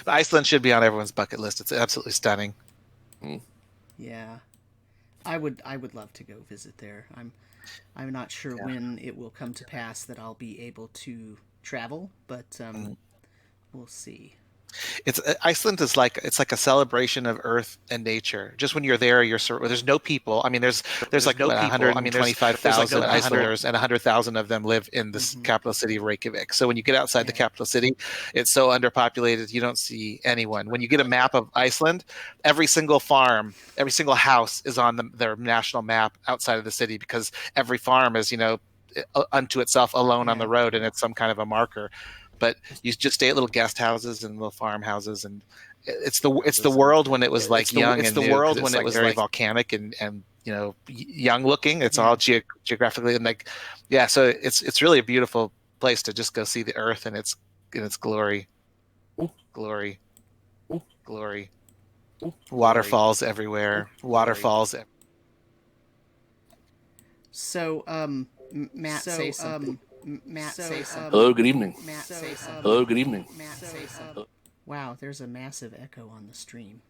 Iceland should be on everyone's bucket list. It's absolutely stunning. Yeah, I would love to go visit there. I'm not sure when it will come to pass that I'll be able to travel, but we'll see. It's Iceland is like a celebration of Earth and nature. Just when you're there, there's no people. I mean, there's like no what, people. 125,000 There's like Icelanders, and 100,000 of them live in this capital city of Reykjavik. So when you get outside the capital city, it's so underpopulated you don't see anyone. When you get a map of Iceland, every single farm, every single house is on their national map outside of the city, because every farm is unto itself alone on the road, and it's some kind of a marker. But you just stay at little guest houses and little farmhouses, and it's the world when it was like young. It's the world when it was very volcanic and young looking. It's all geographically, and so it's really a beautiful place to just go see the Earth and its glory. Glory. Waterfalls everywhere. Waterfalls. So Matt, say something. Hello, good evening. Hello, good evening. Wow, there's a massive echo on the stream.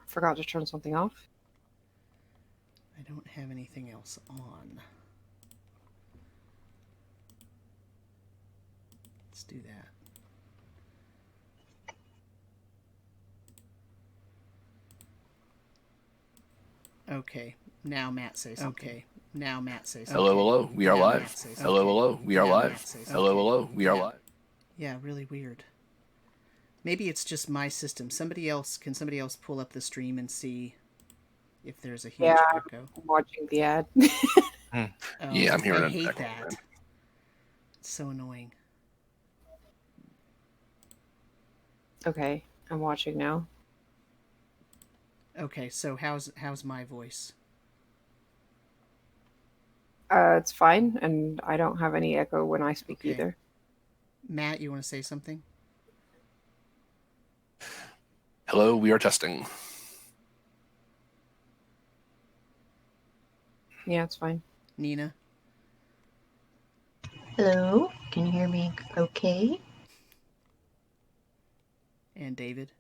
Forgot to turn something off. I don't have anything else on. Let's do that. Okay, now Matt says something. Hello, we are live. Hello, we are live. Hello, we are live. Yeah, really weird. Maybe it's just my system. Can somebody else pull up the stream and see if there's a huge echo? I'm watching the ad. Yeah, I'm hearing it. I hate that. It's so annoying. Okay, I'm watching now. Okay, so how's my voice? It's fine, and I don't have any echo when I speak either. Matt, you want to say something? Hello, we are testing. Yeah, it's fine. Nina? Hello, can you hear me okay? And David?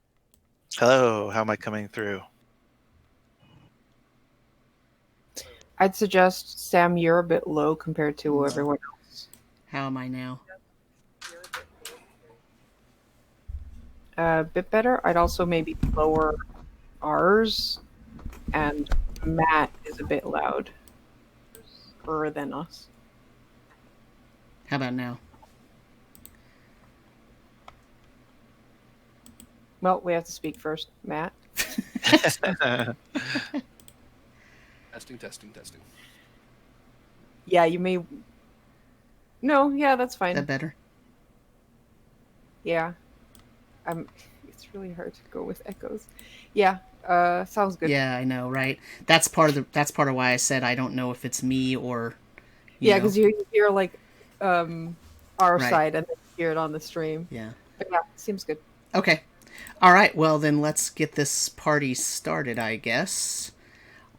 Hello, how am I coming through? I'd suggest, Sam, you're a bit low compared to everyone else. How am I now? A bit better. I'd also maybe lower ours, and Matt is a bit louder than us. How about now? Well, we have to speak first, Matt. Testing. Yeah, you may. No, yeah, that's fine. Is that better? Yeah, it's really hard to go with echoes. Yeah, sounds good. Yeah, I know, right? That's part of why I said I don't know if it's me or. Yeah, because you hear like our right. side and then you hear it on the stream. Yeah. But yeah, seems good. Okay. All right. Well, then let's get this party started, I guess.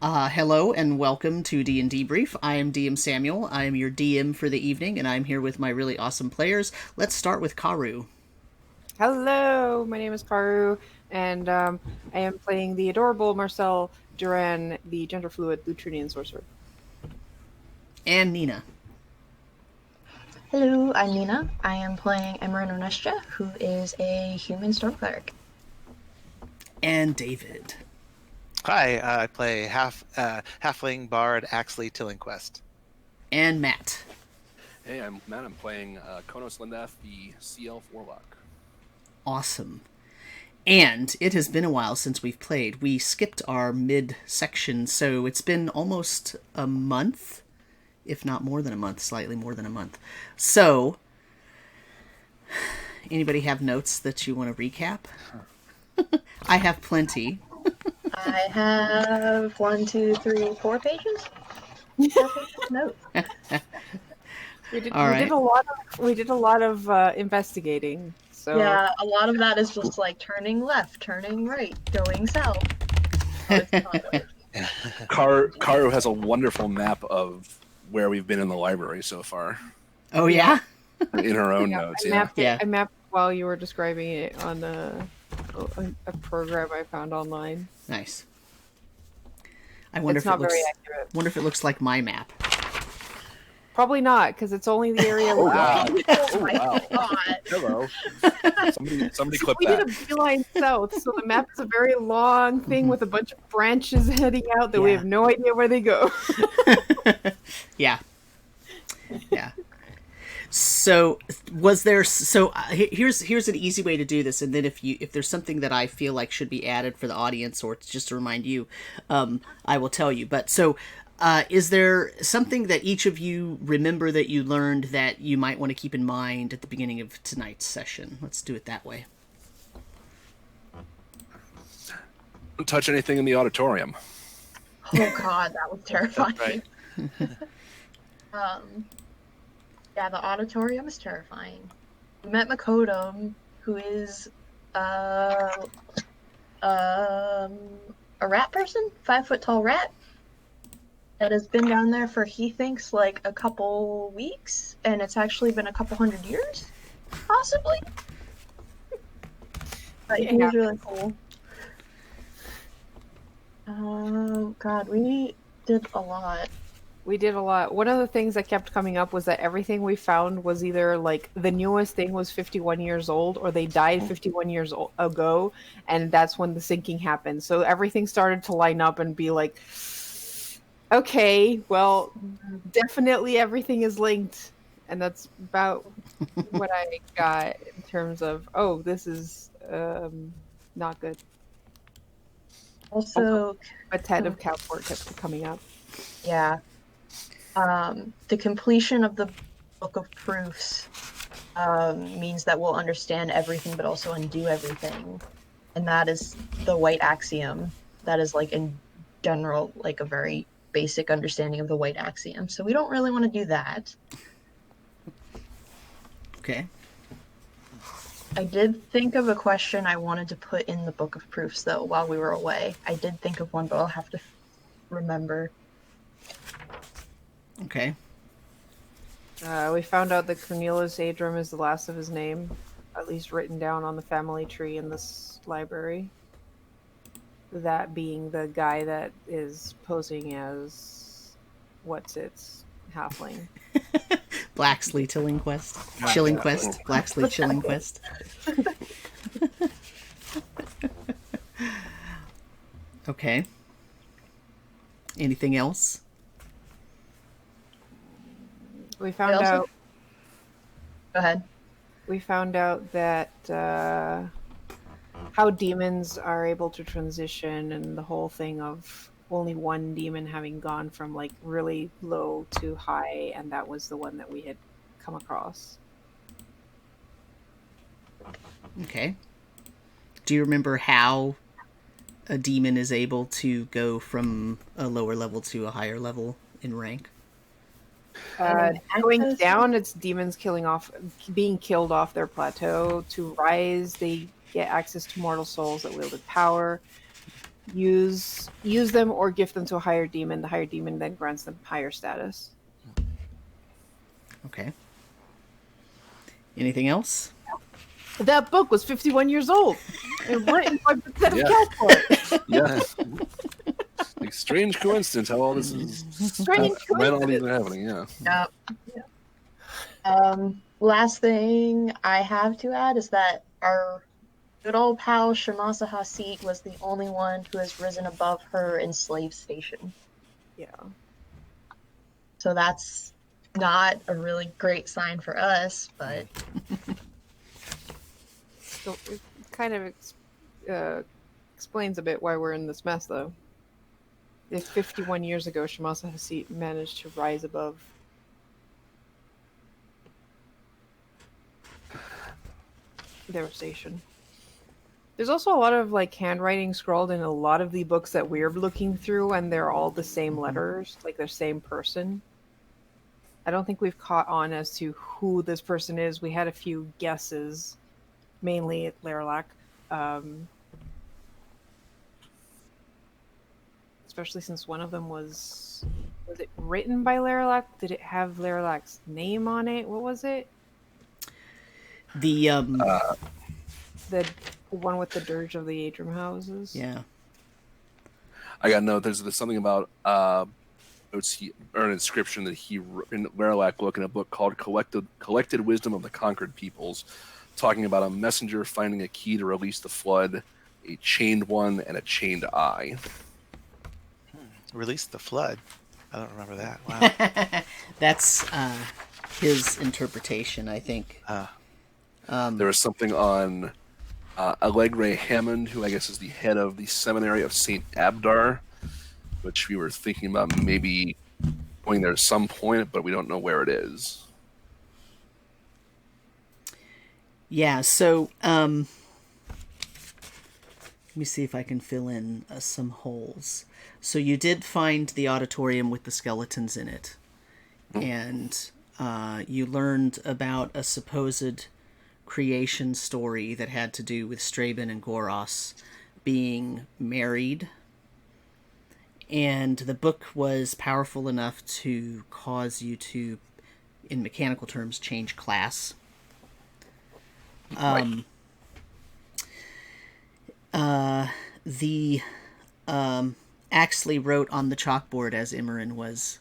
Hello and welcome to DnDeBrief. I am DM Samuel. I am your DM for the evening, and I'm here with my really awesome players. Let's start with Karu. Hello, my name is Karu, and I am playing the adorable Marcel Duran, the gender-fluid Lutrinian sorcerer. And Nina. Hello, I'm Nina. I am playing Emerin Onestia, who is a human storm cleric. And David. Hi, I play halfling bard Axley Tillingquest. And Matt. Hey, I'm Matt. I'm playing Konos Lindaf, the Sea Elf Warlock. Awesome. And it has been a while since we've played. We skipped our mid-section, so it's been almost a month, if not more than a month, slightly more than a month. So, anybody have notes that you want to recap? I have plenty. I have 1, 2, 3, 4 pages. No. We did a lot of investigating. So yeah, a lot of that is just like turning left, turning right, going south. Karu has a wonderful map of where we've been in the library so far. Oh yeah, in her own notes. I mapped while you were describing it on a program I found online. Nice. I wonder very accurate. Wonder if it looks like my map. Probably not, because it's only the area. Oh wow! Oh wow! Hello. Somebody clip that. We did a beeline south, so the map is a very long thing with a bunch of branches heading out that we have no idea where they go. Yeah. So was there? So here's an easy way to do this, and then if there's something that I feel like should be added for the audience or just to remind you, I will tell you. But so. Is there something that each of you remember that you learned that you might want to keep in mind at the beginning of tonight's session? Let's do it that way. Don't touch anything in the auditorium. Oh god, that was terrifying. Right. Yeah, the auditorium is terrifying. We met Makodum, who is a rat person, 5-foot tall rat. That has been down there for, he thinks, like a couple weeks, and it's actually been a couple 100 years, possibly. But he was really cool. Oh god, we did a lot. We did a lot. One of the things that kept coming up was that everything we found was either like the newest thing was 51 years old, or they died 51 years ago, and that's when the sinking happened. So everything started to line up and be like, okay, well, definitely everything is linked. And that's about what I got in terms of, this is not good. Also, Betet of Cowport kept coming up. Yeah. The completion of the Book of Proofs means that we'll understand everything but also undo everything. And that is the white axiom. That is, like, in general, like a very basic understanding of the white axiom, so we don't really want to do that. Okay. I did think of a question I wanted to put in the Book of Proofs, though, while we were away. I did think of one, but I'll have to remember. Okay. We found out that Cornelius Adram is the last of his name, at least written down on the family tree in this library. That being the guy that is posing as halfling. Blacksley Tillingquest. Chillingquest. Blacksley Chillingquest. Okay. Anything else? We found out. Go ahead. We found out that how demons are able to transition, and the whole thing of only one demon having gone from like really low to high, and that was the one that we had come across. Okay. Do you remember how a demon is able to go from a lower level to a higher level in rank? Going down, it's demons being killed off their plateau. To rise, they get access to mortal souls that wielded power. Use them or gift them to a higher demon. The higher demon then grants them higher status. Okay. Anything else? That book was 51 years old. And written by Betet of Calport. Yeah. Like, strange coincidence how all this is. Strange When all these coincidence. are happening, yeah. Last thing I have to add is that our good old pal Shamasa Hasit was the only one who has risen above her enslaved station. Yeah. So that's not a really great sign for us, but So it kind of explains a bit why we're in this mess, though. If 51 years ago Shamasa Hasit managed to rise above their station. There's also a lot of like handwriting scrawled in a lot of the books that we're looking through, and they're all the same letters, like the same person. I don't think we've caught on as to who this person is. We had a few guesses, mainly at Lerlac. Especially since one of them was it written by Lerlac? Did it have Lerlac's name on it? What was it? The one with the dirge of the Adrim houses. Yeah. I got a note. There's something about an inscription that he in Lerlac book in a book called Collected Wisdom of the Conquered Peoples, talking about a messenger finding a key to release the flood, a chained one, and a chained eye. Release the flood. I don't remember that. Wow. That's his interpretation, I think. There was something on Allegre Hammond, who I guess is the head of the seminary of St. Abdar, which we were thinking about maybe going there at some point, but we don't know where it is. Yeah, so let me see if I can fill in some holes. So you did find the auditorium with the skeletons in it, and you learned about a supposed creation story that had to do with Straben and Goros being married, and the book was powerful enough to cause you to, in mechanical terms, change class. The Axley wrote on the chalkboard as Imran was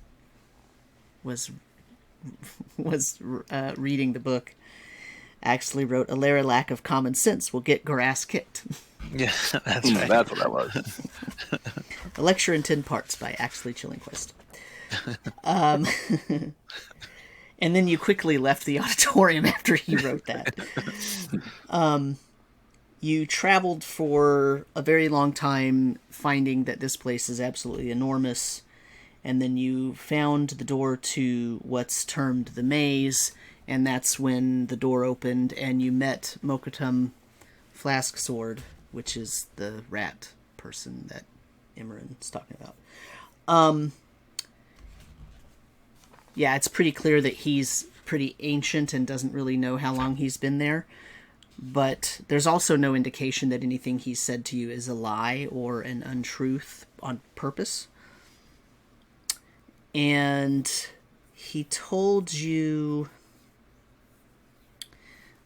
reading the book. Axley wrote, "A layer lack of common sense will get Goras kicked." Yeah, that's right. That's what that was. A lecture in 10 parts by Axley Chillingquist. And then you quickly left the auditorium after he wrote that. You traveled for a very long time, finding that this place is absolutely enormous, and then you found the door to what's termed the maze, and that's when the door opened, and you met Mokotum Flask Sword, which is the rat person that Imran's talking about. Yeah, it's pretty clear that he's pretty ancient and doesn't really know how long he's been there. But there's also no indication that anything he said to you is a lie or an untruth on purpose. And he told you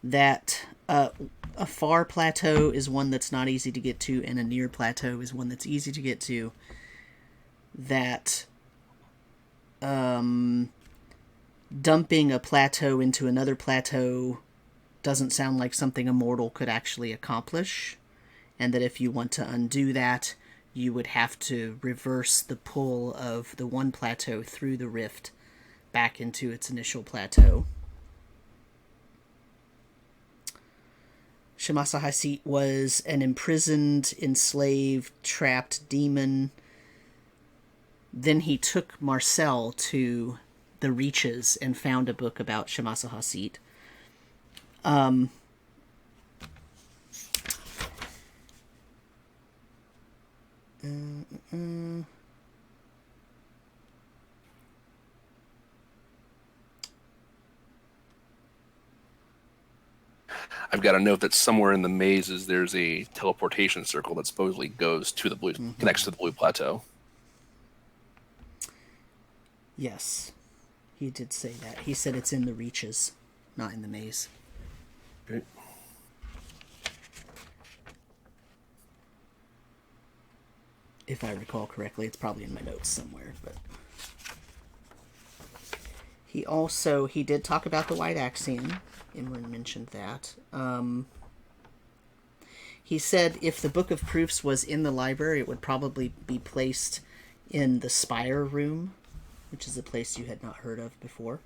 that a far plateau is one that's not easy to get to, and a near plateau is one that's easy to get to. That dumping a plateau into another plateau doesn't sound like something a mortal could actually accomplish, and that if you want to undo that, you would have to reverse the pull of the one plateau through the rift back into its initial plateau. Shemasa Hasit was an imprisoned, enslaved, trapped demon. Then he took Marcel to the Reaches and found a book about Shemasa Hasit. I've got a note that somewhere in the mazes there's a teleportation circle that supposedly goes to the blue, connects to the blue plateau. Yes, he did say that. He said it's in the Reaches, not in the maze. Okay. If I recall correctly, it's probably in my notes somewhere. But he did talk about the White Axiom. Imran mentioned that. He said if the Book of Proofs was in the library, it would probably be placed in the Spire room, which is a place you had not heard of before.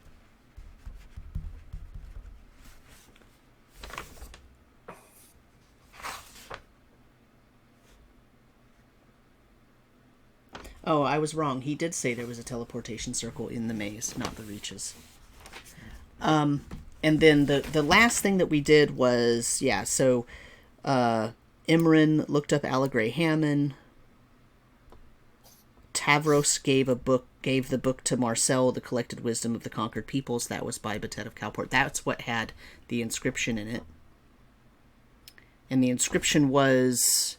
Oh, I was wrong. He did say there was a teleportation circle in the maze, not the Reaches. And then the last thing that we did was, Imran looked up Allegra Hammond. Tavros gave the book to Marcel, The Collected Wisdom of the Conquered Peoples. That was by Betet of Calport. That's what had the inscription in it. And the inscription was...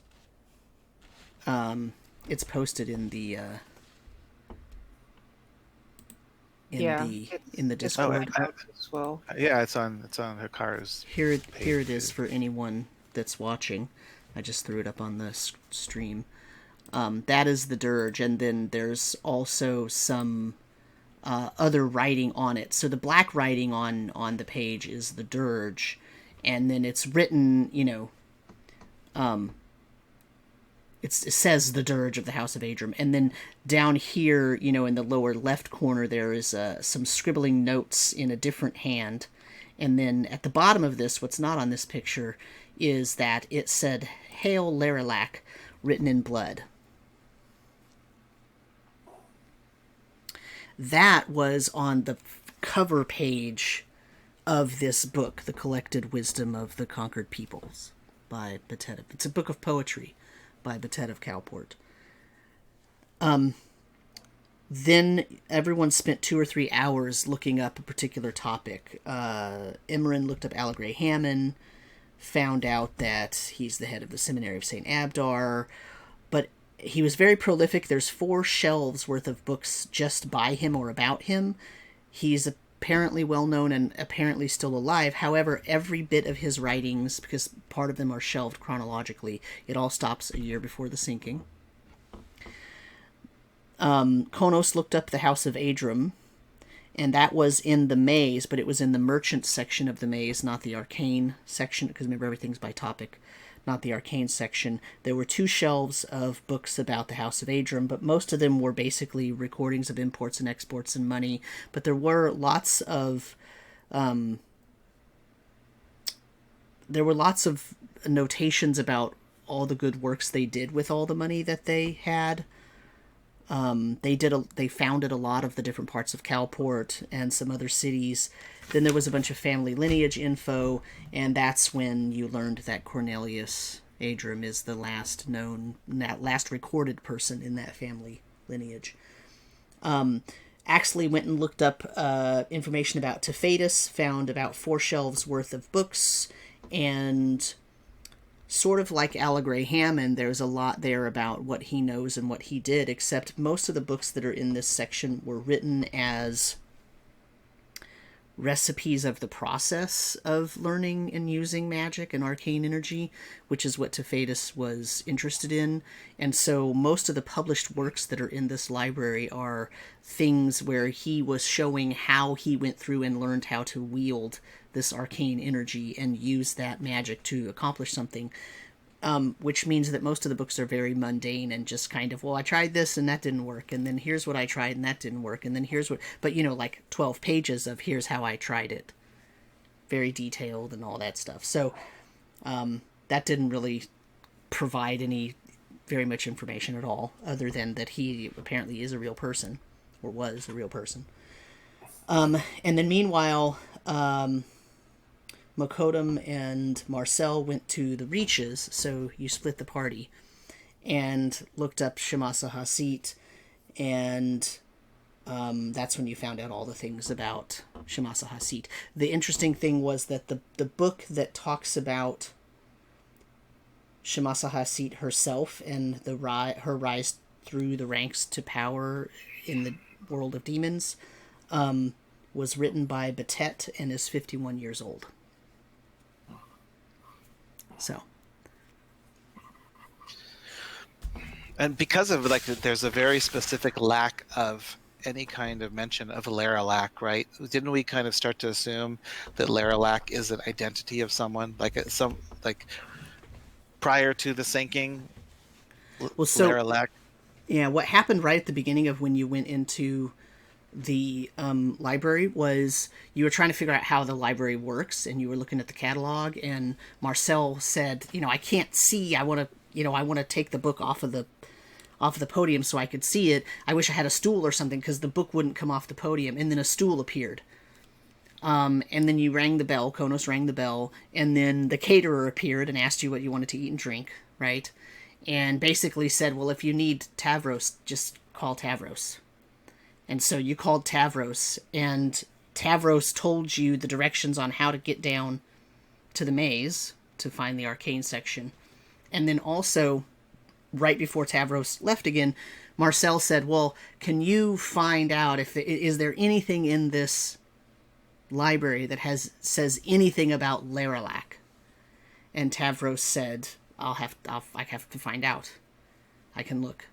it's posted in the... in the Discord. As well. Yeah, it's on Hikaru's. Here it is for anyone that's watching. I just threw it up on the stream. That is the dirge, and then there's also some other writing on it. So the black writing on the page is the dirge, and then it's written, it says the dirge of the House of Adram, and then down here, in the lower left corner, there is some scribbling notes in a different hand, and then at the bottom of this, what's not on this picture, is that it said "Hail Laralac," written in blood. That was on the cover page of this book, The Collected Wisdom of the Conquered Peoples, by Betet. It's a book of poetry by Betet of Calport. Then everyone spent 2 or 3 hours looking up a particular topic. Imran looked up Allegra Hammond, found out that he's the head of the Seminary of St. Abdar, but he was very prolific. There's 4 shelves worth of books just by him or about him. He's apparently well known and apparently still alive. However, every bit of his writings, because part of them are shelved chronologically, it all stops a year before the sinking. Konos looked up the House of Adram, and that was in the maze, but it was in the merchant section of the maze, not the arcane section, because remember, everything's by topic, not the arcane section. There were 2 shelves of books about the House of Adram, but most of them were basically recordings of imports and exports and money. But there were lots of notations about all the good works they did with all the money that they had. They founded a lot of the different parts of Calport and some other cities. Then there was a bunch of family lineage info, and that's when you learned that Cornelius Adram is the last recorded person in that family lineage. Axley went and looked up information about Tefadus, found about 4 shelves worth of books, and sort of like Allegra Hammond, there's a lot there about what he knows and what he did, except most of the books that are in this section were written as recipes of the process of learning and using magic and arcane energy, which is what Tefadus was interested in. And so most of the published works that are in this library are things where he was showing how he went through and learned how to wield this arcane energy and use that magic to accomplish something. which means that most of the books are very mundane and just kind of, well, I tried this and that didn't work, and then here's what I tried and that didn't work, and then here's what, but like 12 pages of here's how I tried it. Very detailed and all that stuff. So that didn't really provide any very much information at all, other than that he apparently is a real person, or was a real person. And then meanwhile, Mokodum and Marcel went to the Reaches, so you split the party, and looked up Shemasa Hasit, and that's when you found out all the things about Shemasa Hasit. The interesting thing was that the book that talks about Shemasa Hasit herself and her rise through the ranks to power in the world of demons was written by Betet and is 51 years old. So, and because of there's a very specific lack of any kind of mention of Laralac, right? Didn't we kind of start to assume that Laralac is an identity of someone, prior to the sinking? Well, so Laralac. Yeah, what happened right at the beginning of when you went into the library was you were trying to figure out how the library works, and you were looking at the catalog, and Marcel said, I can't see. I want to take the book off of the podium so I could see it. I wish I had a stool or something, because the book wouldn't come off the podium. And then a stool appeared. And then you rang the bell. Konos rang the bell, and then the caterer appeared and asked you what you wanted to eat and drink, right? And basically said, well, if you need Tavros, just call Tavros. And so you called Tavros, and Tavros told you the directions on how to get down to the maze to find the arcane section. And then also, right before Tavros left again, Marcel said, well, can you find out is there anything in this library that says anything about Laralac? And Tavros said, I have to find out. I can look.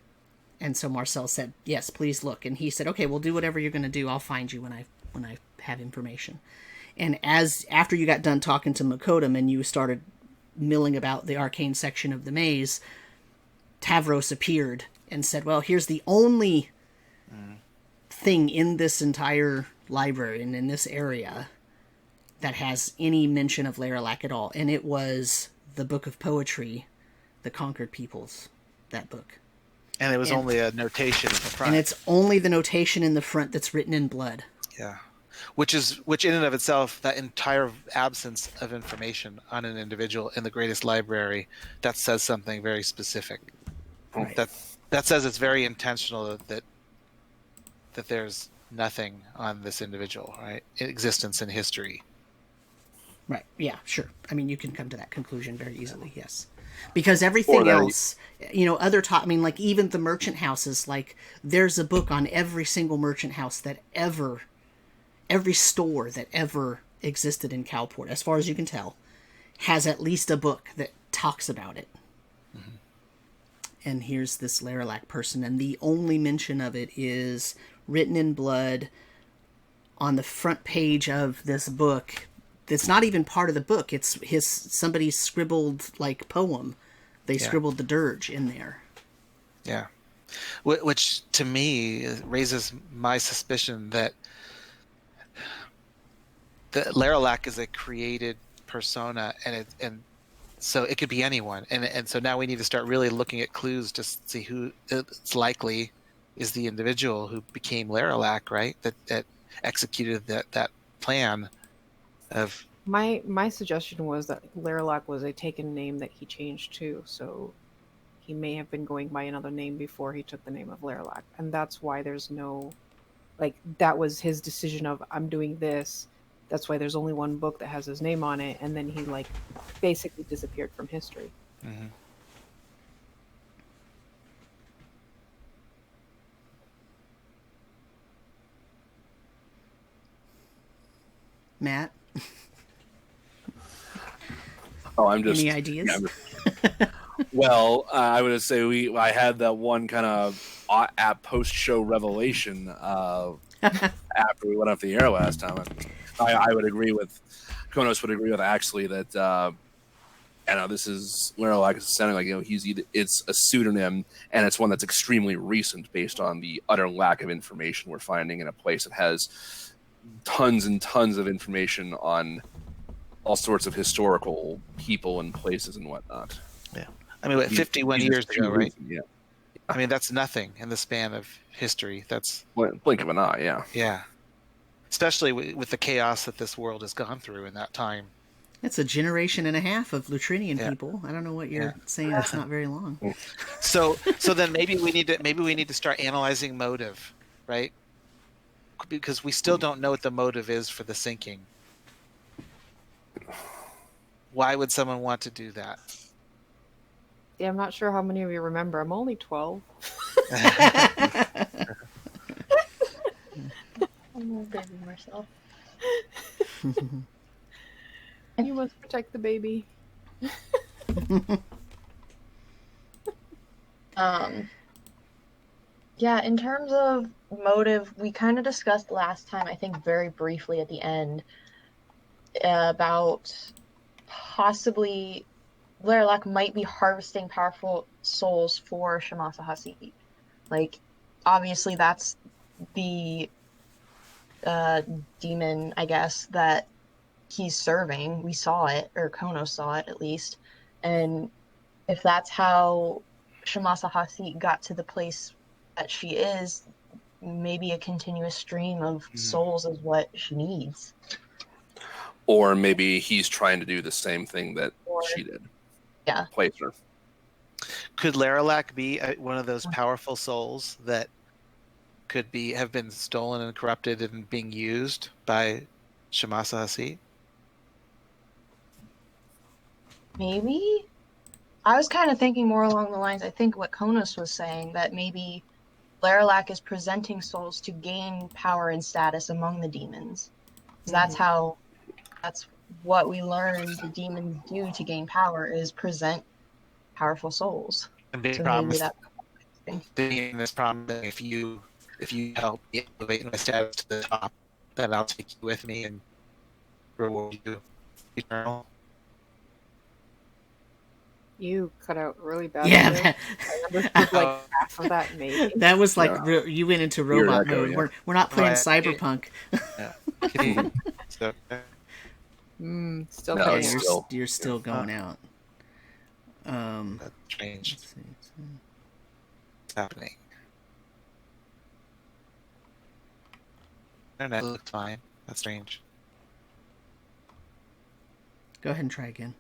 And so Marcel said, yes, please look. And he said, okay, we'll do whatever you're going to do. I'll find you when I have information. And after you got done talking to Mokodum and you started milling about the arcane section of the maze, Tavros appeared and said, well, here's the only thing in this entire library and in this area that has any mention of Laralac at all. And it was the book of poetry, The Conquered Peoples, that book. And it was only a notation in the front. And it's only the notation in the front that's written in blood. Yeah. Which in and of itself, that entire absence of information on an individual in the greatest library, that says something very specific. Right. That says it's very intentional that there's nothing on this individual, right? Existence in history. Right. Yeah, sure. I mean, you can come to that conclusion very easily, yes. Because everything else, even the merchant houses, there's a book on every single merchant house every store that ever existed in Calport, as far as you can tell, has at least a book that talks about it. Mm-hmm. And here's this Laralac person, and the only mention of it is written in blood on the front page of this book. It's not even part of the book. It's somebody scribbled poem. They scribbled the dirge in there. Yeah. Which to me raises my suspicion that Laralac is a created persona, and so it could be anyone. And so now we need to start really looking at clues to see who it's likely is the individual who became Laralac, right? That executed that plan. My suggestion was that Laralac was a taken name that he changed to, so he may have been going by another name before he took the name of Laralac, and that's why there's no, that was his decision of, I'm doing this. That's why there's only one book that has his name on it, and then he basically disappeared from history. Mm-hmm. Matt? Oh, I'm just... Any ideas? Yeah, well, I would say I had that one kind of post-show revelation after we went off the air last time. I would agree with... Konos would agree with Axley that I know this is Lerolak is sounding like it's a pseudonym, and it's one that's extremely recent based on the utter lack of information we're finding in a place that has tons and tons of information on all sorts of historical people and places and whatnot. Yeah, I mean, 51 years ago, right? Yeah, I mean, that's nothing in the span of history. That's blink of an eye. Yeah, yeah, especially with the chaos that this world has gone through in that time. It's a generation and a half of Lutrinian people. I don't know what you're saying. It's not very long. So then maybe we need to start analyzing motive, right? Because we still don't know what the motive is for the sinking. Why would someone want to do that? Yeah, I'm not sure how many of you remember. I'm only 12. I'm a baby myself. You must protect the baby. Yeah, in terms of motive, we kind of discussed last time, I think very briefly at the end, about possibly Lerolak might be harvesting powerful souls for Shamasa Hasid. Like, obviously that's the demon, I guess, that he's serving. We saw it, or Kono saw it at least. And if that's how Shamasa Hasid got to the place that she is, maybe a continuous stream of souls is what she needs. Or maybe he's trying to do the same thing that she did. Yeah. Place her. Could Lerolak be one of those powerful souls that could have been stolen and corrupted and being used by Shamasa Hasid? Maybe? I was kind of thinking more along the lines, I think what Konos was saying, that maybe Lerolak is presenting souls to gain power and status among the demons. That's what we learned the demons do to gain power, is present powerful souls. And they So promise, maybe that if you help me elevate my status to the top, then I'll take you with me and reward you eternal. You cut out really bad. Yeah, I understood like half of that, maybe. that was like you went into robot mode. Yeah. We're not playing Cyberpunk. Yeah. So, Still No, cutting it's out. You're still going out. that's strange. Let's see. What's happening? Internet looked fine. That's strange. Go ahead and try again.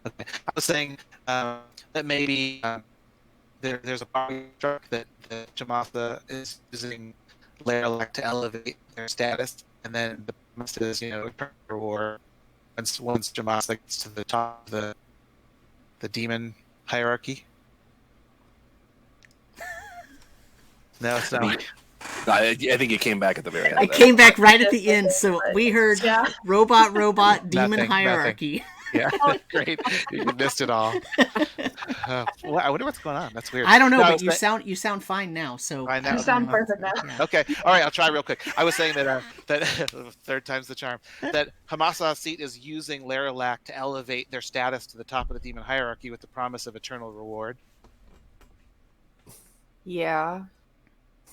Okay. I was saying that maybe there's a power truck that Jamasa is using Lerolak to elevate their status, and then the promise is, reward once Jamasa gets to the top of the demon hierarchy. No, it's not. I think it came back at the very end. It came back right at the end, so we heard robot, demon Nothing. hierarchy. Yeah, great. You missed it all. Well, I wonder what's going on. That's weird. I don't know, No, but you sound fine now. So I know. You sound perfect now. Yeah. Okay, all right. I'll try real quick. I was saying that third time's the charm. That Hamasa Hasid is using Lerolak to elevate their status to the top of the demon hierarchy with the promise of eternal reward. Yeah.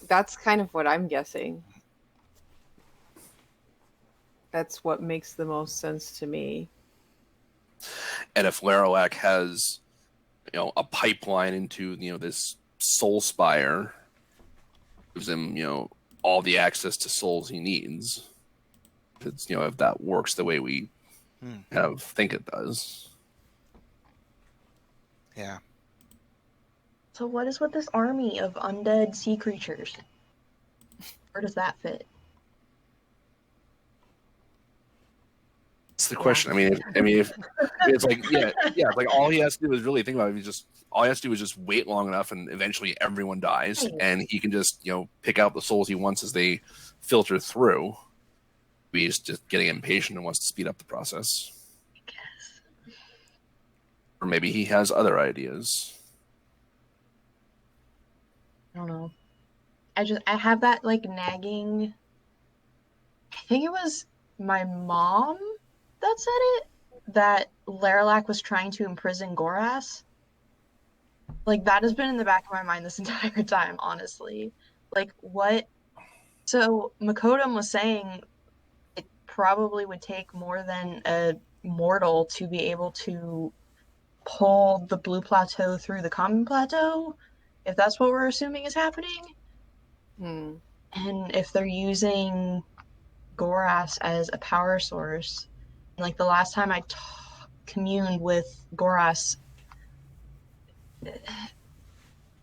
That's kind of what I'm guessing. That's what makes the most sense to me. And if Lerolak has, a pipeline into, this soul spire, gives him, all the access to souls he needs. If that works the way we think it does. Yeah. So what is with this army of undead sea creatures? Where does that fit? That's the question. If it's like, it's like all he has to do is really think about it. All he has to do is just wait long enough, and eventually everyone dies, and he can just pick out the souls he wants as they filter through. He's just getting impatient and wants to speed up the process. I guess. Or maybe he has other ideas. I don't know. I have that nagging. I think it was my mom that said it, that Laralac was trying to imprison Goras. Like, that has been in the back of my mind this entire time, honestly. Like, what? So, Makodum was saying it probably would take more than a mortal to be able to pull the Blue Plateau through the Common Plateau, if that's what we're assuming is happening. Hmm. And if they're using Goras as a power source, like the last time I communed with Goras,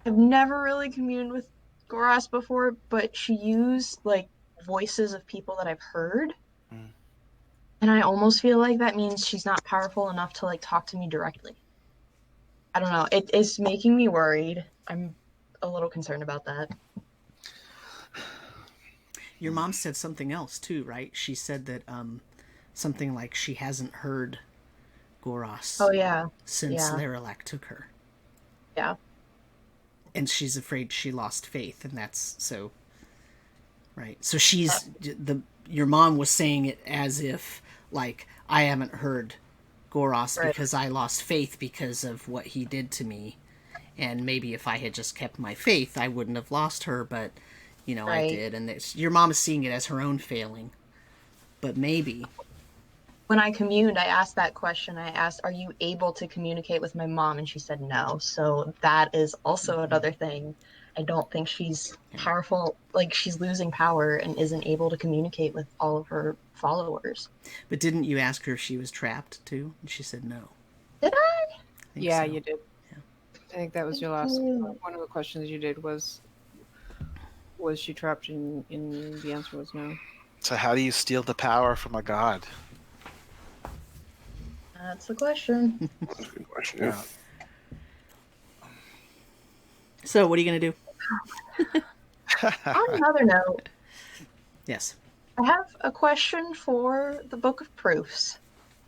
I've never really communed with Goras before, but she used like voices of people that I've heard. Mm. And I almost feel like that means she's not powerful enough to like talk to me directly. I don't know. It's making me worried. I'm a little concerned about that. Your mom said something else too, right? She said that something like she hasn't heard Goras Oh yeah. since Yeah. Laralac took her. Yeah. And she's afraid she lost faith, and that's so. Right. So she's your mom was saying it as if like I haven't heard Goras Right. because I lost faith because of what he did to me, and maybe if I had just kept my faith, I wouldn't have lost her. But you know, Right. I did, and your mom is seeing it as her own failing. But maybe When I communed, I asked that question. I asked, "Are you able to communicate with my mom?" And she said no. So that is also another thing. I don't think she's powerful. Like, she's losing power and isn't able to communicate with all of her followers. But didn't you ask her if she was trapped too? And she said no. Did I? I think Yeah, so. you did. Yeah. I think that was your last one of the questions you did was she trapped in the answer was no. So how do you steal the power from a god? That's the question. That's a good question. Yeah. So what are you going to do? On another note, Yes. I have a question for the Book of Proofs.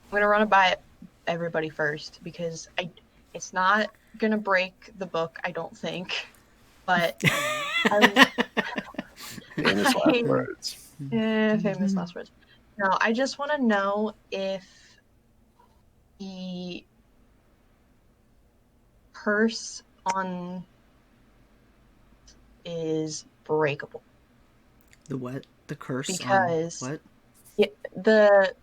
I'm going to run it by everybody first because it's not going to break the book, I don't think. But Famous last words. famous last words. No, I just want to know if the curse on is breakable. The what? The curse Because on what? the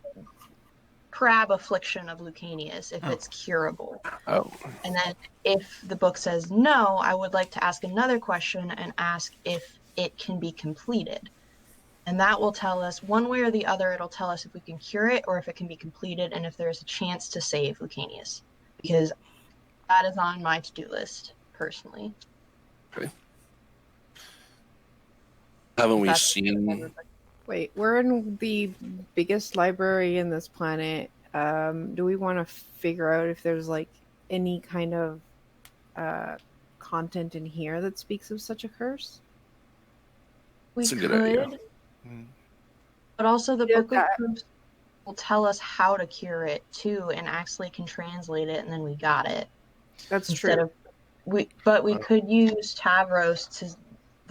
crab affliction of Lucanius, if Oh. it's curable. Oh. And then if the book says no, I would like to ask another question and ask if it can be completed. And that will tell us, one way or the other, it'll tell us if we can cure it or if it can be completed and if there's a chance to save Lucanius. Because that is on my to-do list, personally. Okay. Haven't we That's seen? Wait, we're in the biggest library in this planet. Do we want to figure out if there's like any kind of content in here that speaks of such a curse? We That's a could, good idea. but also the Yeah, Book of Proofs will tell us how to cure it too, and actually can translate it, and then we got it. That's Instead true. of we could use Tavros to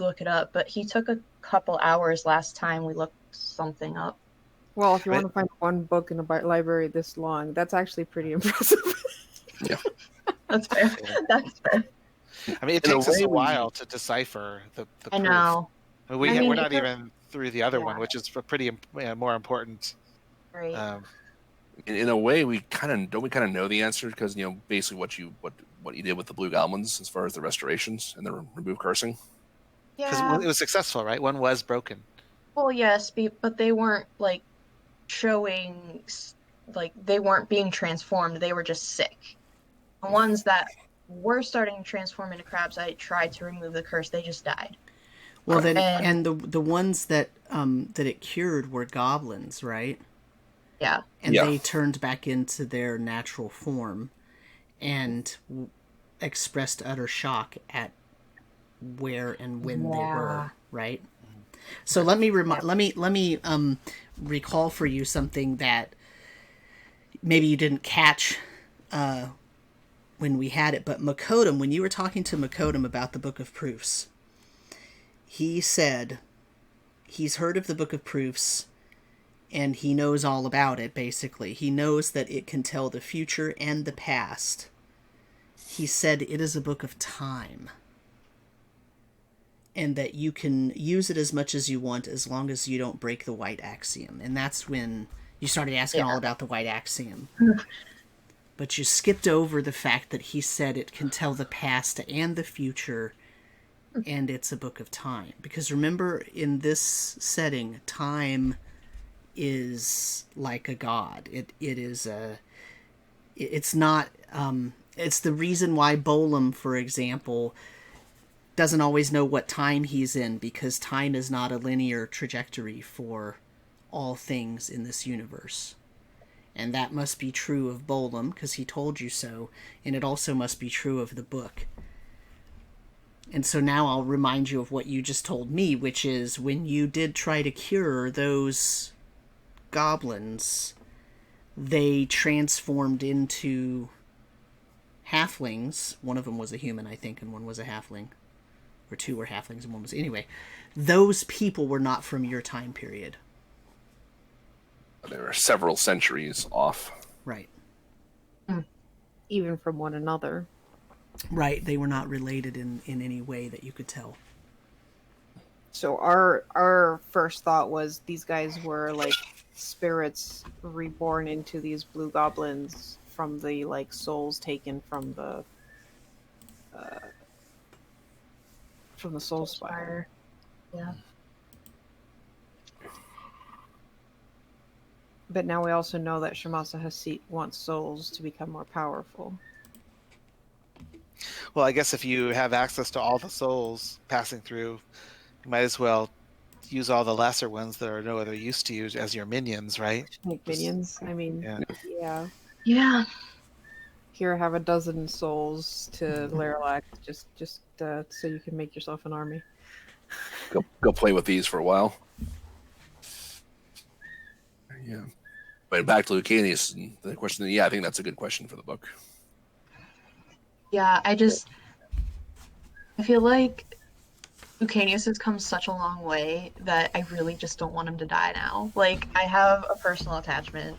look it up, but he took a couple hours last time we looked something up. Well, if you Right. want to find one book in a library this long, that's actually pretty impressive. That's fair. That's fair. I mean, it In a takes us way, a we- while to decipher the I proof. know. I I mean, mean, we're not it's even through the other yeah. one, which is a pretty more important. Right. In a way, we kind of know the answer because basically what you did with the Blue Goblins as far as the restorations and the remove cursing. Because Yeah. it was successful, right? One was broken. Well, yes, but they weren't like showing, like they weren't being transformed. They were just sick. The ones that were starting to transform into crabs, I tried to remove the curse. They just died. Well, then, And- and the ones that that it cured were goblins, right? Yeah. And Yeah. they turned back into their natural form and expressed utter shock at where and when they were, right? So let me recall for you something that maybe you didn't catch when we had it, but Makodum, when you were talking to Makodum about the Book of Proofs, he said he's heard of the Book of Proofs. and he knows all about it, basically. He knows that it can tell the future and the past. He said it is a book of time, and that you can use it as much as you want as long as you don't break the white axiom. And that's when you started asking all about the white axiom. But you skipped over the fact that he said it can tell the past and the future, and it's a book of time. Because remember, in this setting, time is like a god. It's not... it's the reason why Bolum, for example, doesn't always know what time he's in, because time is not a linear trajectory for all things in this universe. And that must be true of Bolum, because he told you so, and it also must be true of the book. And so now I'll remind you of what you just told me, which is when you did try to cure those goblins, they transformed into halflings. One of them was a human, I think, and one was a halfling. Or two were halflings and one was... Anyway, those people were not from your time period. They were several centuries off. Right. Even from one another. Right, they were not related in any way that you could tell. So our first thought was these guys were like spirits reborn into these blue goblins from the like souls taken from the Soul Spire. Yeah. But now we also know that Shamasa Hasit wants souls to become more powerful. Well, I guess if you have access to all the souls passing through, you might as well use all the lesser ones that are no other use to you as your minions, right? Like minions. I mean, yeah. Yeah. Here, have a dozen souls to Laralac, just so you can make yourself an army. Go play with these for a while. Yeah. But back to Lucanius, and the question, I think that's a good question for the book. Yeah, I feel like Lucanius has come such a long way that I really just don't want him to die now. Like, I have a personal attachment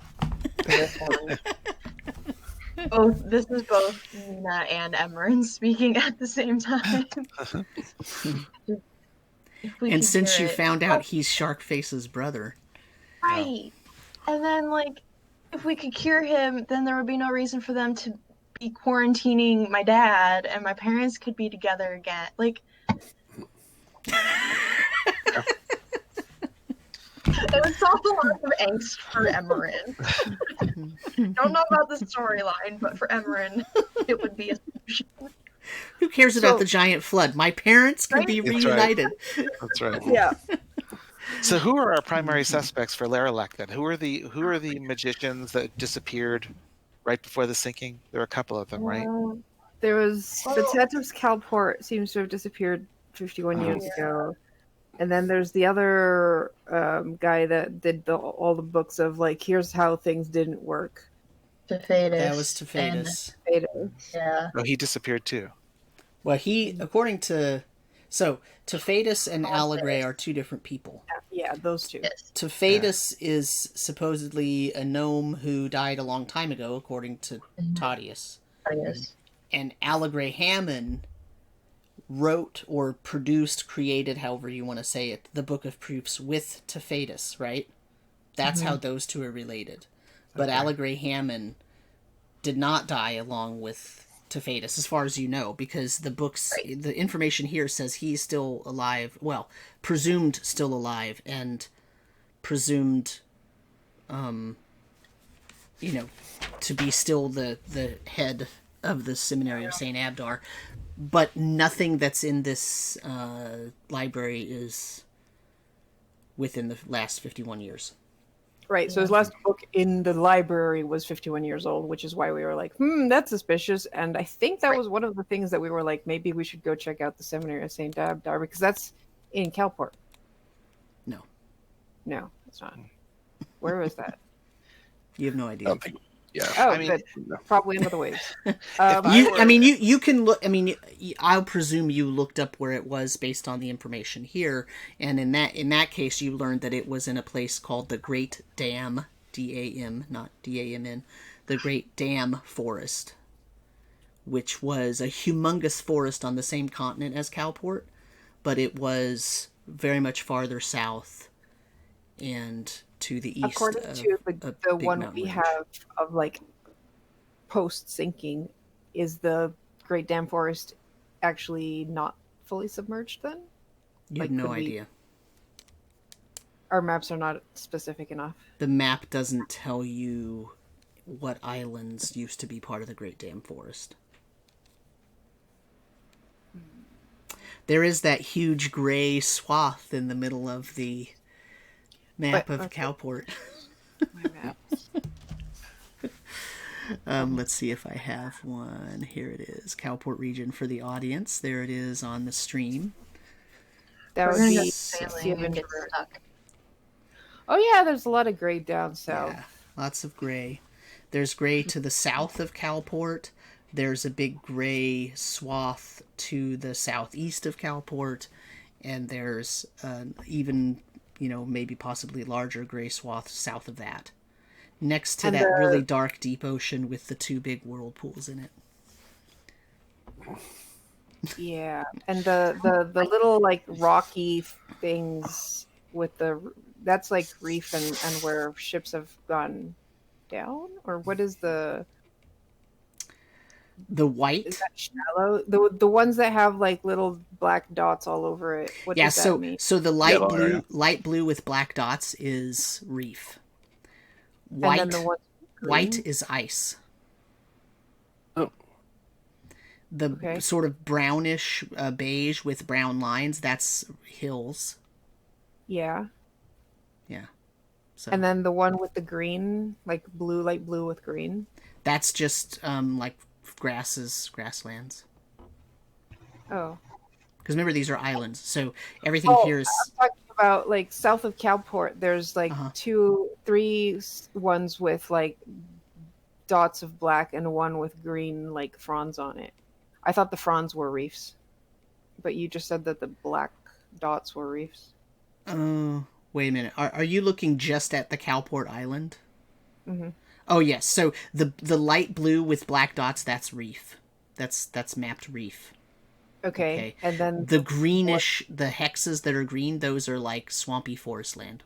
to this one. This is both Nina and Emran speaking at the same time. And since you found out he's Sharkface's brother. Right. And then, like, if we could cure him, then there would be no reason for them to be quarantining my dad, and my parents could be together again. Like, it would solve a lot of angst for Emran. Don't know about the storyline, but for Emran, it would be a solution. Who cares about the giant flood? My parents could be reunited. That's right. Yeah. So who are our primary suspects for Laralac then? Who are the magicians that disappeared right before the sinking? There are a couple of them, right? There was Betet of Calport seems to have disappeared 51 years ago. And then there's the other guy that did all the books of, like, here's how things didn't work. Tefadus. That was Tefadus. Yeah. Oh, he disappeared too. Well, according to... So, Tefadus and Allegre are two different people. Yeah, those two. Yes. Tefadus is supposedly a gnome who died a long time ago, according to Tadius. Yes. And Allegre Hammond wrote or produced, created, however you want to say it, the Book of Proofs with Tefadus, right? That's how those two are related. But Allegre Hammond did not die along with Tefadus, as far as you know, because the books, the information here says he's still alive, well, presumed still alive, and presumed, to be still the head of the Seminary of St. Abdar. But nothing that's in this library is within the last 51 years. Right, so his last book in the library was 51 years old, which is why we were like, that's suspicious. And I think that was one of the things that we were like, maybe we should go check out the Seminary of St. Abdar, because that's in Calport. No, it's not. Where was that? You have no idea. Yeah. Oh, I mean, good. Probably in other ways. You can look. I mean, I'll presume you looked up where it was based on the information here, and in that case, you learned that it was in a place called the Great Dam, DAM, not DAMN, the Great Dam Forest, which was a humongous forest on the same continent as Calport, but it was very much farther south and to the east. According to the one we have of like post sinking, is the Great Dam Forest actually not fully submerged then? You have no idea. Our maps are not specific enough. The map doesn't tell you what islands used to be part of the Great Dam Forest. There is that huge gray swath in the middle of the map of Calport. My maps. Let's see if I have one. Here it is. Calport region for the audience. There it is on the stream. That would be sailing and get stuck. Oh yeah, there's a lot of gray down south. Yeah, lots of gray. There's gray to the south of Calport. There's a big gray swath to the southeast of Calport, and there's even, maybe possibly larger gray swath south of that. Next to that really dark, deep ocean with the two big whirlpools in it. Yeah, and the little like rocky things with that's like reef and where ships have gone down, or what is the white? Is that shallow? The ones that have like little black dots all over it. What does that mean? So the light blue with black dots is reef. White is ice. Oh. The sort of brownish beige with brown lines, that's hills. Yeah. Yeah. So. And then the one with the green, like blue, light blue with green. That's just like grasslands. Oh. Because remember, these are islands, so everything here is. I'm talking about like south of Calport. There's like 3 ones with like dots of black and one with green like fronds on it. I thought the fronds were reefs, but you just said that the black dots were reefs. Oh, wait a minute. Are you looking just at the Calport Island? Mm-hmm. Oh yes. So the light blue with black dots, that's reef. That's mapped reef. Okay. And then the greenish, the hexes that are green, those are like swampy forest land.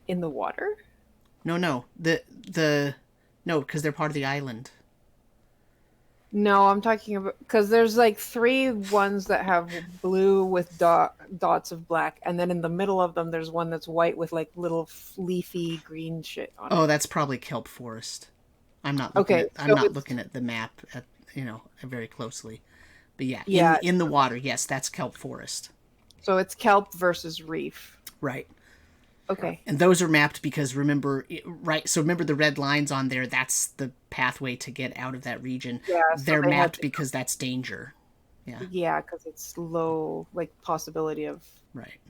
In the water? No. No, because they're part of the island. No, I'm talking about because there's like 3 ones that have blue with dots of black, and then in the middle of them there's one that's white with like little leafy green shit on it. Oh, that's probably kelp forest. I'm not looking looking at the map very closely. But yeah, in the water, yes, that's kelp forest. So it's kelp versus reef. Right. Okay. And those are mapped because remember the red lines on there, that's the pathway to get out of that region. Yeah, so they're mapped because that's danger. Yeah. Yeah, because it's low, like, possibility of... Right.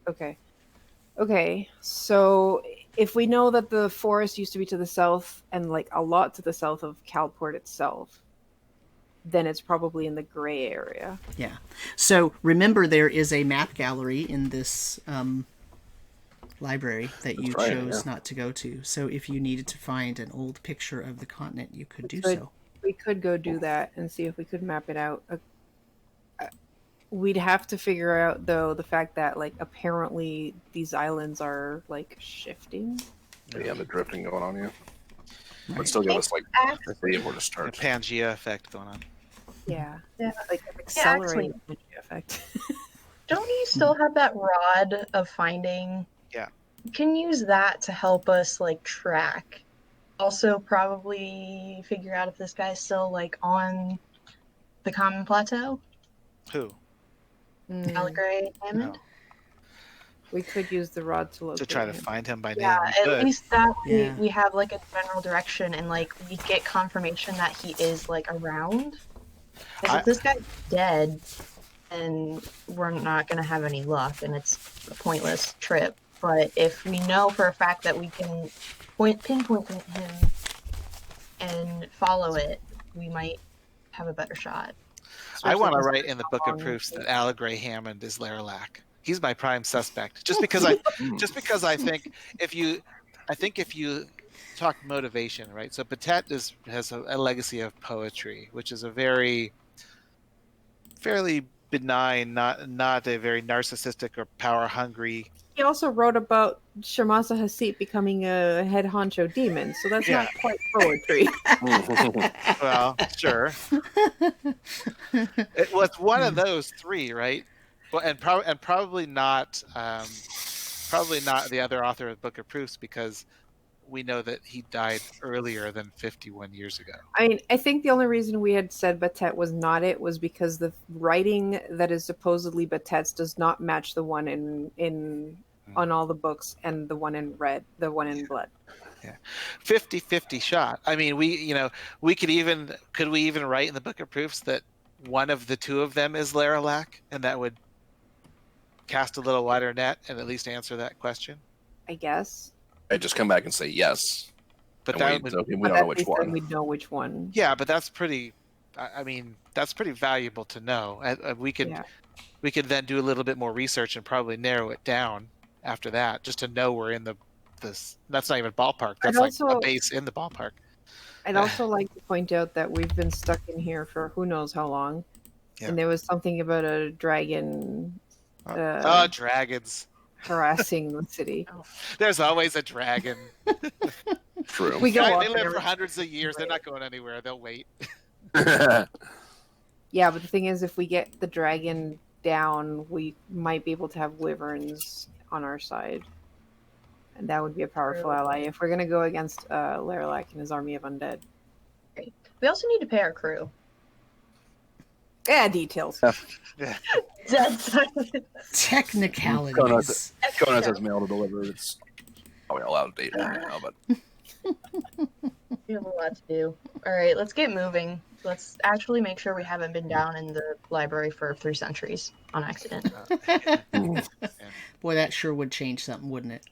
Okay. So if we know that the forest used to be to the south and, like, a lot to the south of Calport itself, then it's probably in the gray area. Yeah. So remember, there is a map gallery in this... library that you chose not to go to. So if you needed to find an old picture of the continent, you could do so. We could go do that and see if we could map it out. We'd have to figure out, though, the fact that, like, apparently these islands are, like, shifting. Yeah, the drifting going on, yeah. But still give us, like, where to start. A Pangea effect going on. Yeah. Like, an accelerated Pangea effect. Don't you still have that rod of finding? Yeah. You can use that to help us, like, track. Also, probably figure out if this guy's still, like, on the Common Plateau. Who? Allegory Hammond. No. We could use the rod to locate try to him. find him by name. Yeah, at least that we have, like, a general direction, and, like, we get confirmation that he is, like, around. Because if this guy's dead, then we're not going to have any luck, and it's a pointless trip. But if we know for a fact that we can pinpoint him and follow it, we might have a better shot. I want to Especially write in the Book of Proofs that Allegra Hammond is Laralac. He's my prime suspect. Just because I think if you talk motivation, right? So Betet has a legacy of poetry, which is a fairly benign, not a very narcissistic or power hungry. He also wrote about Shamasa Hasit becoming a head honcho demon, so that's Yeah. not quite poetry. Well, sure. It was one of those three, right? Well, and probably not the other author of Book of Proofs, because we know that he died earlier than 51 years ago. I mean, I think the only reason we had said Betet was not it was because the writing that is supposedly Betet's does not match the one in on all the books and the one in red, the one in blood. Yeah. 50-50 shot. I mean, could we even write in the Book of Proofs that one of the two of them is Laralac, and that would cast a little wider net and at least answer that question? I guess. I just come back and say yes. But And that we would, don't know which one. We know which one. yeah, but that's pretty. I mean, that's pretty valuable to know. We could then do a little bit more research and probably narrow it down after that, just to know we're in this. That's not even ballpark. That's like a base in the ballpark. I'd also like to point out that we've been stuck in here for who knows how long, and there was something about a dragon. Dragons harassing the city. There's always a dragon. True. We go they live for hundreds of years. They're not going anywhere. They'll wait. Yeah, but the thing is, if we get the dragon down, we might be able to have wyverns on our side. And that would be a powerful ally if we're going to go against Laralac and his army of undead. Great. We also need to pay our crew. Yeah, details. Yeah. Dead silence. Technicalities. Conan has mail to deliver. It's probably all out of date right now, but We have a lot to do. All right, let's get moving. Let's actually make sure we haven't been down in the library for 3 centuries on accident. Boy, that sure would change something, wouldn't it?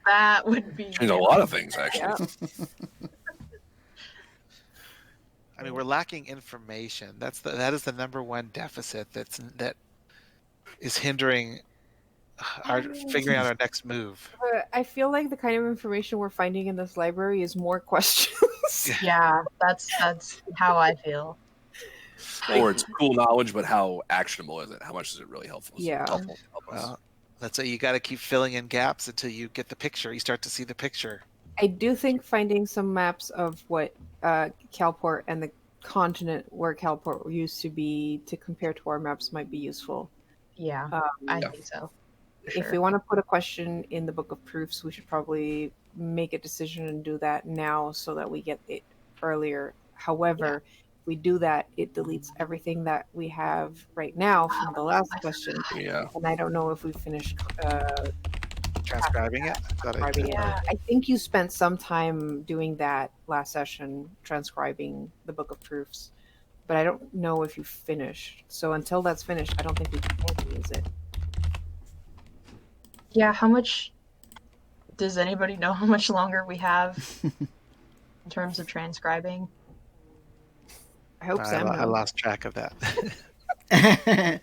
That would be change a lot of things actually. Yeah. I mean, we're lacking information. That is the number one deficit that is hindering our figuring out our next move. I feel like the kind of information we're finding in this library is more questions. Yeah, that's how I feel. Or it's cool knowledge, but how actionable is it? How much is it really helpful? Yeah. Helpful to help us? Well, that's why you got to keep filling in gaps until you get the picture. You start to see the picture. I do think finding some maps of what Calport and the continent where Calport used to be to compare to our maps might be useful. Yeah, I think so. If we want to put a question in the Book of Proofs, we should probably make a decision and do that now so that we get it earlier. However, if we do that, it deletes everything that we have right now from the last question. Yeah. And I don't know if we finished Transcribing it. I think you spent some time doing that last session, transcribing the Book of Proofs, but I don't know if you finished. So until that's finished, I don't think we can use it. Yeah, how much does anybody know how much longer we have in terms of transcribing? I hope Sam I knows. lost track of that.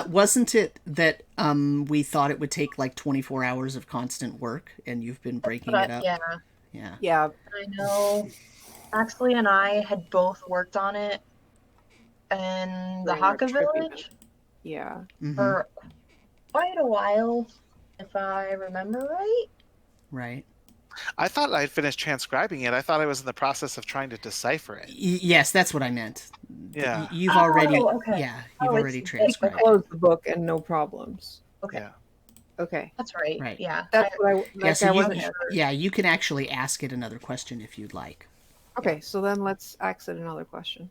Wasn't it that we thought it would take like 24 hours of constant work, and you've been breaking it up? Yeah. Yeah. I know. Axley and I had both worked on it in the During our Haka tribute. Village Yeah. Mhm. for quite a while, if I remember right. Right. I thought I'd finished transcribing it. I thought I was in the process of trying to decipher it. Yes, that's what I meant. Yeah. You've already, okay. yeah, you've Oh, already it's- I transcribed. closed the book and no problems. Okay, Yeah. Okay. that's right. Right. Yeah. That's what I like. Yeah, so I you, wasn't sure. yeah, you can actually ask it another question if you'd like. Okay, so then let's ask it another question.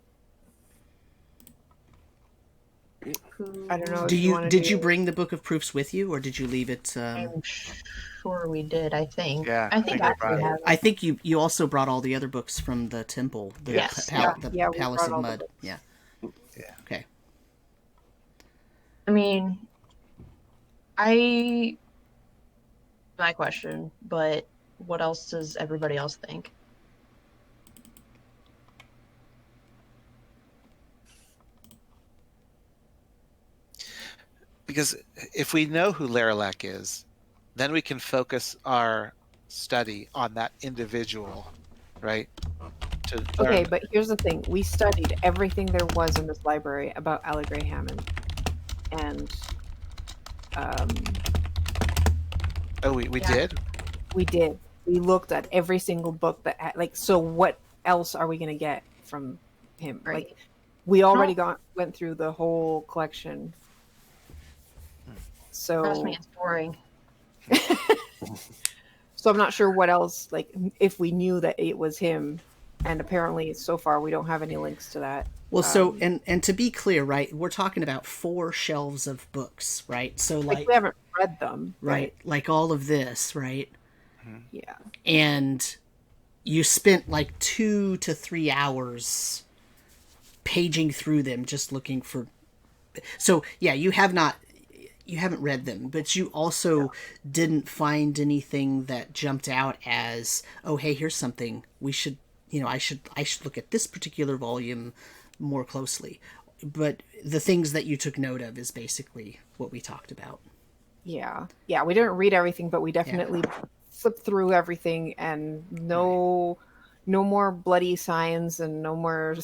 I don't know. Do if you wanna did do- you bring the Book of Proofs with you, or did you leave it? I'm sure we did, I think. Yeah, I think I Axley brought it. has. I think you also brought all the other books from the temple, the Yes. the Yeah, we Palace brought of all the Mud. books. Yeah. Yeah. Okay. I mean, my question, but what else does everybody else think? Because if we know who Laralac is, then we can focus our study on that individual, right? To Okay, learn. but here's the thing. We studied everything there was in this library about Allegra Hammond. And Oh, we Yeah. did? we did. We looked at every single book that like, so what else are we going to get from him? Right. Like, we already went through the whole collection. So Trust me, it's boring. So I'm not sure what else, like, if we knew that it was him, and apparently so far we don't have any links to that. Well, so and to be clear, right, we're talking about 4 shelves of books, right? So Like, we haven't read them, right, like all of this, right? Yeah. And you spent like 2 to 3 hours paging through them, just looking for. So yeah, you haven't read them, but you also didn't find anything that jumped out as, oh, hey, here's something we should, I should look at this particular volume more closely. But the things that you took note of is basically what we talked about. Yeah. Yeah, we didn't read everything, but we definitely flipped through everything, and no more bloody signs and no more.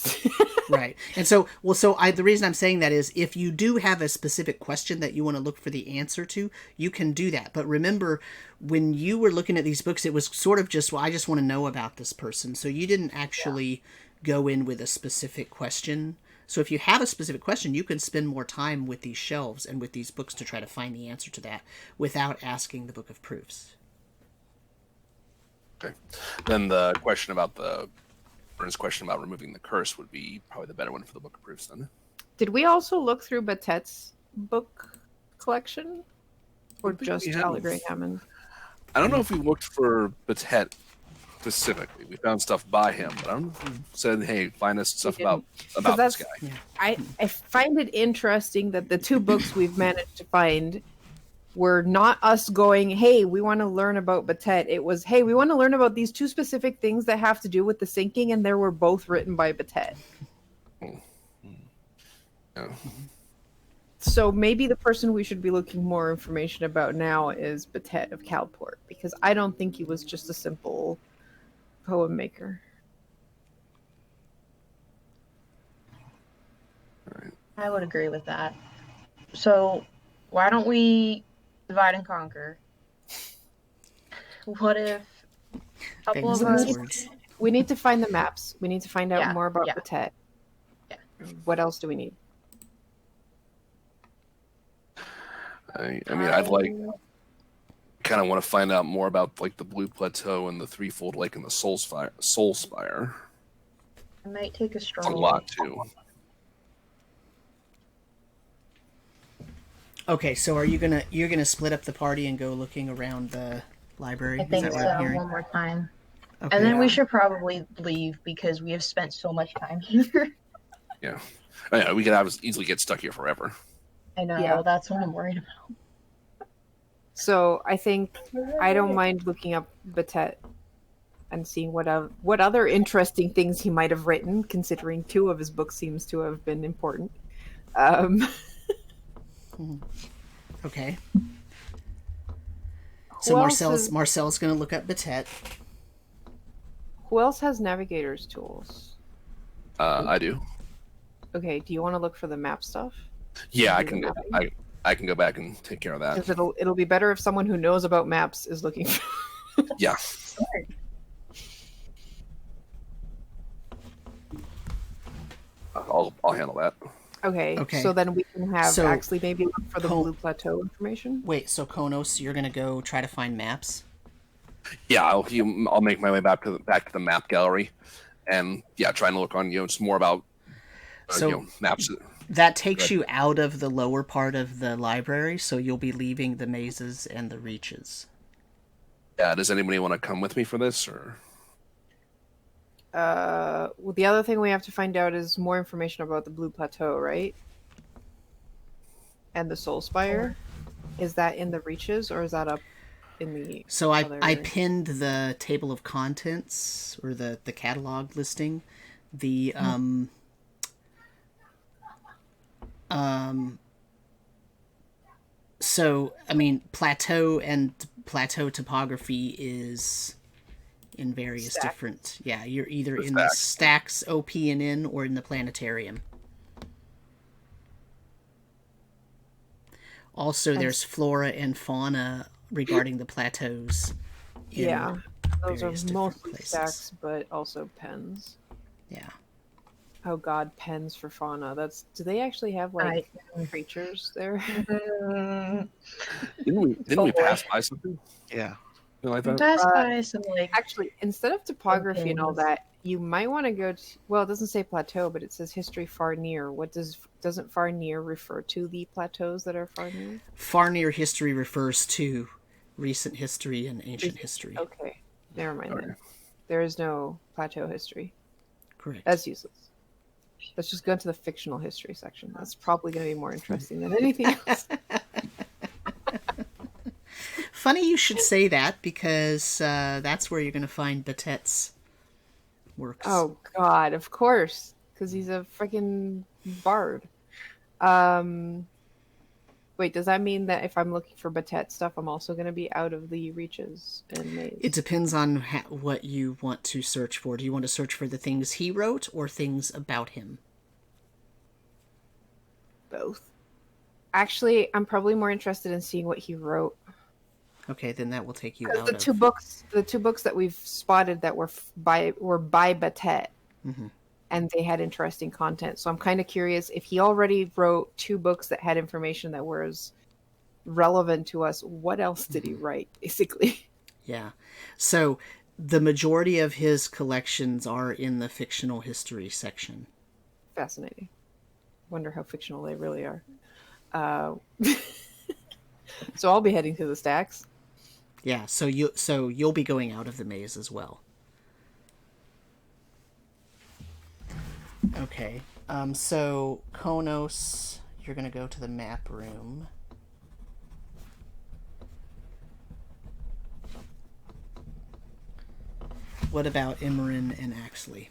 Right. And so the reason I'm saying that is, if you do have a specific question that you want to look for the answer to, you can do that. But remember, when you were looking at these books, it was sort of just, well, I just want to know about this person. So you didn't actually go in with a specific question. So if you have a specific question, you can spend more time with these shelves and with these books to try to find the answer to that without asking the Book of Proofs. Okay. Then the question about Vern's question about removing the curse would be probably the better one for the Book of Proofs, then. Did we also look through Betet's book collection? Or just Allegra Hammond? I don't know if we looked for Betet specifically. We found stuff by him, but I don't know if we said, hey, find us stuff about this guy. Yeah. I find it interesting that the 2 books we've managed to find were not us going, hey, we want to learn about Betet. It was, hey, we want to learn about these 2 specific things that have to do with the sinking, and they were both written by Betet. Yeah. So maybe the person we should be looking more information about now is Betet of Calport, because I don't think he was just a simple poem maker. I would agree with that. So why don't we divide and conquer? What if a couple of us... We need to find the maps. We need to find out more about Betet. Yeah. What else do we need? I mean, I'd kind of want to find out more about like the Blue Plateau and the Threefold Lake and the Soul Spire. I might take a stroll. A lot too. Okay, so you're gonna split up the party and go looking around the library? I think Is that so. what I'm hearing? One more time. Okay. And then we should probably leave because we have spent so much time here. Yeah. Oh, yeah, we could easily get stuck here forever. I know. Yeah. That's what I'm worried about. So I think I don't mind looking up Betet and seeing what other interesting things he might have written, considering 2 of his books seems to have been important. Okay. So Marcel's going to look up Betet. Who else has navigator's tools? I do. Okay, do you want to look for the map stuff? Yeah, I can go back and take care of that. Because it'll be better if someone who knows about maps is looking for... Yeah. I'll handle that. Okay, so then we can have actually maybe look for the Blue Plateau information. Wait, so Konos, you're gonna go try to find maps? Yeah, I'll make my way back to the map gallery, and trying to look on just more about maps. That takes you out of the lower part of the library, so you'll be leaving the mazes and the reaches. Yeah, does anybody want to come with me for this, or? Well, the other thing we have to find out is more information about the Blue Plateau, right? And the Soul Spire. Is that in the reaches, or is that up in the So I other... pinned the table of contents, or the catalog listing. The so I mean, plateau and plateau topography is in various Stack. different. Yeah, you're either The in the stacks. stacks OP and N, or in the planetarium. Also, there's flora and fauna regarding the plateaus. in Yeah, those are various different mostly places. stacks, but also pens. Yeah. Oh god, pens for fauna. That's... Do they actually have like creatures there? Mm, Didn't we boy. pass by something? Yeah. You know, like that? Pass by some like Actually, instead of topography and all pens. that, you might want to go to... Well, it doesn't say plateau, but it says history far near. Doesn't far near refer to the plateaus that are far near? Far near history refers to recent history and ancient history. Okay, never mind Okay. then. There is no plateau history. Correct. That's useless. Let's just go to the fictional history section. That's probably going to be more interesting than anything else. Funny you should say that, because that's where you're going to find Betet's works. Oh god, of course, because he's a freaking bard. Wait, does that mean that if I'm looking for Betet stuff, I'm also going to be out of the reaches and maze? It depends on what you want to search for. Do you want to search for the things he wrote or things about him? Both. Actually, I'm probably more interested in seeing what he wrote. Okay, then that will take you Because out the two books that we've spotted that were by Betet, and they had interesting content. So I'm kind of curious if he already wrote 2 books that had information that was relevant to us. What else did he write, basically? Yeah. So the majority of his collections are in the fictional history section. Fascinating. Wonder how fictional they really are. So I'll be heading to the stacks. Yeah, so you'll be going out of the maze as well. Okay. So Konos, you're gonna go to the map room. What about Imran and Axley?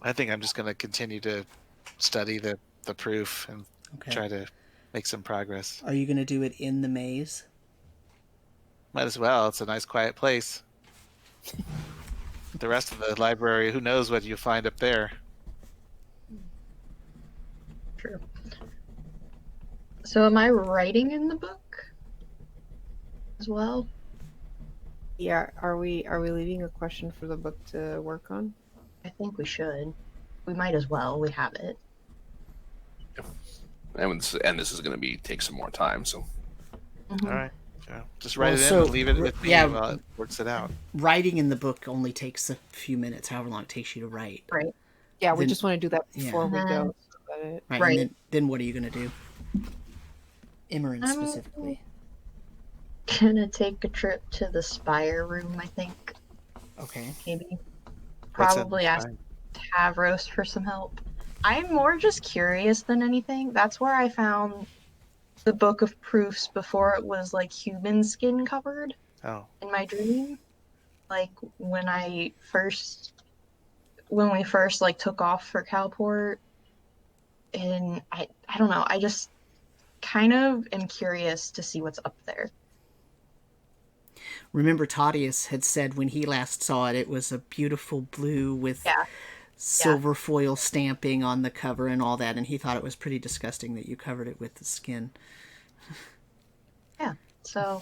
I think I'm just going to continue to study the proof and try to make some progress. Are you gonna do it in the maze? Might as well. It's a nice, quiet place. The rest of the library, who knows what you find up there? True. So am I writing in the book as well? Yeah, are we leaving a question for the book to work on? I think we should. We might as well. We have it. And this is going to take some more time. So All right. Yeah. Just write it in so- and leave it with me yeah. while it works it out. Writing in the book only takes a few minutes, however long it takes you to write. Right. Yeah, we Then- just want to do that before we Yeah. go. So that it... Right. Right. And then what are you gonna do? Imran I'm- specifically. Gonna take a trip to the spire room, I think. Okay. Maybe. What's in Probably the ask spine? Tavros for some help. I'm more just curious than anything. That's where I found the book of proofs before it was like human skin covered Oh. in my dream. Like when we first like took off for Calport, and I don't know, I just kind of am curious to see what's up there. Remember, Tadius had said when he last saw it, it was a beautiful blue with Yeah. silver foil stamping on the cover and all that, and he thought it was pretty disgusting that you covered it with the skin. Yeah. So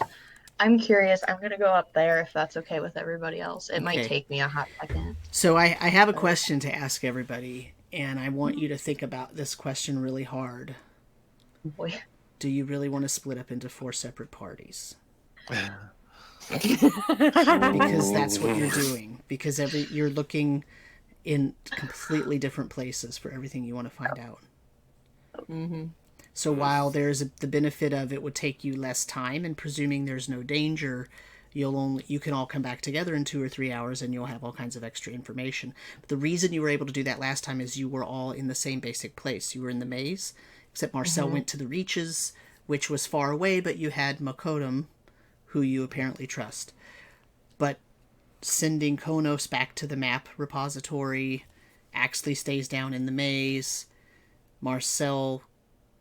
I'm curious. I'm gonna go up there if that's okay with everybody else. It Okay. might take me a hot second. So I have a question to ask everybody, and I want you to think about this question really hard. Boy. Do you really want to split up into 4 separate parties? Mm-hmm. Because that's what you're doing. Because you're looking in completely different places for everything you want to find out. Mm-hmm. So while there's the benefit of it would take you less time, and presuming there's no danger, you can all come back together in 2 or 3 hours, and you'll have all kinds of extra information. But the reason you were able to do that last time is you were all in the same basic place. You were in the maze, except Marcel went to the reaches, which was far away, but you had Makodum, who you apparently trust. But sending Konos back to the map repository, Axley stays down in the maze, Marcel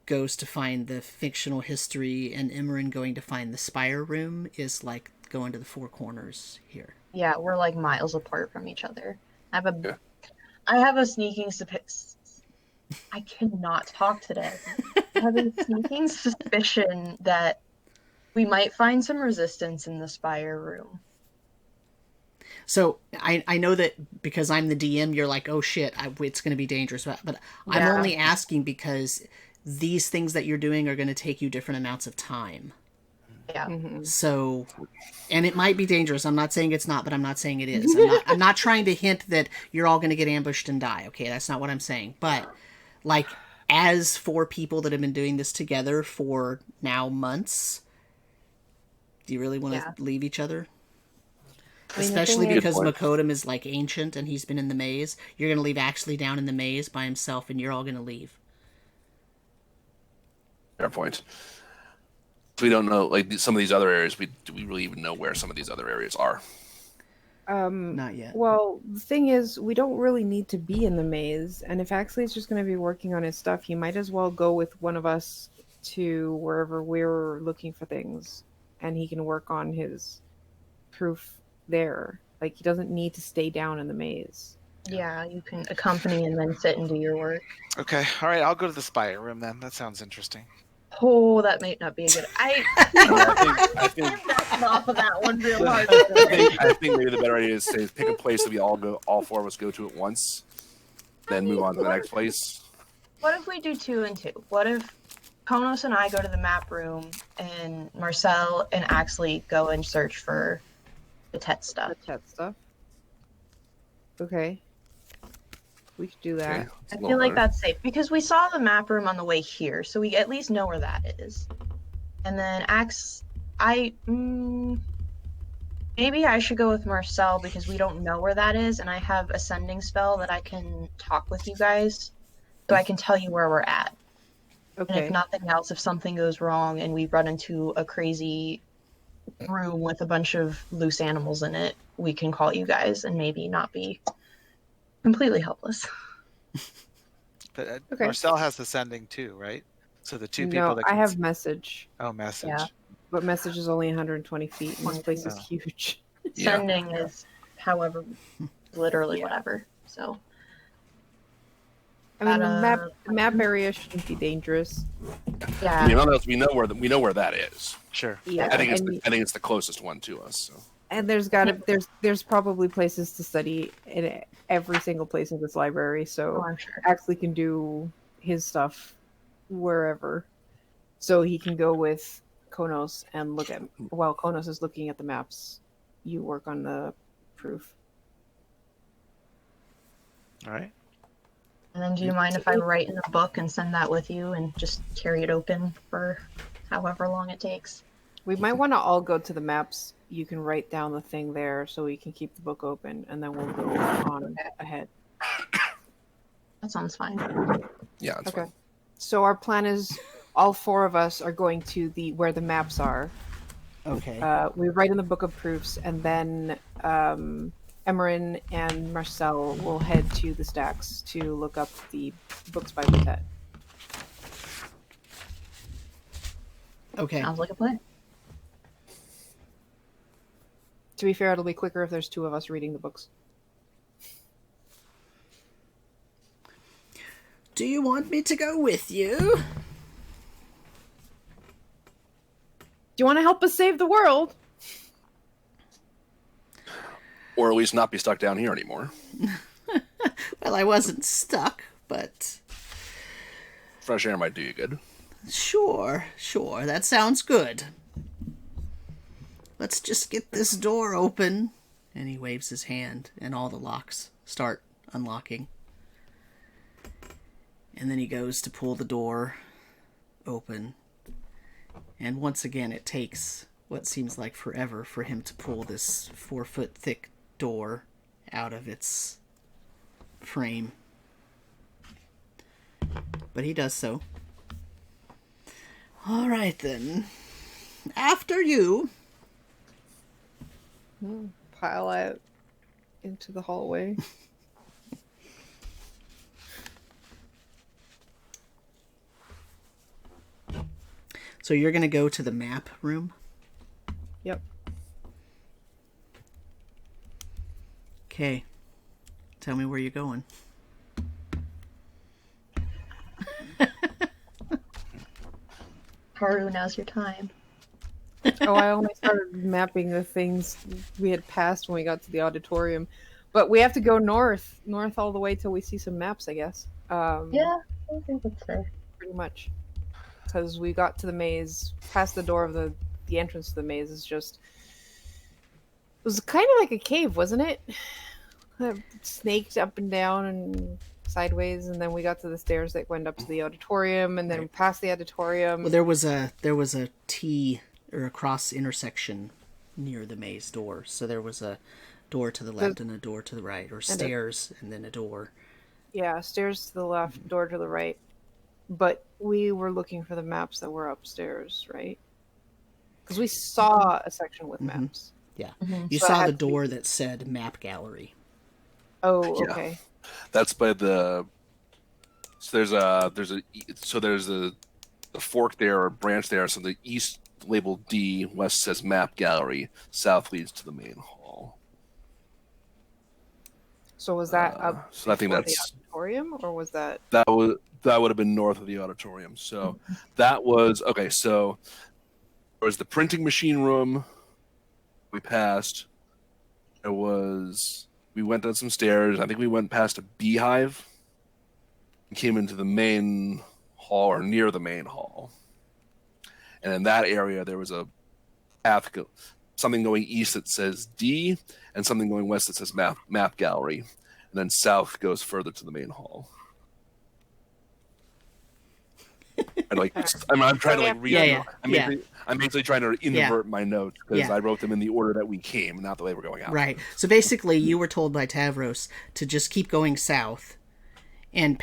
goes to find the fictional history, and Imran going to find the Spire room is like going to the Four Corners here. Yeah, we're like miles apart from each other. I have a sneaking I cannot talk today. I have a sneaking suspicion that we might find some resistance in the Spire room. So I know that because I'm the DM, you're like, oh shit, it's going to be dangerous. But I'm only asking because these things that you're doing are going to take you different amounts of time. Yeah. So, and it might be dangerous. I'm not saying it's not, but I'm not saying it is. I'm not trying to hint that you're all going to get ambushed and die. Okay, that's not what I'm saying. But, like, as 4 people that have been doing this together for now months, do you really want to leave each other? I mean, especially because Makodum is, like, ancient and he's been in the maze. You're going to leave Axley down in the maze by himself and you're all going to leave. Fair point. We don't know, like, some of these other areas, do we really even know where some of these other areas are? Not yet. Well, the thing is, we don't really need to be in the maze, and if Axley's just going to be working on his stuff, he might as well go with one of us to wherever we're looking for things, and he can work on his proof there. Like, he doesn't need to stay down in the maze. Yeah, you can accompany and then sit and do your work. Okay, all right, I'll go to the Spire room then. That sounds interesting. Oh, that might not be a good. I think off of that one real hard. I think maybe the better idea is to pick a place that we all 4 of us go to at once, then move on to the next place. What if we do 2 and 2? What if Konos and I go to the map room, and Marcel and Axley go and search for Betet stuff? Betet stuff. Okay. We could do that. Okay, I feel like that's safe because we saw the map room on the way here, so we at least know where that is. And then maybe I should go with Marcel because we don't know where that is, and I have a sending spell that I can talk with you guys, so I can tell you where we're at. Okay. And if nothing else, if something goes wrong and we run into a crazy room with a bunch of loose animals in it, we can call you guys and maybe not be completely helpless. But Okay. Marcel has the sending too, right? So the 2 people No, that I can have message, Oh, message. Yeah. but message is only 120 feet, and this place is Oh. huge. Yeah. Sending is however, literally whatever. So I mean, the map area shouldn't be dangerous. yeah, I mean, nonetheless, we know where that is. Sure. Yeah, I think and, it's the closest one to us. So. and there's probably places to study in every single place in this library, so I'm sure. Axley can do his stuff wherever. So he can go with Konos and look at, while Konos is looking at the maps, you work on the proof. All right. And then do you mind if I write in a book and send that with you and just carry it open for however long it takes? We might want to all go to the maps. You can write down the thing there so we can keep the book open, and then we'll go on ahead. That sounds fine. Yeah. That's Okay. fine. So our plan is all 4 of us are going to where the maps are. Okay. We write in the book of proofs, and then Emmerin and Marcel will head to the stacks to look up the books by Betet. Okay. Sounds like a plan. To be fair, it'll be quicker if there's 2 of us reading the books. Do you want me to go with you? Do you want to help us save the world? Or at least not be stuck down here anymore. Well, I wasn't stuck, but Fresh air might do you good. sure, that sounds good. Let's just get this door open. And he waves his hand, and all the locks start unlocking. And then he goes to pull the door open. And once again, it takes what seems like forever for him to pull this 4-foot thick door out of its frame. But he does so. All right, then. After you. Pile out into the hallway. So you're going to go to the map room? Yep. Okay. Tell me where you're going. Haru, now's your time. Oh, I only started mapping the things we had passed when we got to the auditorium. But we have to go north all the way till we see some maps, I guess. Yeah, I think that's fair. Pretty much. Because we got to the maze, past the door of the entrance to the maze is just... It was kind of like a cave, wasn't it? Snaked up and down and sideways, and then we got to the stairs that went up to the auditorium, and then past the auditorium. Well, there was a T or a cross intersection near the maze door. So there was a door to the left and a door to the right, or stairs and then a door. Yeah, stairs to the left, door to the right. But we were looking for the maps that were upstairs, right? Because we saw a section with maps. Yeah. You So saw the door that said map gallery. Oh, Yeah. okay. That's by the. So there's a fork there or branch there. So the east labeled D, west says map gallery, south leads to the main hall. So was that up So I think before that's the auditorium, or was that... that would have been north of the auditorium. So that was okay. So there was the printing machine room we passed. We went down some stairs. I think we went past a beehive and came into the main hall, or near the main hall. And in that area, there was a path, something going east that says D, and something going west that says map gallery. And then south goes further to the main hall. I'm trying to read. I'm basically trying to invert my notes because I wrote them in the order that we came, not the way we're going out. Right. So basically, you were told by Tavros to just keep going south and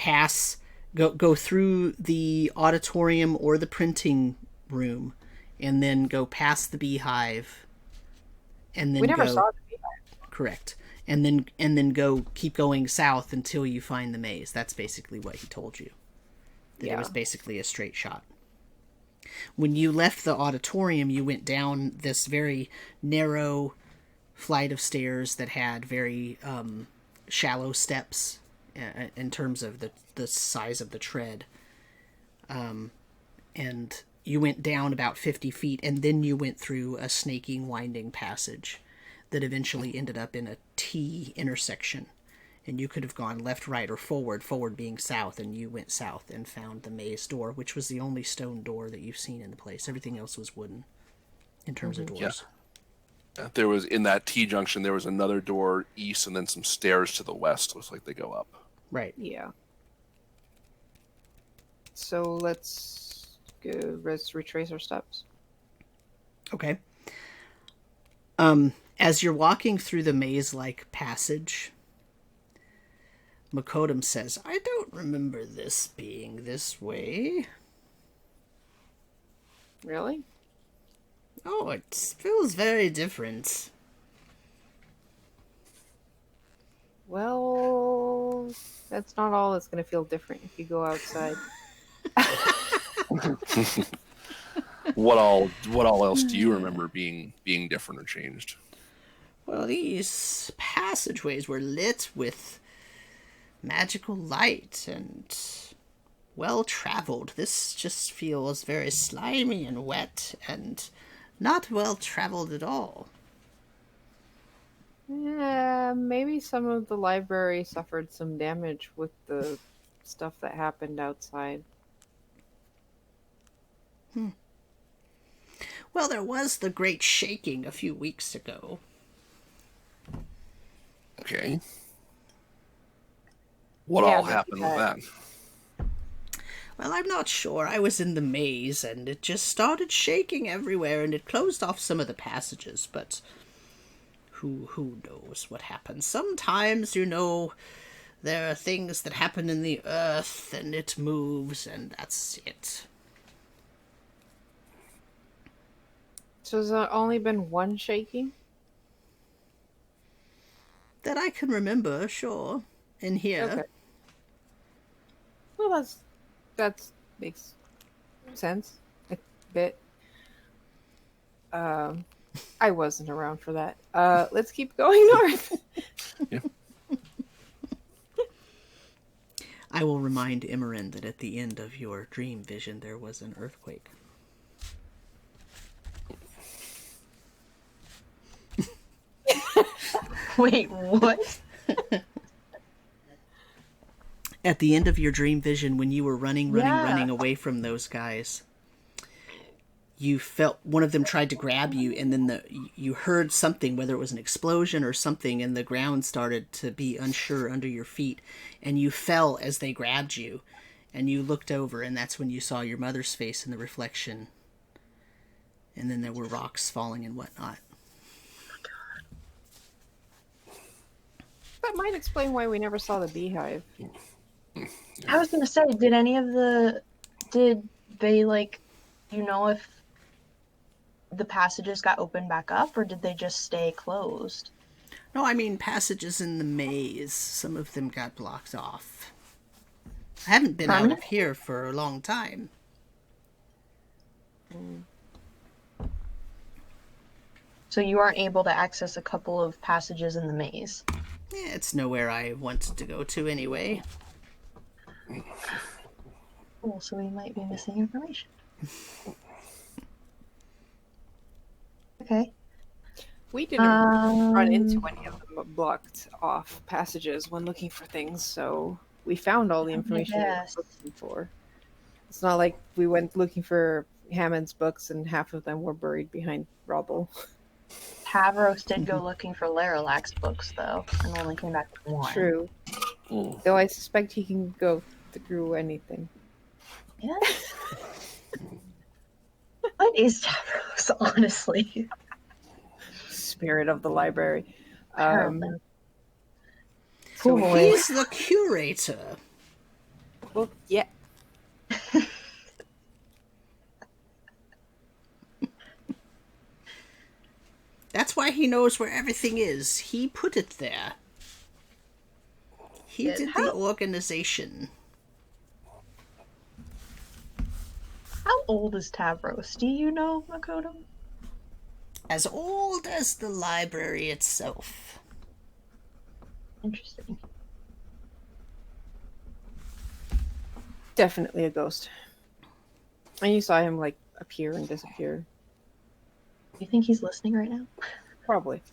go through the auditorium or the printing room, and then go past the beehive, and then We never saw the beehive. Correct. And then keep going south until you find the maze. That's basically what he told you. That it was basically a straight shot. When you left the auditorium, you went down this very narrow flight of stairs that had very shallow steps in terms of the size of the tread. And you went down about 50 feet, and then you went through a snaking, winding passage that eventually ended up in a T intersection. And you could have gone left, right, or forward being south, and you went south and found the maze door, which was the only stone door that you've seen in the place. Everything else was wooden in terms of doors. Yeah. There was, in that T junction, there was another door east and then some stairs to the west. Looks like they go up. Right. Yeah. So let's retrace our steps. Okay. As you're walking through the maze-like passage, Makodum says, "I don't remember this being this way." Really? Oh, it feels very different. Well, that's not all that's going to feel different if you go outside. What all else do you remember being different or changed? Well, these passageways were lit with magical light and well-traveled. This just feels very slimy and wet and not well-traveled at all. Yeah, maybe some of the library suffered some damage with the stuff that happened outside. Well, there was the great shaking a few weeks ago. Okay. What all happened with that? Well, I'm not sure. I was in the maze, and it just started shaking everywhere, and it closed off some of the passages, but who knows what happens. Sometimes, there are things that happen in the earth, and it moves, and that's it. So has there only been one shaking? That I can remember, sure. In here. Okay. Well, that makes sense a bit. I wasn't around for that. Let's keep going north. Yeah. I will remind Imran that at the end of your dream vision there was an earthquake. Wait, what? At the end of your dream vision, when you were running away from those guys, you felt one of them tried to grab you, and then you heard something, whether it was an explosion or something, and the ground started to be unsure under your feet, and you fell as they grabbed you, and you looked over, and that's when you saw your mother's face in the reflection, and then there were rocks falling and whatnot. That might explain why we never saw the beehive. I was gonna say, did they, like, you know if the passages got opened back up, or did they just stay closed? No, I mean passages in the maze. Some of them got blocked off. I haven't been out of here for a long time. So you aren't able to access a couple of passages in the maze? Yeah, it's nowhere I wanted to go to anyway. Cool, so we might be missing information. Okay. We didn't run into any of the blocked off passages when looking for things, so we found all the information we were looking for. It's not like we went looking for Hammond's books and half of them were buried behind rubble. Tavros did go looking for Laralak's books, though, and only came back with one. True. Though I suspect he can go through anything. Yeah. What is Tavros, honestly? Spirit of the library. So Cool. he's the curator. Well, yeah. That's why he knows where everything is. He put it there. He did the organization. How old is Tavros? Do you know, Makoto? As old as the library itself. Interesting. Definitely a ghost. And you saw him, like, appear and disappear. Do you think he's listening right now? Probably.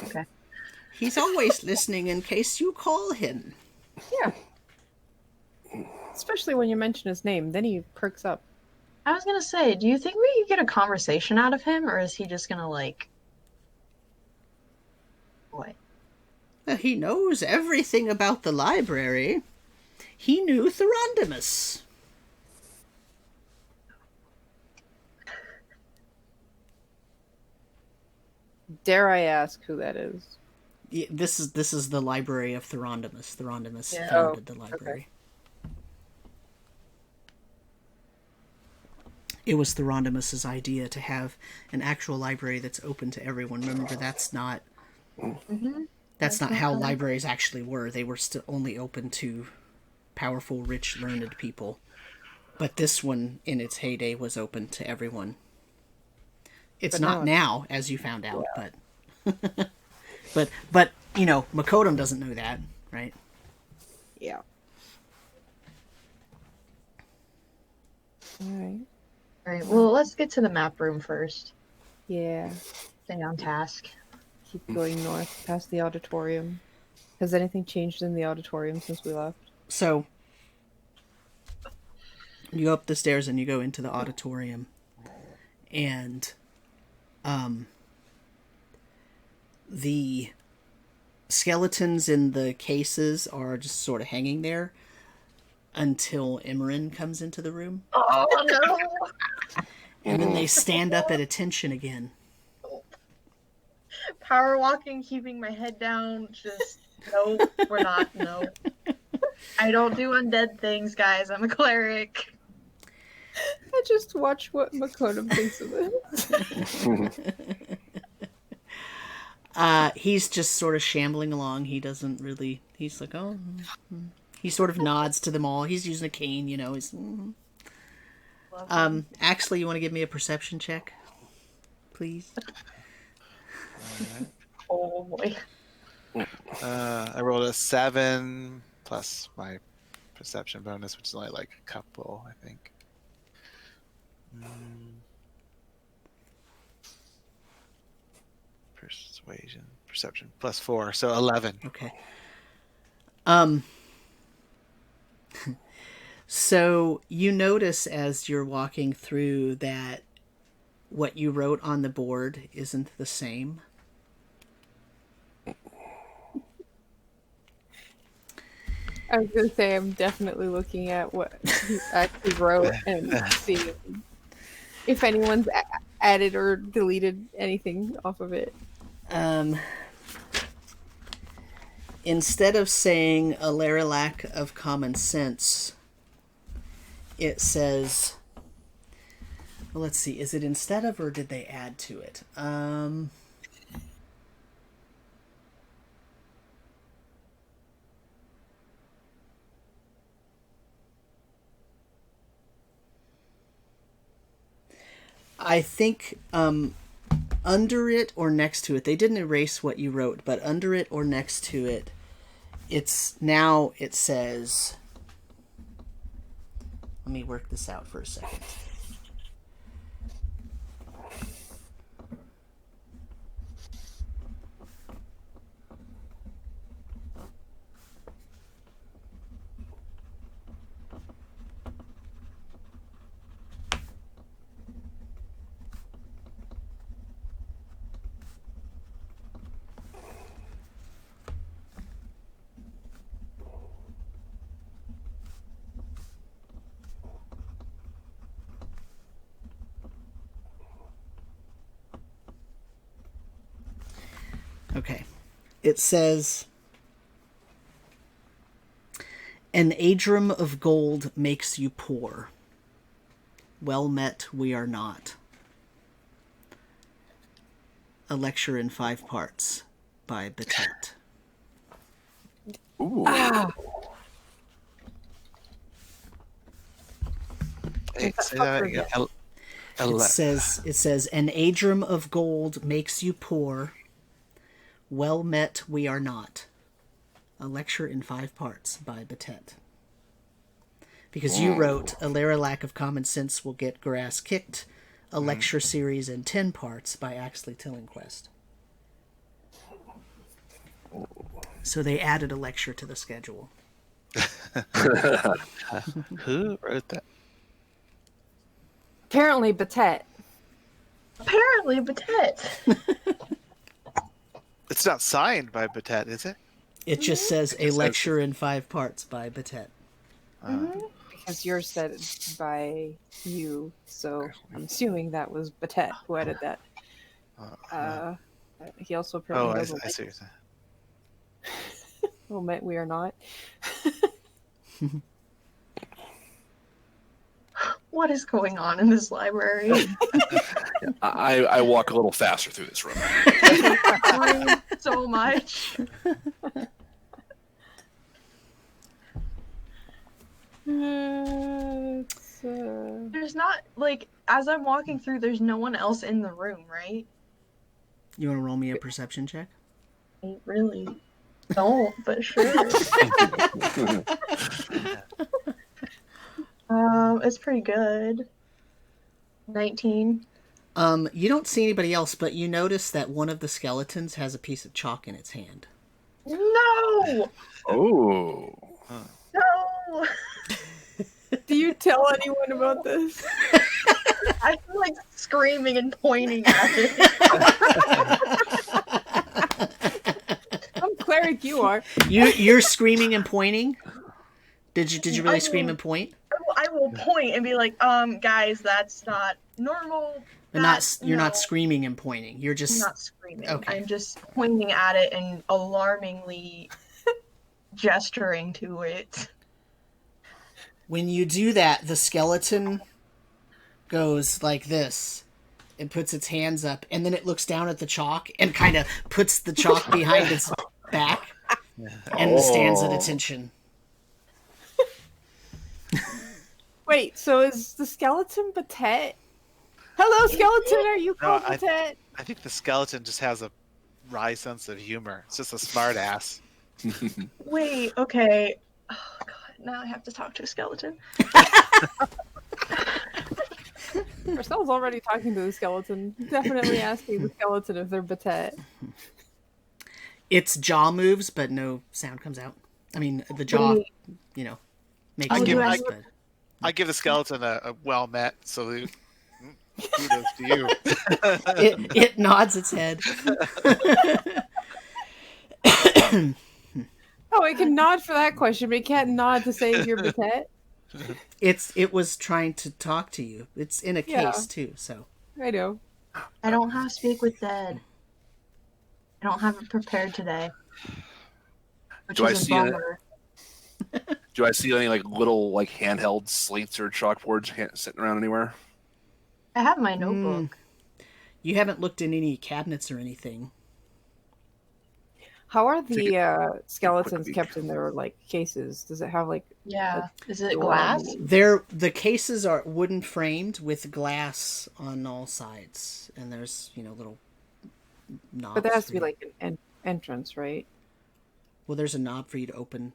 Okay. He's always listening in case you call him. Yeah. Especially when you mention his name, then he perks up. I was gonna say, do you think we could get a conversation out of him, or is he just gonna, like... What? He knows everything about the library. He knew Therondimus. Dare I ask who that is? Yeah, this is the Library of Therondimus. Therondimus Yeah. founded the library. It was Therondimus's idea to have an actual library that's open to everyone. Remember, that's not how libraries actually were. They were still only open to powerful, rich, learned people. But this one, in its heyday, was open to everyone. It's not now, as you found out, but you know, Makoto doesn't know that, right? Yeah. Alright. Alright, well, let's get to the map room first. Yeah. Stay on task. Keep going north, past the auditorium. Has anything changed in the auditorium since we left? So, you go up the stairs and you go into the auditorium, and the skeletons in the cases are just sort of hanging there until Imran comes into the room. Oh, no! And then they stand up at attention again. Power walking, keeping my head down, just... No, we're not, no. I don't do undead things, guys. I'm a cleric. I just watch what Makoto thinks of it. He's just sort of shambling along. He doesn't really. He's like, oh. He sort of nods to them all. He's using a cane, you know. He's. Actually, you want to give me a perception check, please? Oh boy. I rolled a 7 plus my perception bonus, which is only like a couple, I think. Persuasion, perception plus 4, so 11. Okay. So you notice as you're walking through that what you wrote on the board isn't the same. I was gonna say I'm definitely looking at what he actually wrote and seeing if anyone's added or deleted anything off of it. Instead of saying a lack of common sense, it says, well, let's see, is it instead of or did they add to it? I think under it or next to it, they didn't erase what you wrote, but under it or next to it, it says, let me work this out for a second. Okay. It says, an adrum of gold makes you poor. Well met, we are not. A lecture in 5 parts by Betet. Ooh. Hey, say that again. It says, an adrum of gold makes you poor. Well met, we are not. A lecture in 5 parts by Betet. Because you wrote, a lack of common sense will get grass kicked. A lecture series in 10 parts by Axley Tillingquest. So they added a lecture to the schedule. Who wrote that? Apparently, Betet. Apparently, Betet. It's not signed by Betet, is it? It just says a lecture in 5 parts by Betet. Because yours said it by you, so I'm assuming that was Betet who added that. He also apparently doesn't. I see what you're saying. Well, met we are not. What is going on in this library? I walk a little faster through this room. So much. There's not, like, as I'm walking through, there's no one else in the room, right? You want to roll me a perception check? I really don't, but sure. It's pretty good. 19. You don't see anybody else, but you notice that one of the skeletons has a piece of chalk in its hand. No! Oh. No! Do you tell anyone about this? I'm like screaming and pointing at it. I'm cleric, you are. You're screaming and pointing? Did you really scream and point? I will point and be like, guys, that's not normal. You're not screaming and pointing. You're just I'm not screaming. Okay. I'm just pointing at it and alarmingly gesturing to it. When you do that, the skeleton goes like this and puts its hands up, and then it looks down at the chalk and kind of puts the chalk behind its back and stands at attention. Wait, so is the skeleton Betet? Hello, skeleton. Are you called Betet? I think the skeleton just has a wry sense of humor. It's just a smart ass. Wait, okay. Oh god, now I have to talk to a skeleton. Marcel's already talking to the skeleton. Definitely asking the skeleton if they're Betet. Its jaw moves, but no sound comes out. I mean, the jaw, makes noise. I give the skeleton a well met salute. Kudos to you. It nods its head. Oh, it can nod for that question, but it can't nod to say if you're Betet. It was trying to talk to you. It's in a case too, so. I know. I don't have Speak with Dead. I don't have it prepared today. Do I see any like little like handheld slates or chalkboards sitting around anywhere? I have my notebook. You haven't looked in any cabinets or anything. How are the skeletons kept in their like cases? Does it have like? Yeah. Is it glass? The cases are wooden framed with glass on all sides, and there's little knobs. But there has to be like an entrance, right? Well, there's a knob for you to open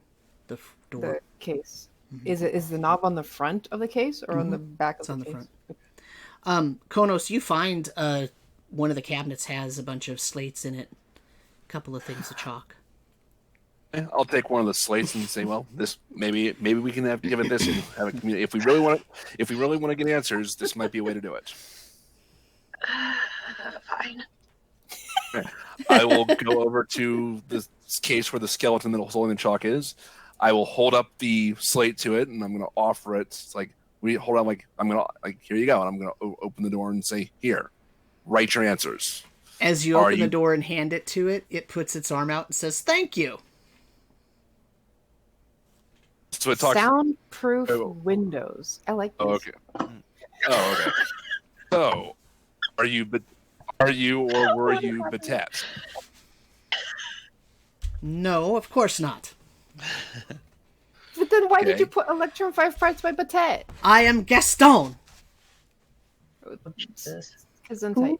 the door. The case. Mm-hmm. Is the knob on the front of the case or on the back of the case? It's on the front. Konos, you find one of the cabinets has a bunch of slates in it. A couple of things of chalk. I'll take one of the slates and say, "Well, this maybe we can give it this and have it communicate. If we really want to get answers, this might be a way to do it." Fine. I will go over to the case where the skeleton that was holding the chalk is. I will hold up the slate to it, and I'm going to offer it. It's like, hold on, like I'm going to here you go, and I'm going to open the door and say, "Here, write your answers." As you open the door and hand it to it, it puts its arm out and says, "Thank you." So it talks soundproof windows. I like this. Oh, okay. Okay. So, are you or were you Betet? No, of course not. But then why did you put Electrum 5 parts by Betet? I am Gaston. Jesus. Gesundheit.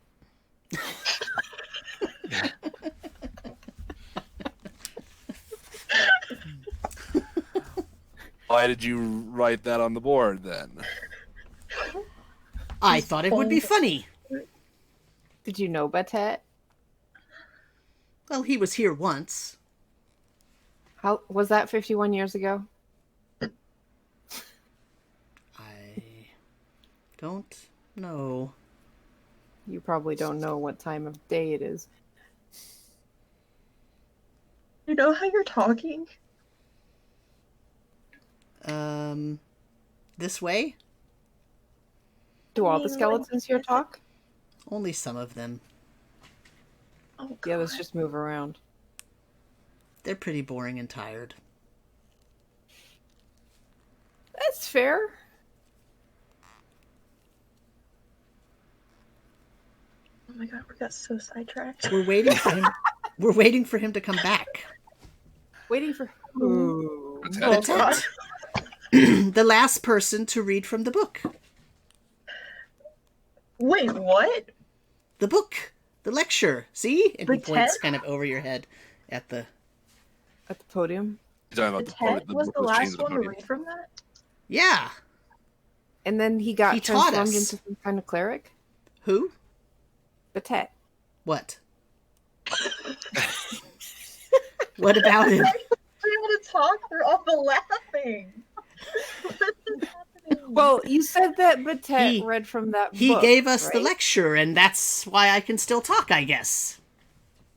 Why did you write that on the board then? I thought it would be funny. Did you know Betet? Well, he was here once. How was that 51 years ago? I don't know. You probably don't know what time of day it is. You know how you're talking? This way? Do all the skeletons here talk? Only some of them. Oh, yeah, let's just move around. They're pretty boring and tired. That's fair. Oh my god, we got so sidetracked. We're waiting for him. We're waiting for him to come back. Waiting for who? Betet. The last person to read from the book. Wait, what? The book. The lecture. See? And he Betet? points kind of over your head at the podium. Betet was the last one to read from that? Yeah. And then he got transformed into some kind of cleric? Who? Betet. What? What about him? We're able to talk through all the laughing. Well, you said that Betet read from that book. He gave us right? the lecture, and that's why I can still talk, I guess.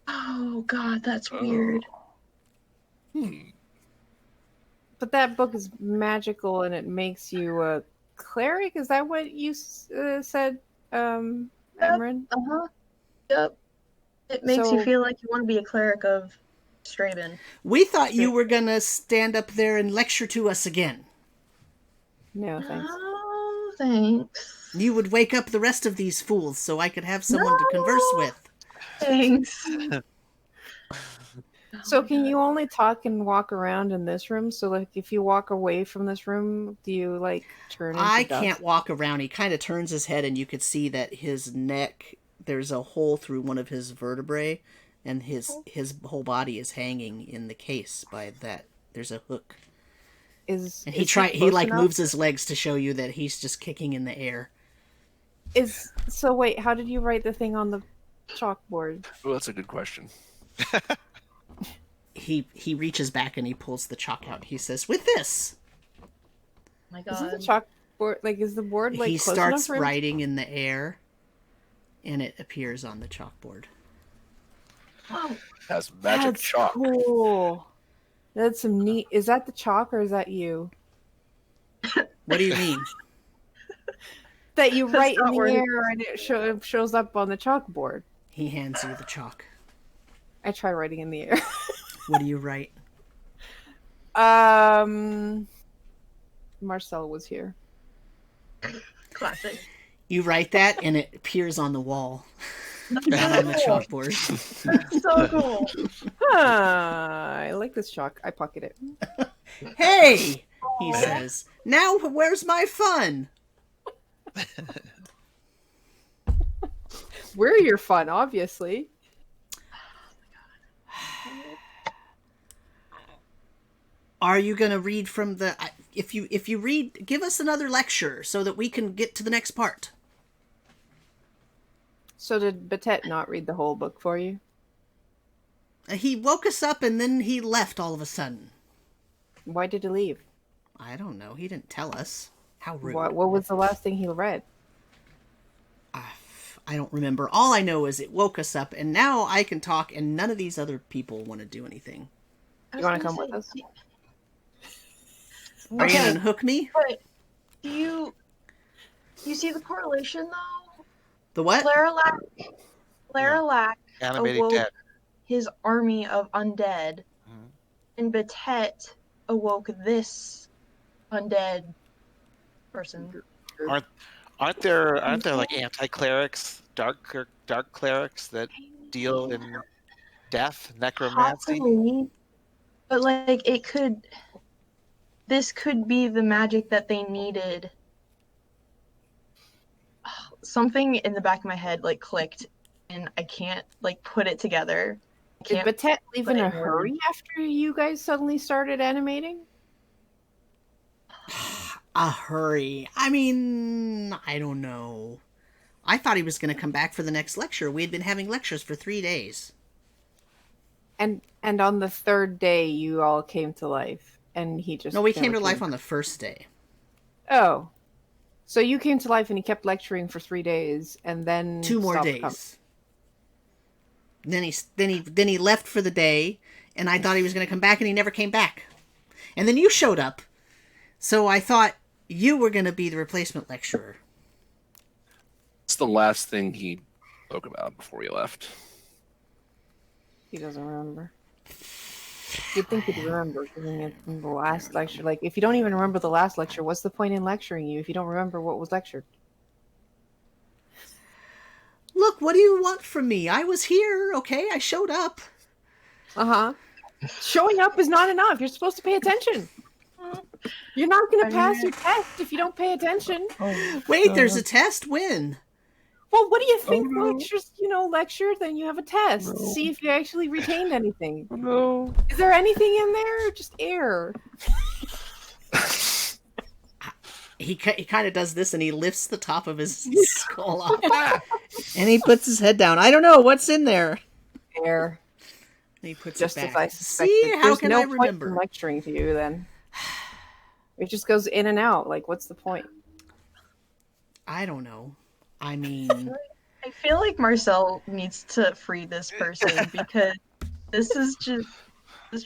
Oh god, that's weird. But that book is magical, and it makes you a cleric? Is that what you said, Emran? Uh-huh. Yep. It makes you feel like you want to be a cleric of Straben. We thought you were going to stand up there and lecture to us again. No, thanks. Oh, thanks. You would wake up the rest of these fools so I could have someone to converse with. Thanks. So can you only talk and walk around in this room? So like if you walk away from this room, do you like turn into I dust? can't walk around. He kind of turns his head and you could see that his neck, there's a hole through one of his vertebrae, and his whole body is hanging in the case by that. There's a hook. And he close enough? moves his legs to show you that he's just kicking in the air. So wait, how did you write the thing on the chalkboard? Well, that's a good question. He reaches back and he pulls the chalk out. He says, "With this." Oh my God. Isn't the chalkboard like is the board like He close starts enough for him? writing in the air, and it appears on the chalkboard. Oh, Has magic That's chalk. cool. That's some neat. Is that the chalk or is that you? What do you mean? That you That's write in not the where- air and it shows up on the chalkboard. He hands you the chalk. I try writing in the air. What do you write? Marcel was here. classic. You write that, and it appears on the wall, not on the chalkboard. So cool. I like this chalk. I pocket it. Hey, he says. Now, where's my fun? We're your fun, obviously. Are you going to read from the? If you read, give us another lecture so that we can get to the next part. So did Betet not read the whole book for you? He woke us up and then he left all of a sudden. Why did he leave? I don't know. He didn't tell us. How rude. What was the last thing he read? I don't remember. All I know is it woke us up, and now I can talk, and none of these other people want to do anything. You want to come with us? Are you going to unhook me? But do you see the correlation though? The what? Laralac Animating awoke dead. his army of undead, Mhm. and Betet awoke this undead person. Aren't there like anti-clerics, dark clerics that deal in death, necromancy? Possibly, but like this could be the magic that they needed. Something in the back of my head like clicked, and I can't like put it together. I Did can't Betet leave put in it a in words. hurry after you guys suddenly started animating? A hurry. I mean, I don't know. I thought he was going to come back for the next lecture. We had been having lectures for 3 days. And on the third day, you all came to life, and he just No, we never came to life on the first day. Oh, so you came to life, and he kept lecturing for 3 days, and then 2 more stopped days. coming. Then he left for the day, and I thought he was going to come back, and he never came back. And then you showed up, so I thought you were going to be the replacement lecturer. It's the last thing he spoke about before he left. He doesn't remember. You'd think he'd remember giving it in the last lecture. Like, if you don't even remember the last lecture, what's the point in lecturing you if you don't remember what was lectured? Look, what do you want from me? I was here, okay? I showed up. Uh-huh. Showing up is not enough. You're supposed to pay attention. You're not going to pass your test if you don't pay attention. Wait, there's a test? When? Well, what do you think lectures, lecture? Then you have a test to see if you actually retained anything. No. Is there anything in there or just air? He kind of does this, and he lifts the top of his skull up. And he puts his head down. I don't know. What's in there? Air. And he puts Just it back. as I suspected. See, how There's can no I point remember? in lecturing to you then. It just goes in and out. Like, what's the point? I don't know. I mean, I feel like Marcel needs to free this person because this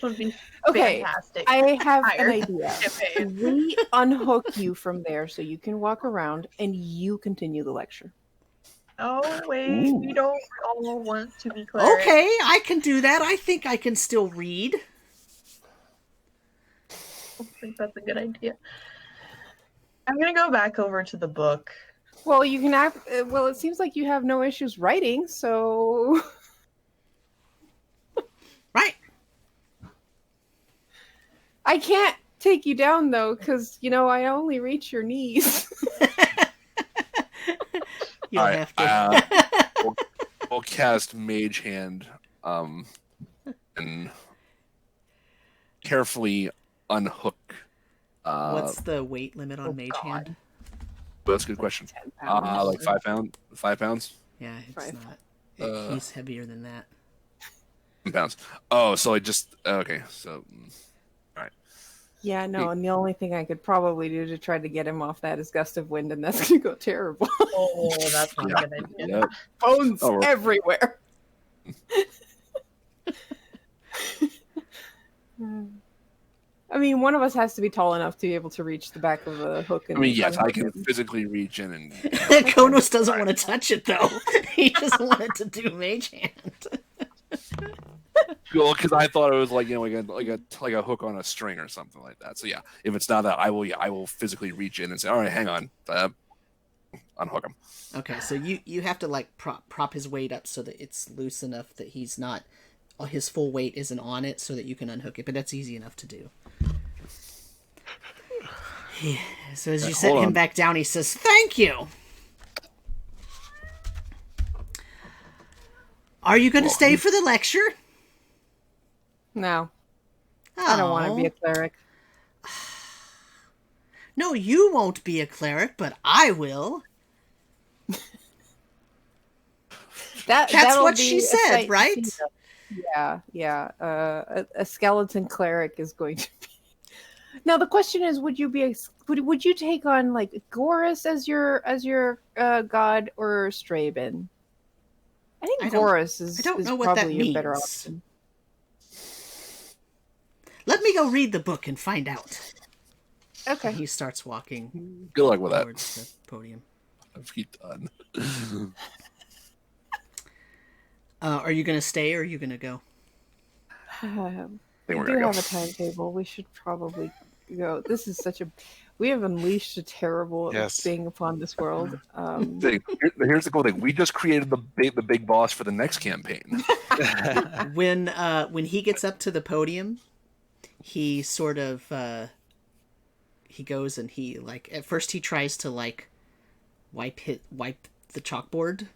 would be Okay, fantastic. I have an Higher idea. campaign. We unhook you from there so you can walk around and you continue the lecture. Oh wait, we don't all want to be clerics. okay, I can do that. I think I can still read. I think that's a good idea. I'm gonna go back over to the book. Well, you can act. Well, it seems like you have no issues writing, so. Right. I can't take you down though, because I only reach your knees. You'll All right, have to. we'll cast Mage Hand, and carefully unhook. What's the weight limit on Mage God. Hand? That's a good question. 10 pounds. Like 5 pounds. 5 pounds. Yeah, it's Right. not. He's heavier than that. 10 pounds. Oh, so I just okay. So, all right. Yeah, no, and the only thing I could probably do to try to get him off that is gust of wind, and that's gonna go terrible. Oh, that's not a good idea. Yep. Bones Oh, we're- everywhere. I mean, one of us has to be tall enough to be able to reach the back of a hook. I And mean, yes, I unhook can him. physically reach in and. Konos doesn't want to touch it though. He just wanted to do Mage Hand. Well, because I thought it was like like a hook on a string or something like that. So yeah, if it's not that, I will physically reach in and say, all right, hang on, unhook him. Okay, so you have to like prop his weight up so that it's loose enough that he's not, his full weight isn't on it, so that you can unhook it. But that's easy enough to do. Yeah, so as you set him back down, he says, "Thank you. Are you going to stay for the lecture?" No, I don't want to be a cleric. No, you won't be a cleric, but I will. That's what she said, right? Yeah. A skeleton cleric is going to be. Now the question is, would you would you take on like Gorus as your god or Straben? I think Gorus is probably your better option. Let me go read the book and find out. Okay. And he starts walking. Good luck with that. Towards the podium. I've done. Are you going to stay or are you going to go? We do have a timetable. We should probably go. This is we have unleashed a terrible thing upon this world. Here's the cool thing: we just created the big boss for the next campaign. When he gets up to the podium, he sort of he goes and he at first he tries to wipe the chalkboard,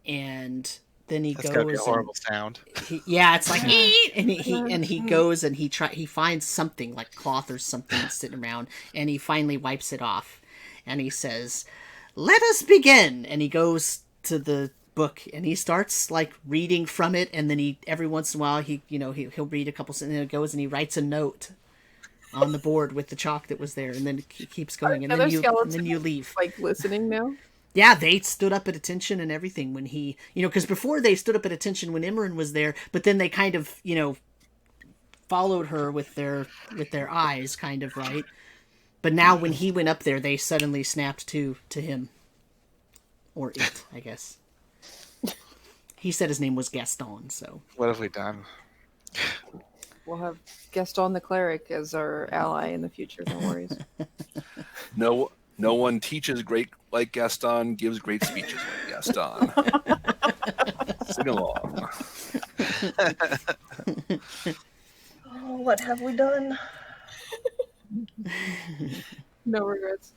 and then he That's goes. gotta be a horrible sound. It's like and he goes and he finds something like cloth or something sitting around, and he finally wipes it off, and he says, "Let us begin." And he goes to the book and he starts reading from it, and then he every once in a while he'll read a couple sentences, and he goes and he writes a note on the board with the chalk that was there, and then he keeps going, and then you leave. Listening now. Yeah, they stood up at attention and everything when he, because before they stood up at attention when Imran was there, but then they kind of, followed her with their eyes, kind of, right? But now when he went up there, they suddenly snapped to him. Or it, I guess. He said his name was Gaston, so. What have we done? We'll have Gaston the cleric as our ally in the future. No worries. No one teaches great like Gaston, gives great speeches like Gaston. Sing along. Oh, what have we done? No regrets.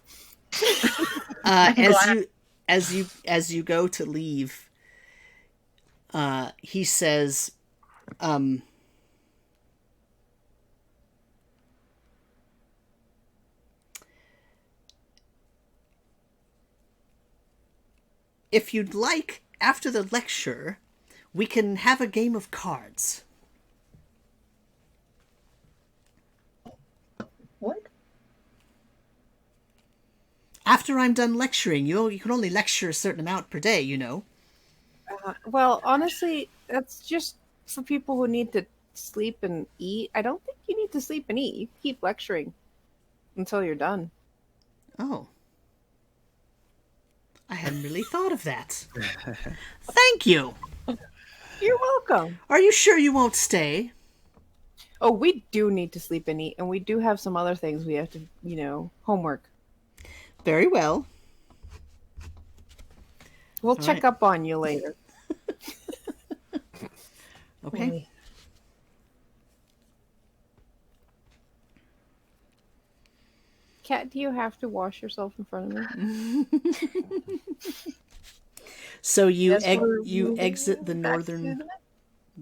As you go to leave, he says, "If you'd like, after the lecture, we can have a game of cards." What? After I'm done lecturing, you can only lecture a certain amount per day, Well, honestly, that's just for people who need to sleep and eat. I don't think you need to sleep and eat. You can keep lecturing until you're done. Oh. I hadn't really thought of that. Thank you. You're welcome. Are you sure you won't stay? Oh, we do need to sleep and eat, and we do have some other things we have to, homework. Very well. We'll All check right. up on you later. Okay. Boy. Kat, do you have to wash yourself in front of me? So you Guess we're you moving exit the back to northern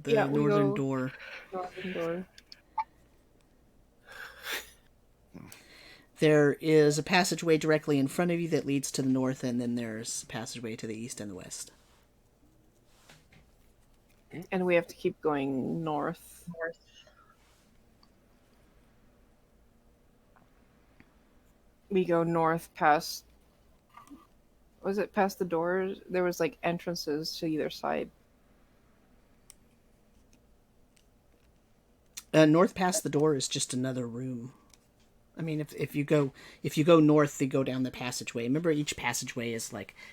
the- Yeah, we northern go- door. Northern door. There is a passageway directly in front of you that leads to the north, and then there's a passageway to the east and the west. And we have to keep going north. North. We go north past. Was it past the doors? There was like entrances to either side. North past the door is just another room. I mean, if you go north, you go down the passageway. Remember, each passageway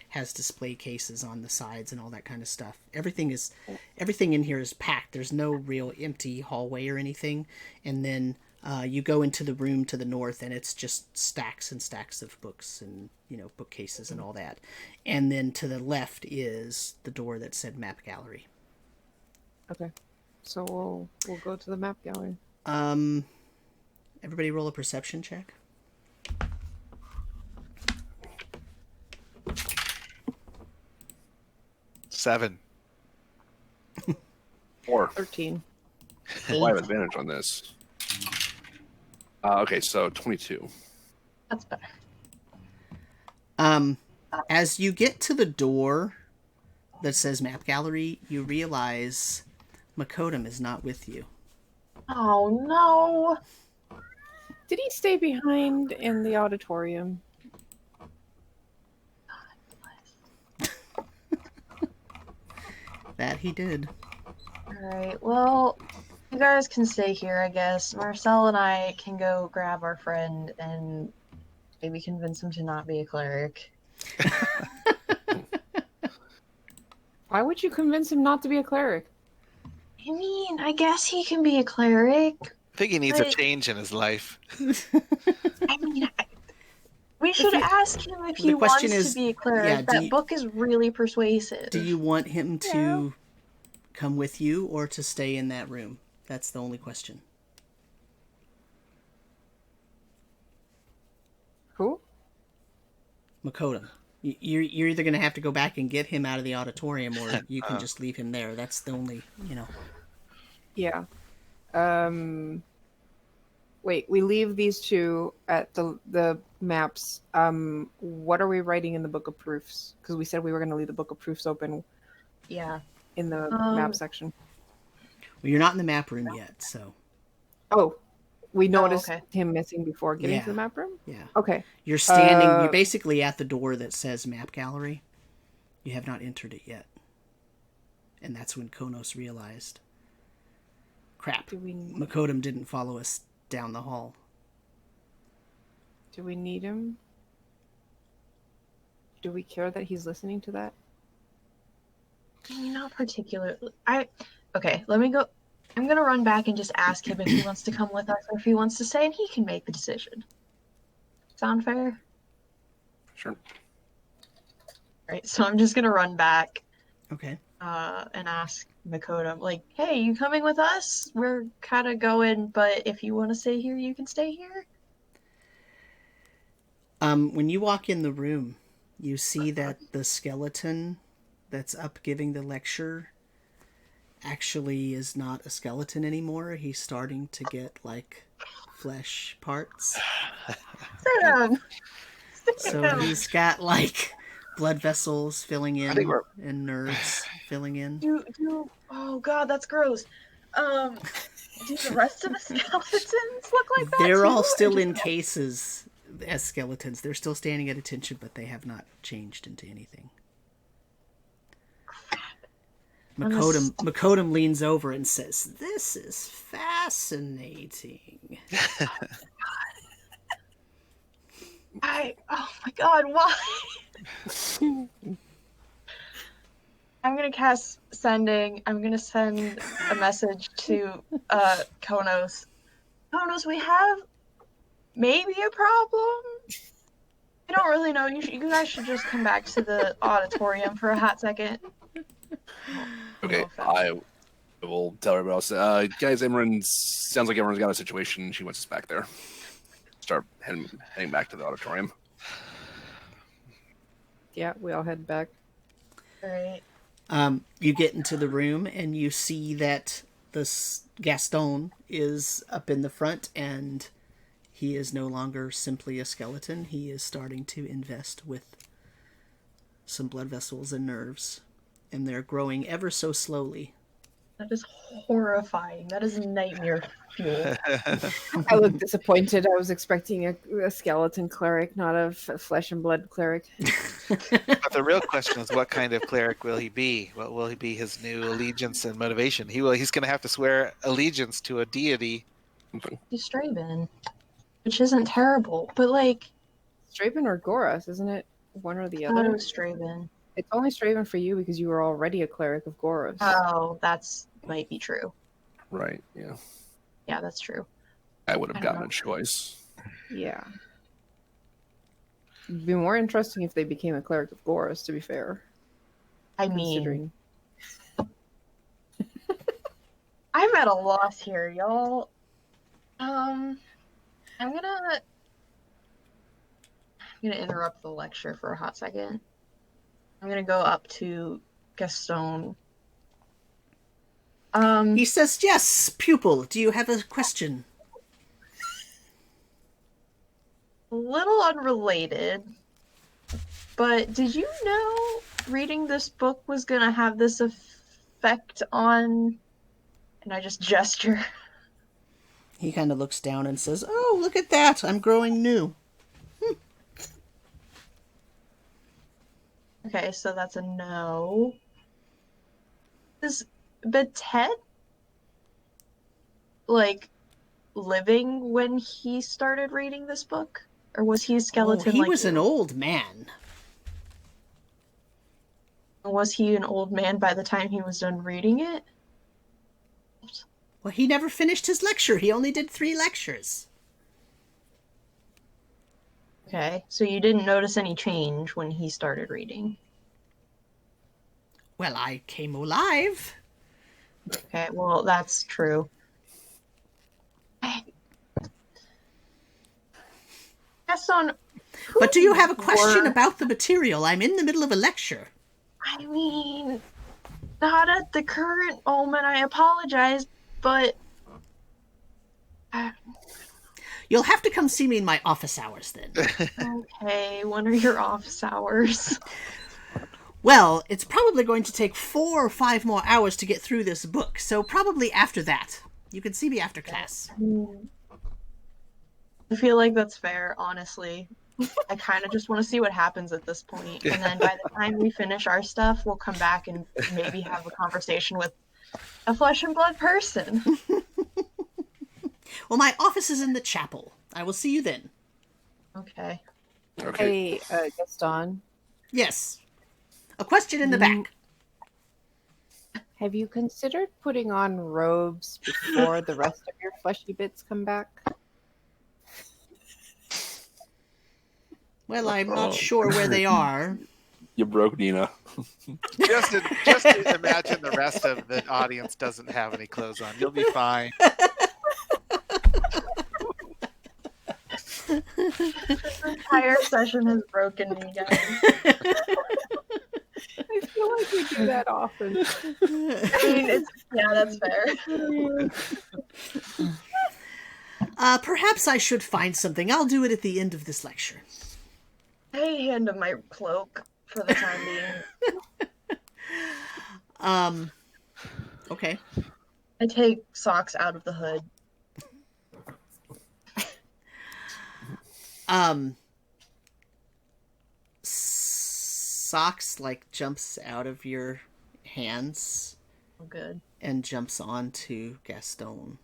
has display cases on the sides and all that kind of stuff. Everything in here is packed. There's no real empty hallway or anything. And then you go into the room to the north, and it's just stacks and stacks of books and bookcases and all that. And then to the left is the door that said map gallery. Okay, so we'll go to the map gallery. Everybody roll a perception check. 7. 4. 13. Well, I have advantage on this. Okay, so 22. That's better. As you get to the door that says map gallery, you realize Makotum is not with you. Oh no! Did he stay behind in the auditorium? That he did. Alright, well, you guys can stay here, I guess. Marcel and I can go grab our friend and maybe convince him to not be a cleric. Why would you convince him not to be a cleric? I mean, I guess he can be a cleric. I think he needs a But- change in his life. I mean, we should ask him if he The wants question is- to be a cleric. yeah, That book is really persuasive. Do you want him to come with you or to stay in that room? That's the only question. Who? Makotum. You're either going to have to go back and get him out of the auditorium, or you can just leave him there. That's the only, Yeah. Wait, we leave these two at the maps. What are we writing in the book of proofs? Because we said we were going to leave the book of proofs open Yeah. in the map section. Well, you're not in the map room yet, so Oh, we noticed okay. him missing before getting Yeah. to the map room? yeah. Okay. You're standing. You're basically at the door that says map gallery. You have not entered it yet, and that's when Konos realized, crap, Do we Makotum didn't follow us down the hall. need him? Do we care that he's listening to that? I mean, not particularly. Okay, let me go. I'm gonna run back and just ask him if he wants to come with us or if he wants to stay, and he can make the decision. Sound fair? Sure. Right, so I'm just gonna run back Okay. and ask Makotum, like, hey, you coming with us? We're kind of going, but if you want to stay here, you can stay here. When you walk in the room, you see that the skeleton that's up giving the lecture actually is not a skeleton anymore. He's starting to get flesh parts. Sam! So he's got blood vessels filling in think we're- and nerves filling in. Oh god, that's gross. Do the rest of the skeletons look like that They're too? all Or still just- in cases as skeletons. They're still standing at attention, but they have not changed into anything. Makotum leans over and says, "This is fascinating." Oh my god, why? I'm gonna cast gonna send a message to Konos. Konos, we have maybe a problem. I don't really know. You guys should just come back to the auditorium for a hot second. Okay, I will tell everybody else. Guys, sounds like everyone's got a situation. She wants us back there. Start heading back to the auditorium. Yeah, we all head back. All right. You get into the room and you see that this Gaston is up in the front, and he is no longer simply a skeleton. He is starting to invest with some blood vessels and nerves, and they're growing ever so slowly. That is horrifying. That is nightmare fuel. I look disappointed. I was expecting a skeleton cleric, not a flesh and blood cleric. But the real question is, what kind of cleric will he be? What will he be? His new allegiance and motivation? He's going to have to swear allegiance to a deity. He's Straven, which isn't terrible, but like Straven or Goros, isn't it? One or the I thought other. it was Straven. It's only Straven for you because you were already a cleric of Goros. Oh, that's might be true. Right, yeah. Yeah, that's true. I would have I don't gotten know. a choice. Yeah. It'd be more interesting if they became a cleric of Goros, to be fair. I mean, Considering. I'm at a loss here, y'all. I'm gonna interrupt the lecture for a hot second. I'm gonna go up to Gaston. He says, "Yes, pupil, do you have a question?" A little unrelated, but did you know reading this book was gonna have this effect on... And I just gesture. He kind of looks down and says, "Oh, look at that. I'm growing new." Okay, so that's a no. Is Betet like living when he started reading this book? Or was he a skeleton? Oh, he like was you? an old man. Was he an old man by the time he was done reading it? Well, he never finished his lecture. He only did 3 lectures. Okay, so you didn't notice any change when he started reading? Well, I came alive. Okay, well, that's true. Gaston, But do you have a question were- about the material? I'm in the middle of a lecture. I mean, not at the current moment, I apologize, but... You'll have to come see me in my office hours then. Okay, when are your office hours? Well, it's probably going to take 4 or 5 more hours to get through this book, so probably after that. You can see me after class. I feel like that's fair, honestly. I kind of just want to see what happens at this point. And then by the time we finish our stuff, we'll come back and maybe have a conversation with a flesh and blood person. Well, my office is in the chapel. I will see you then. Okay. Okay. Hey, Gaston, Yes. A question in the back. have you considered putting on robes before the rest of your fleshy bits come back? Well, I'm not sure where they are. You broke Nina. Just imagine the rest of the audience doesn't have any clothes on. You'll be fine. This entire session has broken me, guys. I feel like we do that often. I mean, that's fair. Perhaps I should find something. I'll do it at the end of this lecture. I hand him my cloak for the time being. Okay. I take socks out of the hood. Socks, like, jumps out of your hands Oh, good. and jumps onto Gaston.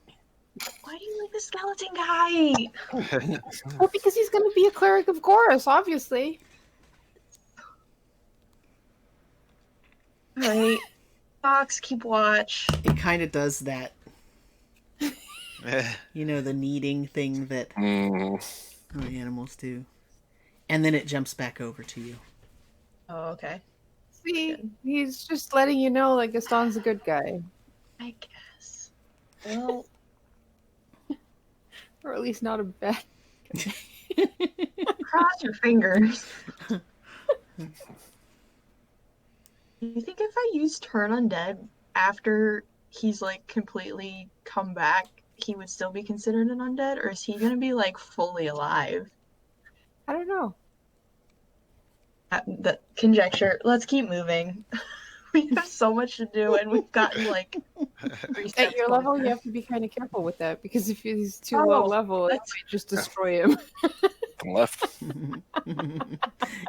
Why do you like the skeleton guy? Well, because he's going to be a cleric of Goros, obviously. Right. Fox, keep watch. It kind of does that. You know, the kneading thing that the animals do. And then it jumps back over to you. Oh, okay. See, Good. he's just letting you know that Gaston's a good guy. I guess. Well, Or at least not a bad cross your fingers. Do you think if I use Turn Undead after he's like completely come back, he would still be considered an undead, or is he gonna be like fully alive? I don't know. The conjecture. Let's keep moving. We have so much to do, and we've gotten like 3 steps At your going. level, you have to be kind of careful with that, because if he's too low level, it that's- might just destroy him. Left.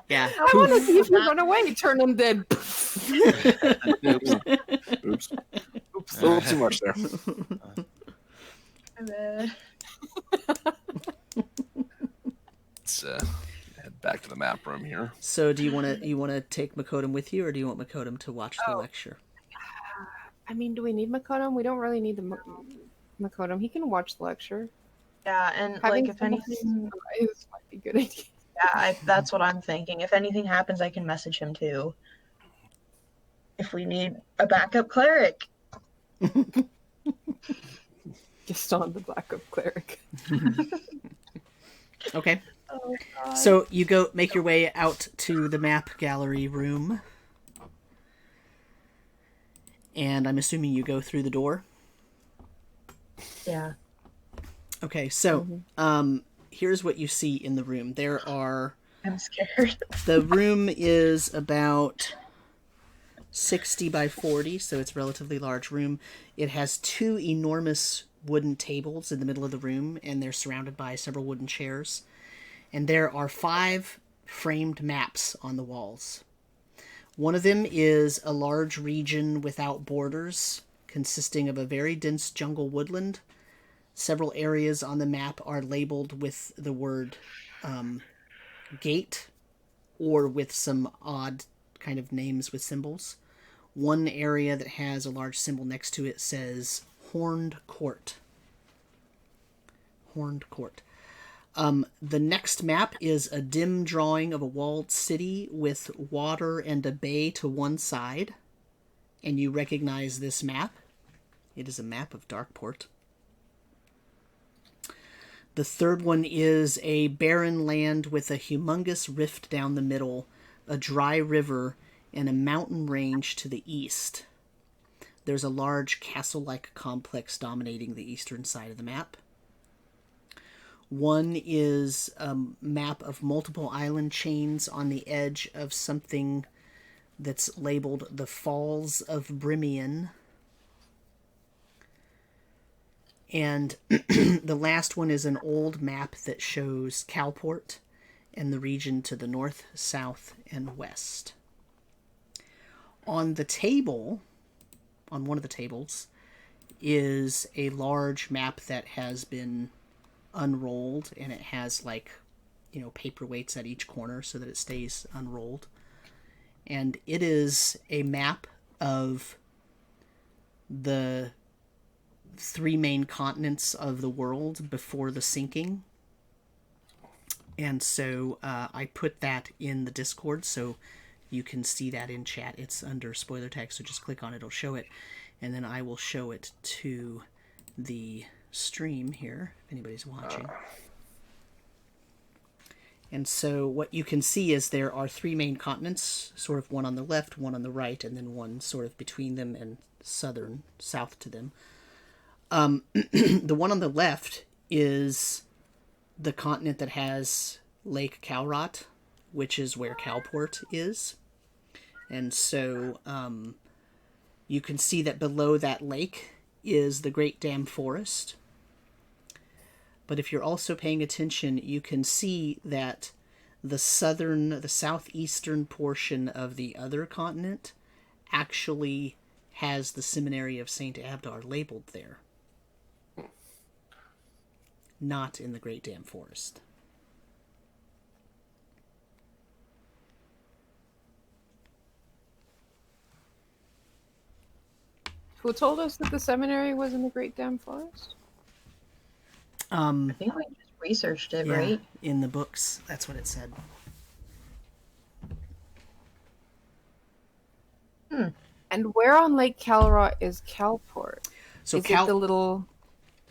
Yeah. I want to see if you run away, turn him dead. Oops. Oops. A little too much there. My bad. Let's head back to the map room here. So do you want to take Makotum with you, or do you want Makotum to watch the lecture? I mean, do we need Makotum? We don't really need the Makotum. He can watch the lecture. Yeah, and Having like if someone anything, this might be a good idea. yeah, that's what I'm thinking. If anything happens, I can message him too. If we need a backup cleric. Gaston, the backup cleric. Okay. Oh, God. So you go make your way out to the map gallery room. And I'm assuming you go through the door. Yeah. Okay, so here's what you see in the room. There are... I'm scared. The room is about 60 by 40, so it's a relatively large room. It has 2 enormous wooden tables in the middle of the room, and they're surrounded by several wooden chairs. And there are 5 framed maps on the walls. One of them is a large region without borders, consisting of a very dense jungle woodland. Several areas on the map are labeled with the word gate, or with some odd kind of names with symbols. One area that has a large symbol next to it says Horned Court. Horned Court. The next map is a dim drawing of a walled city with water and a bay to one side. And you recognize this map. It is a map of Darkport. The third one is a barren land with a humongous rift down the middle, a dry river, and a mountain range to the east. There's a large castle-like complex dominating the eastern side of the map. One is a map of multiple island chains on the edge of something that's labeled the Falls of Brimian. And the last one is an old map that shows Calport and the region to the north, south, and west. On the table, on one of the tables, is a large map that has been unrolled, and it has paperweights at each corner so that it stays unrolled. And it is a map of the 3 main continents of the world before the sinking. And so I put that in the Discord so you can see that in chat. It's under spoiler tag, so just click on it, it'll show it. And then I will show it to the stream here, if anybody's watching. And so what you can see is there are 3 main continents, sort of one on the left, one on the right, and then one sort of between them and south to them. The one on the left is the continent that has Lake Calrot, which is where Calport is. And so you can see that below that lake is the Great Dam Forest. But if you're also paying attention, you can see that the southeastern portion of the other continent actually has the Seminary of St. Abdar labeled there. Not in the Great Dam Forest. Who told us that the seminary was in the Great Dam Forest? I think we just researched it, Yeah, right? in the books, that's what it said. And where on Lake Calrot is Calport? So is it the little...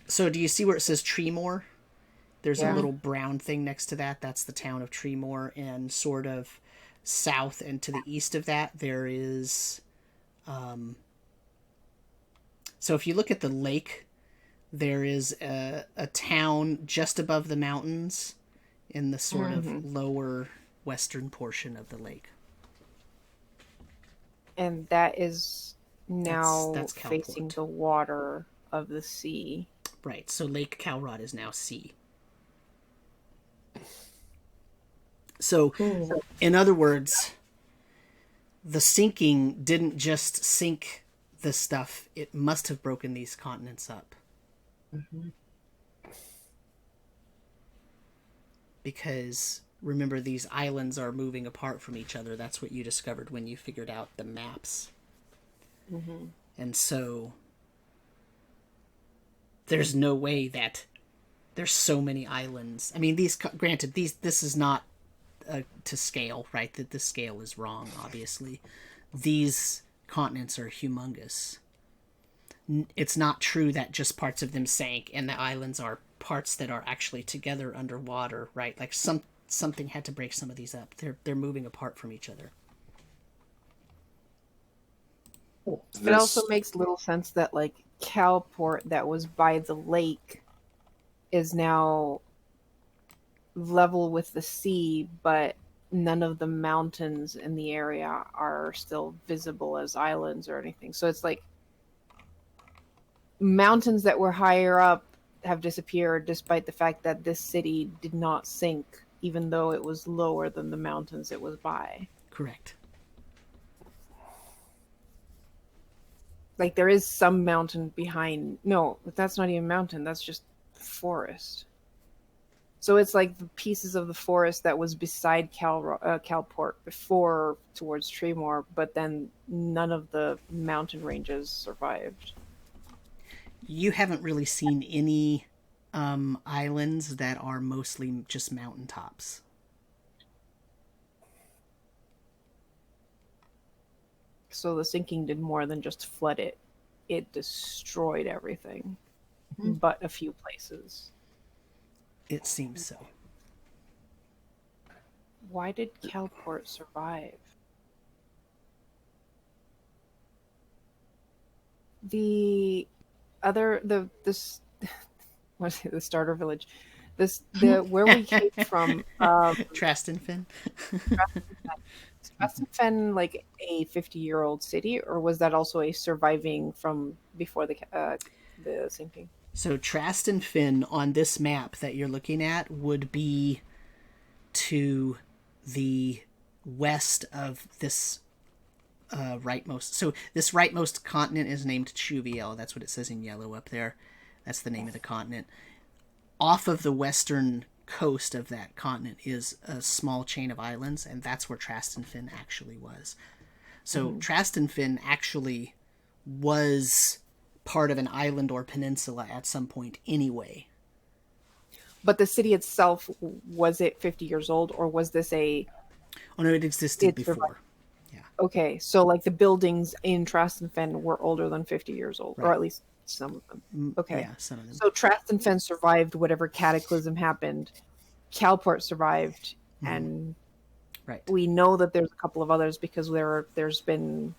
So do you see where it says Treemore? There's Yeah. a little brown thing next to that. That's the town of Treemore, and sort of south and to the east of that, there is... So if you look at the lake, there is a town just above the mountains in the sort of lower western portion of the lake. And that is now That's facing Calport. the water of the sea. Right, so Lake Calrot is now sea. So, in other words, the sinking didn't just sink the stuff, it must have broken these continents up. Because, remember, these islands are moving apart from each other. That's what you discovered when you figured out the maps. And so, there's no way that there's so many islands. I mean, granted, this is not to scale, right? That the scale is wrong, obviously. These continents are humongous. It's not true that just parts of them sank and the islands are parts that are actually together underwater, right? Like something had to break some of these up. They're moving apart from each other. It also makes little sense that like Calport that was by the lake is now level with the sea, but none of the mountains in the area are still visible as islands or anything. So it's like mountains that were higher up have disappeared despite the fact that this city did not sink, even though it was lower than the mountains it was by. Correct. Like there is some mountain behind. No, that's not even mountain. That's just forest. So it's like the pieces of the forest that was beside Calport before towards Treemore, but then none of the mountain ranges survived. You haven't really seen any islands that are mostly just mountaintops. So the sinking did more than just flood it. It destroyed everything, but a few places. It seems so. Why did Calport survive? The starter village, where we came from, Trastenfen. Is Trastenfen like a 50-year-old city, or was that also a surviving from before the sinking? So Trastenfen on this map that you're looking at would be to the west of this rightmost. So this rightmost continent is named Chuviel. That's what it says in yellow up there. That's the name of the continent. Off of the western coast of that continent is a small chain of islands, and that's where Trastenfen actually was. So Trastenfen actually was part of an island or peninsula at some point anyway. But the city itself, was it 50 years old, or was this a... Oh no, it existed before. Yeah. Okay, so like the buildings in Trastenfen were older than 50 years old, or at least some of them. Okay. Yeah, some of them. So Trastenfen survived whatever cataclysm happened. Calport survived, and we know that there's a couple of others because there's been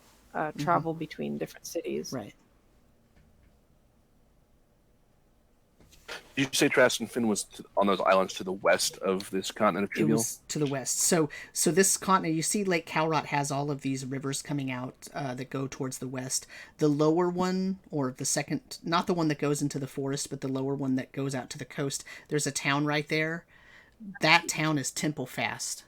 travel between different cities. Right. Did you say Trastenfen was on those islands to the west of this continent of It Chuviel? was to the west. So this continent, you see Lake Calrot has all of these rivers coming out that go towards the west. The lower one, or the second, not the one that goes into the forest, but the lower one that goes out to the coast, there's a town right there. That town is Templefast.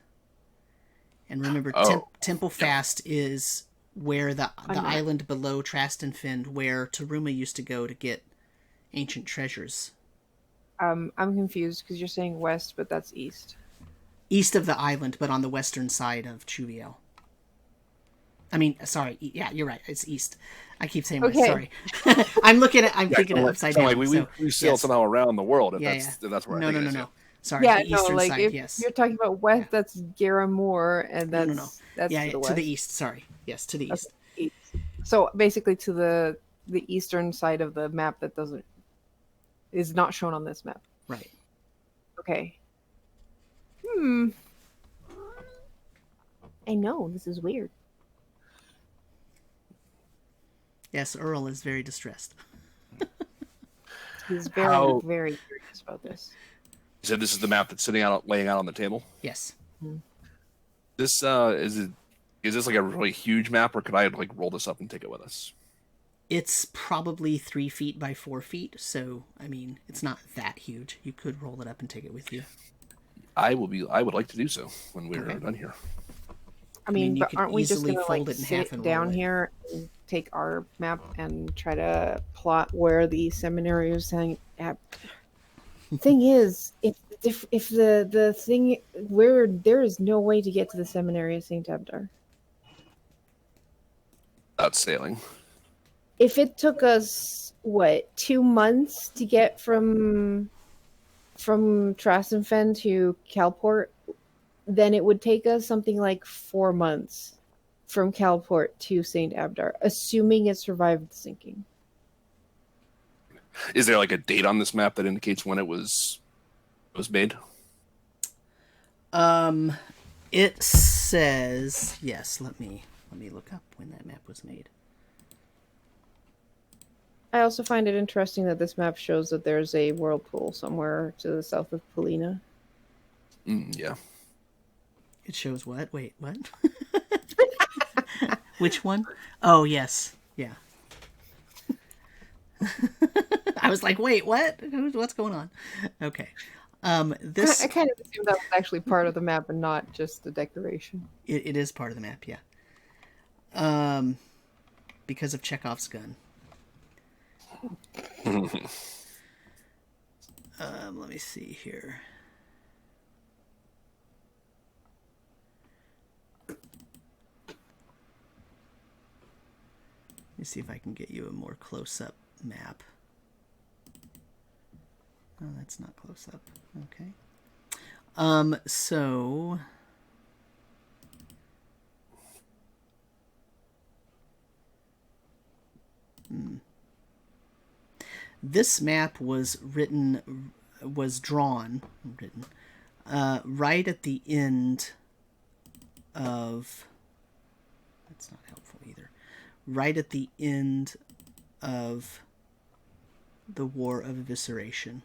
And remember, Templefast is where the island below Trastenfen, where Taruma used to go to get ancient treasures. I'm confused because you're saying west, but that's east. East of the island, but on the western side of Chuviel. I mean, sorry. Yeah, you're right. It's east. I keep saying west. Okay. Sorry. I'm thinking it upside down. We sail somehow around the world. If Yeah, that's where no, I think no, it no, is. no. Sorry, Yeah, the eastern like side. if Yes. you're talking about west, Yeah. that's Garamore, and that's No. that's Yeah, to the to west. the east. Sorry. Yes, to the Okay, east. east. So basically, to the eastern side of the map that is not shown on this map. Right. Okay. I know this is weird. Yes, Earl is very distressed. He's very, very curious about this. You said this is the map that's laying out on the table. Yes. This is this like a really huge map, or could I like roll this up and take it with us? It's probably 3 feet by 4 feet, so I mean, it's not that huge. You could roll it up and take it with you. I would like to do so when we're done here. I mean, you but could aren't we just easily gonna fold like it in half sit and down roll it. here and take our map and try to plot where the seminary is hanging at? Thing is, if the thing where there is no way to get to the seminary of Saint Abdar. Without sailing. If it took us 2 months to get from Trassenfen to Calport, then it would take us something like 4 months from Calport to Saint Abdar, assuming it survived the sinking. Is there like a date on this map that indicates when it was made? It says yes. Let me look up when that map was made. I also find it interesting that this map shows that there's a whirlpool somewhere to the south of Polina. Yeah. It shows what? Wait, what? Which one? Oh, yes. Yeah. I was like, wait, what? What's going on? Okay. This I kind of assumed that was actually part of the map and not just the decoration. it is part of the map, yeah. Because of Chekhov's gun. Let me see here. Let me see if I can get you a more close-up map. Oh, that's not close-up. Okay. So... This map was drawn right at the end of... That's not helpful either. Right at the end of the War of Evisceration.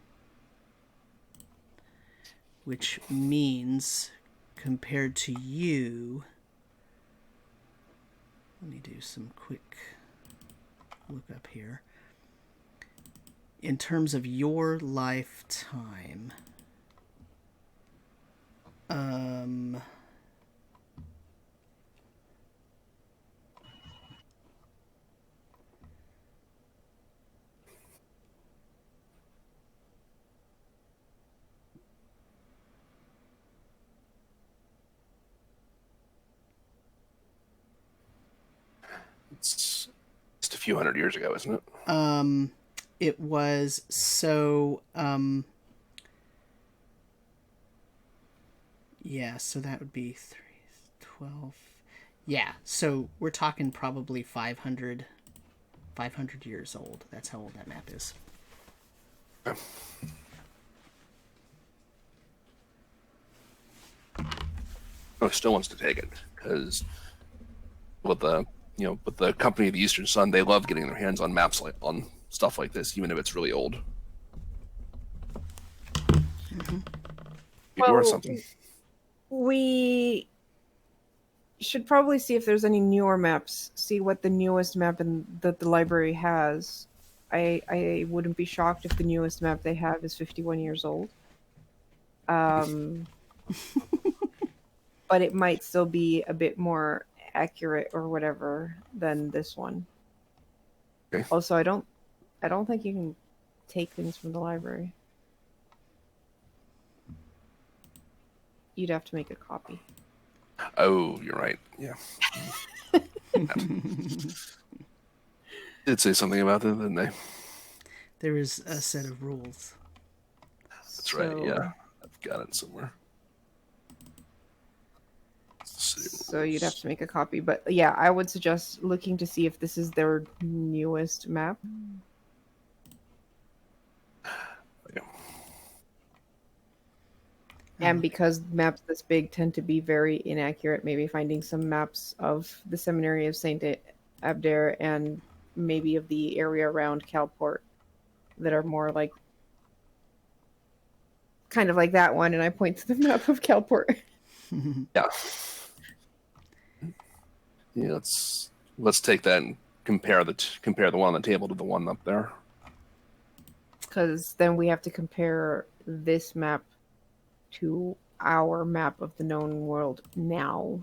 Which means, compared to you... Let me do some quick look up here. In terms of your lifetime, It's just a few hundred years ago, isn't it? it was so, yeah, so that would be 12. Yeah, so we're talking probably 500 years old. That's how old that map is. Oh, still wants to take it because with the company of the Eastern Sun, they love getting their hands on maps on stuff like this, even if it's really old. Or something. We should probably see if there's any newer maps. See what the newest map that the library has. I wouldn't be shocked if the newest map they have is 51 years old. But it might still be a bit more accurate or whatever than this one. Okay. Also, I don't think you can take things from the library. You'd have to make a copy. Oh, you're right. Yeah. Did say something about that, didn't they? There is a set of rules. That's right. Yeah, I've got it somewhere. So you'd have to make a copy, but yeah, I would suggest looking to see if this is their newest map. Yeah. And because maps this big tend to be very inaccurate, maybe finding some maps of the seminary of Saint Abder and maybe of the area around Calport that are more like kind of like that one, and I point to the map of Calport. Yeah. Yeah, let's take that and compare the one on the table to the one up there. Because then we have to compare this map to our map of the known world now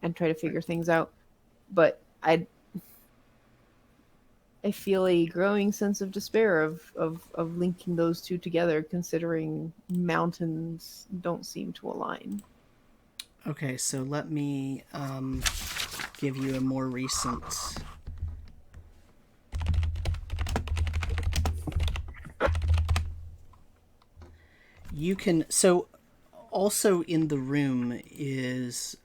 and try to figure things out. But I feel a growing sense of despair of linking those two together, considering mountains don't seem to align. Okay, so let me give you a more recent. You can, so also in the room is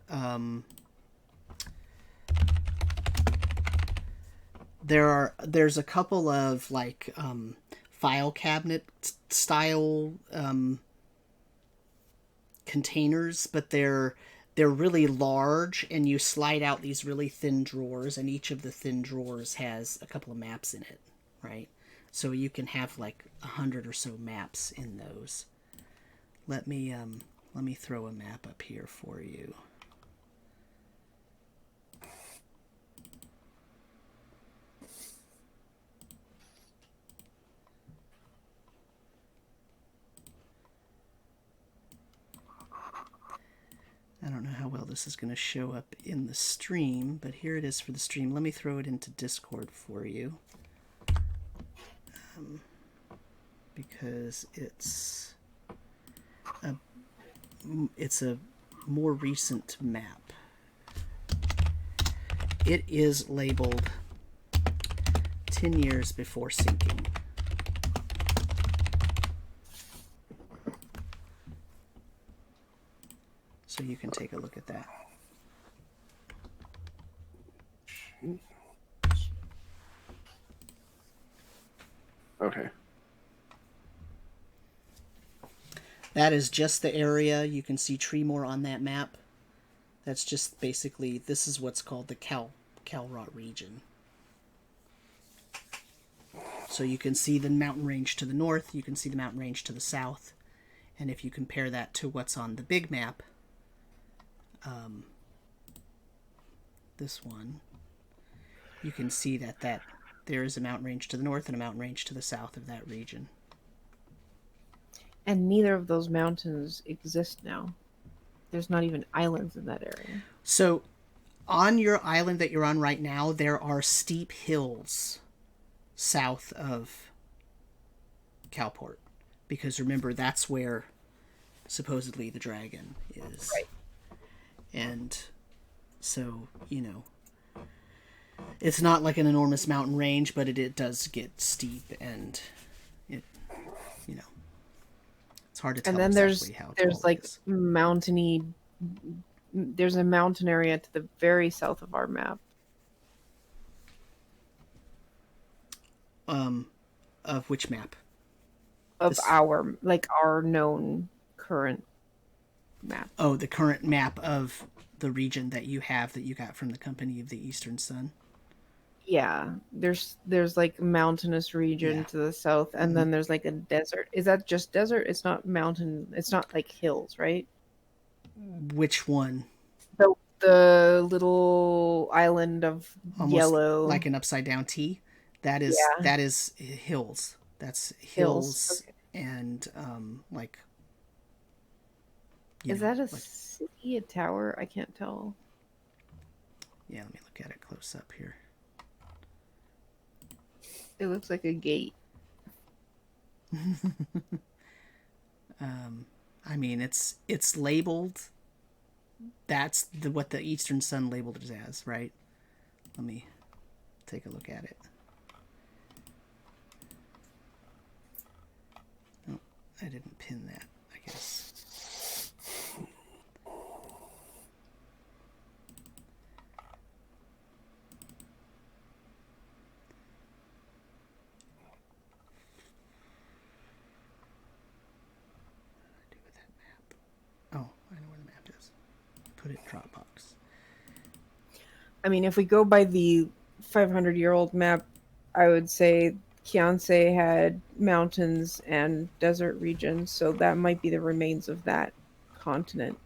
there's a couple of like file cabinet style containers, but they're really large, and you slide out these really thin drawers, and each of the thin drawers has a couple of maps in it, right? So you can have like 100 or so maps in those. Let me throw a map up here for you. I don't know how well this is going to show up in the stream, but here it is for the stream. Let me throw it into Discord for you. Because it's a more recent map. It is labeled 10 years before sinking. So you can take a look at that. Okay. That is just the area. You can see Tremor on that map. That's just basically, this is what's called the Calrot region. So you can see the mountain range to the north, you can see the mountain range to the south, and if you compare that to what's on the big map, this one, you can see that there is a mountain range to the north and a mountain range to the south of that region. And neither of those mountains exist now. There's not even islands in that area. So on your island that you're on right now, there are steep hills south of Calport. Because remember, that's where supposedly the dragon is. Right. And so, it's not like an enormous mountain range, but it does get steep, and it, it's hard to tell. And then exactly how there's like is. mountainy. There's a mountain area to the very south of our map. Of which map? Of our known current map. Oh, the current map of the region that you have that you got from the Company of the Eastern Sun. Yeah, there's like mountainous region to the south, and then there's like a desert. Is that just desert? It's not mountain. It's not like hills, right? Which one? The little island of Almost yellow, like an upside down T. That is hills. That's hills. Okay. And like. Is that a city, a tower? I can't tell. Yeah, let me look at it close up here. It looks like a gate. I mean, it's labeled. That's what the Eastern Sun labeled it as, right? Let me take a look at it. Oh, I didn't pin that, I guess. Oh, I know where the map is. Put it in Dropbox. I mean, if we go by the 500-year-old map, I would say Kianse had mountains and desert regions, so that might be the remains of that continent.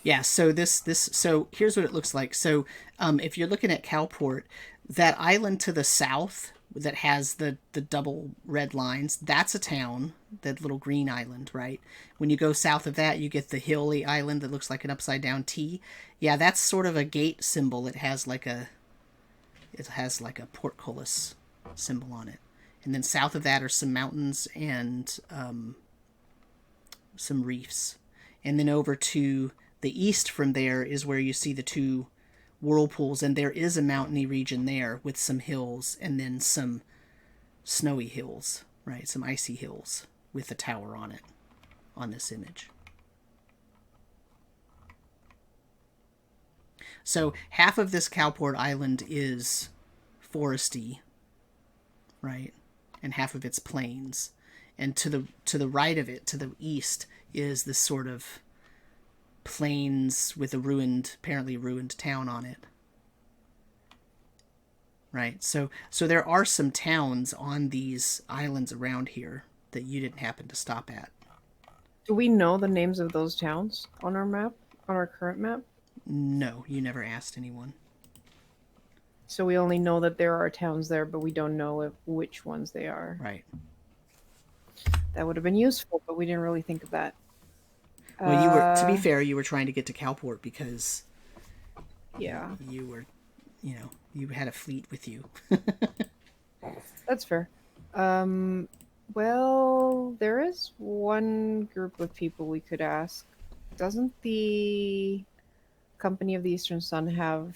Yeah, so so here's what it looks like. So if you're looking at Calport, that island to the south that has the double red lines, that's a town, that little green island, right? When you go south of that, you get the hilly island that looks like an upside down T. Yeah, that's sort of a gate symbol. It has like a portcullis symbol on it. And then south of that are some mountains and some reefs. And then over to the east from there is where you see the two whirlpools, and there is a mountainy region there with some hills and then some snowy hills, right? Some icy hills with a tower on it on this image. So half of this Calport Island is foresty, right? And half of it's plains. And to the right of it, to the east, is this sort of plains with a apparently ruined town on it. Right, so there are some towns on these islands around here that you didn't happen to stop at. Do we know the names of those towns on our map, on our current map? No, you never asked anyone. So we only know that there are towns there, but we don't know which ones they are. Right. That would have been useful, but we didn't really think of that. Well, you were, to be fair, you were trying to get to Calport because yeah, you were, you had a fleet with you. That's fair. Well, there is one group of people we could ask. Doesn't the Company of the Eastern Sun have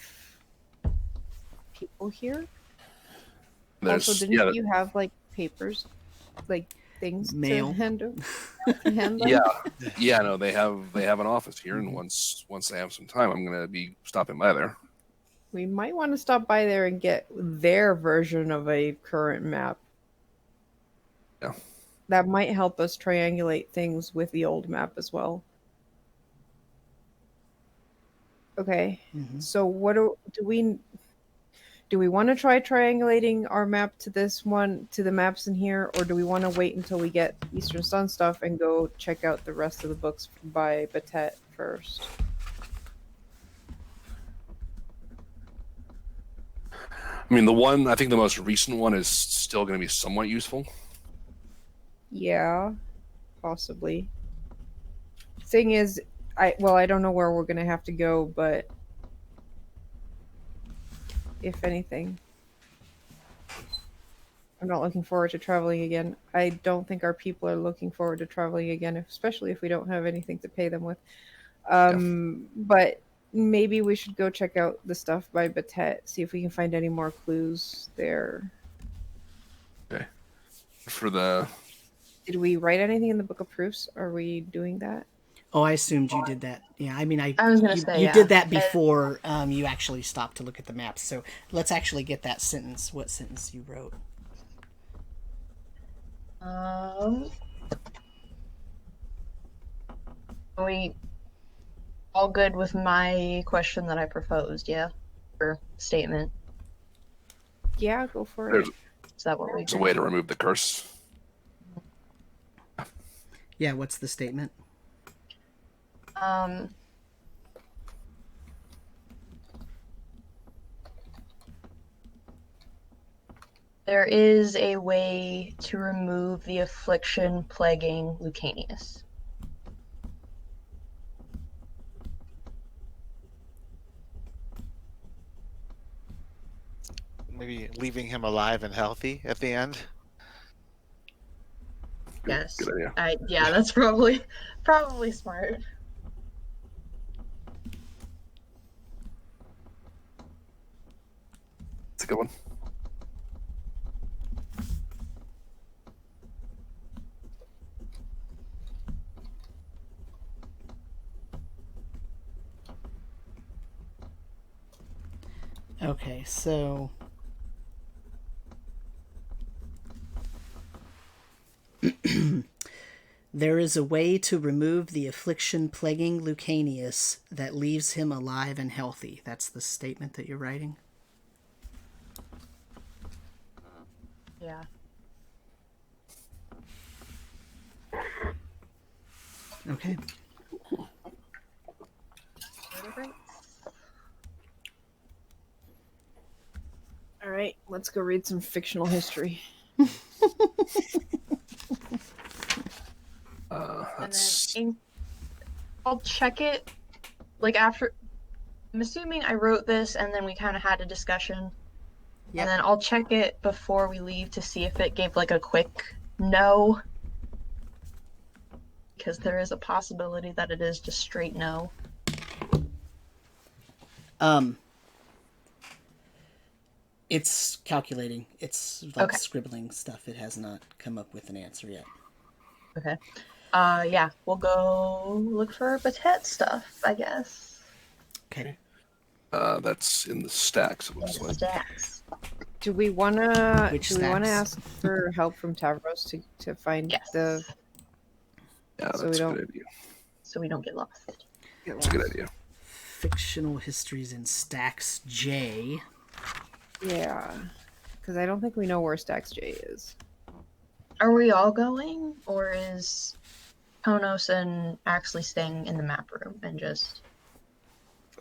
people here? Also, didn't you have like papers, like things mail to hand them? No, they have an office here, and once they have some time, I'm gonna be stopping by there. We might want to stop by there and get their version of a current map. Yeah, that might help us triangulate things with the old map as well. Okay, so what do we want to try triangulating our map to this one, to the maps in here, or do we want to wait until we get Eastern Sun stuff and go check out the rest of the books by Betet first? I mean, I think the most recent one is still going to be somewhat useful. Yeah, possibly. Thing is, I don't know where we're going to have to go, but if anything, I'm not looking forward to traveling again. I don't think our people are looking forward to traveling again, especially if we don't have anything to pay them with. But maybe we should go check out the stuff by Betet, see if we can find any more clues there. Okay. Did we write anything in the Book of Proofs? Are we doing that? Oh, I assumed you did that. Yeah, I mean, I was going to say, you did that before you actually stopped to look at the maps. So let's actually get that sentence. What sentence you wrote? Are we all good with my question that I proposed? Yeah, or statement. Yeah, go for it. Is that what we? There's a way to remove the curse. Yeah, what's the statement? There is a way to remove the affliction plaguing Lucanius. Maybe leaving him alive and healthy at the end. Yes. Good idea. Yeah, that's probably smart. a good one. Okay, so there is a way to remove the affliction plaguing Lucanius that leaves him alive and healthy. That's the statement that you're writing? Yeah. Okay. All right, let's go read some fictional history. And then I'll check it, like, after. I'm assuming I wrote this and then we kind of had a discussion. Yep. And then I'll check it before we leave to see if it gave, like, a quick no. Because there is a possibility that it is just straight no. It's calculating. It's like Okay. scribbling stuff. It has not come up with an answer yet. Okay. Yeah, we'll go look for Betet stuff, I guess. Okay. That's in the stacks. It looks like. Stacks. Do we wanna Which ask for help from Tavros to find Yes. the? Yeah, So that's we a don't- good idea. So we don't get lost. That's a good idea. Fictional histories in stacks J. Yeah, because I don't think we know where Stacks J is. Are we all going, or is Konos and Axley staying in the map room and just?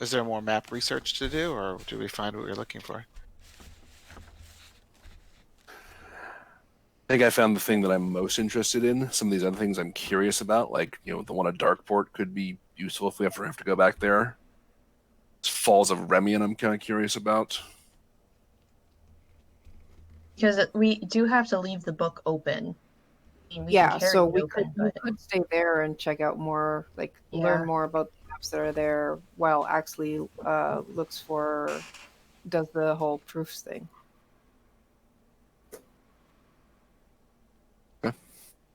Is there more map research to do, or do we find what we're looking for? I think I found the thing that I'm most interested in. Some of these other things I'm curious about, like, you know, the one at Darkport could be useful if we ever have to go back there. Falls of Remian I'm kind of curious about. Because we do have to leave the book open. I mean, we Yeah, can carry so it we open, could stay there and check out more, like learn Yeah. more about the maps that are there, while Axley does the whole proofs thing.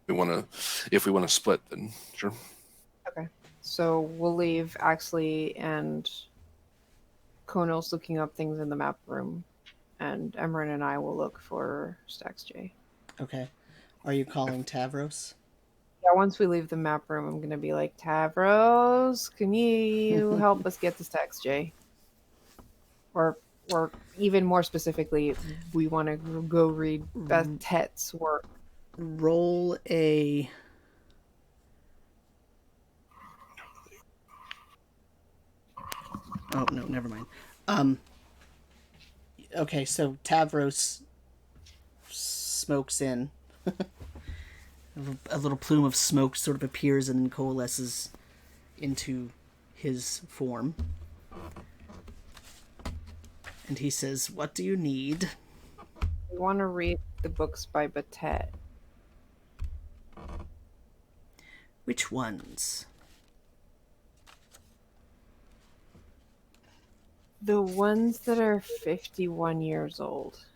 If we want to split, then sure. Okay, so we'll leave Axley and Konos looking up things in the map room, and Emran and I will look for Stacks J. Okay. Are you calling Tavros? Yeah, once we leave the map room, I'm gonna be like, Tavros, can you help us get to Stacks J? Or even more specifically, we want to go read Betet's work. Roll a... Oh, no, never mind. Okay, so Tavros smokes in. A little plume of smoke sort of appears and then coalesces into his form. And he says, "What do you need?" We want to read the books by Betet. Which ones? The ones that are 51 years old.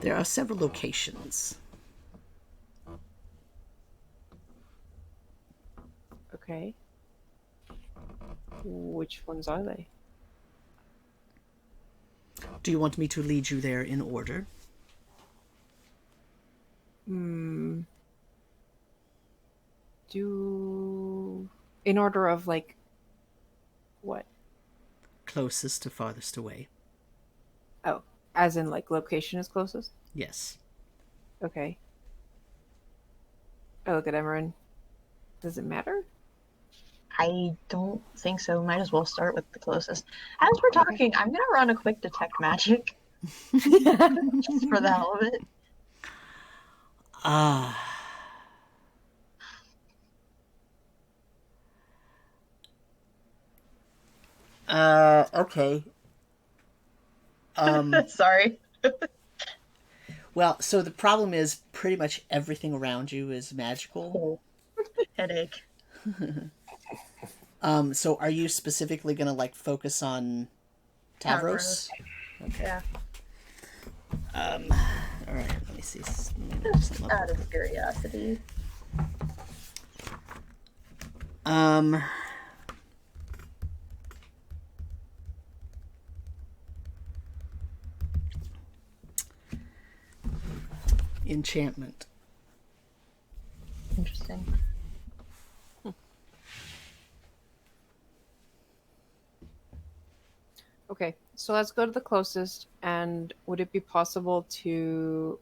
There are several locations. Okay. Which ones are they? Do you want me to lead you there in order? In order of, like, what? Closest to farthest away. Oh, as in, like, location is closest? Yes. Okay. I look at Emran. Does it matter? I don't think so. Might as well start with the closest. As we're talking, I'm gonna run a quick detect magic. Just for the hell of it. Okay. Sorry. Well, so the problem is pretty much everything around you is magical. Headache. So are you specifically going to like focus on Tavros? Okay. Yeah. All right. Let me see. Out of curiosity. Enchantment. Interesting. Okay, so let's go to the closest. And would it be possible to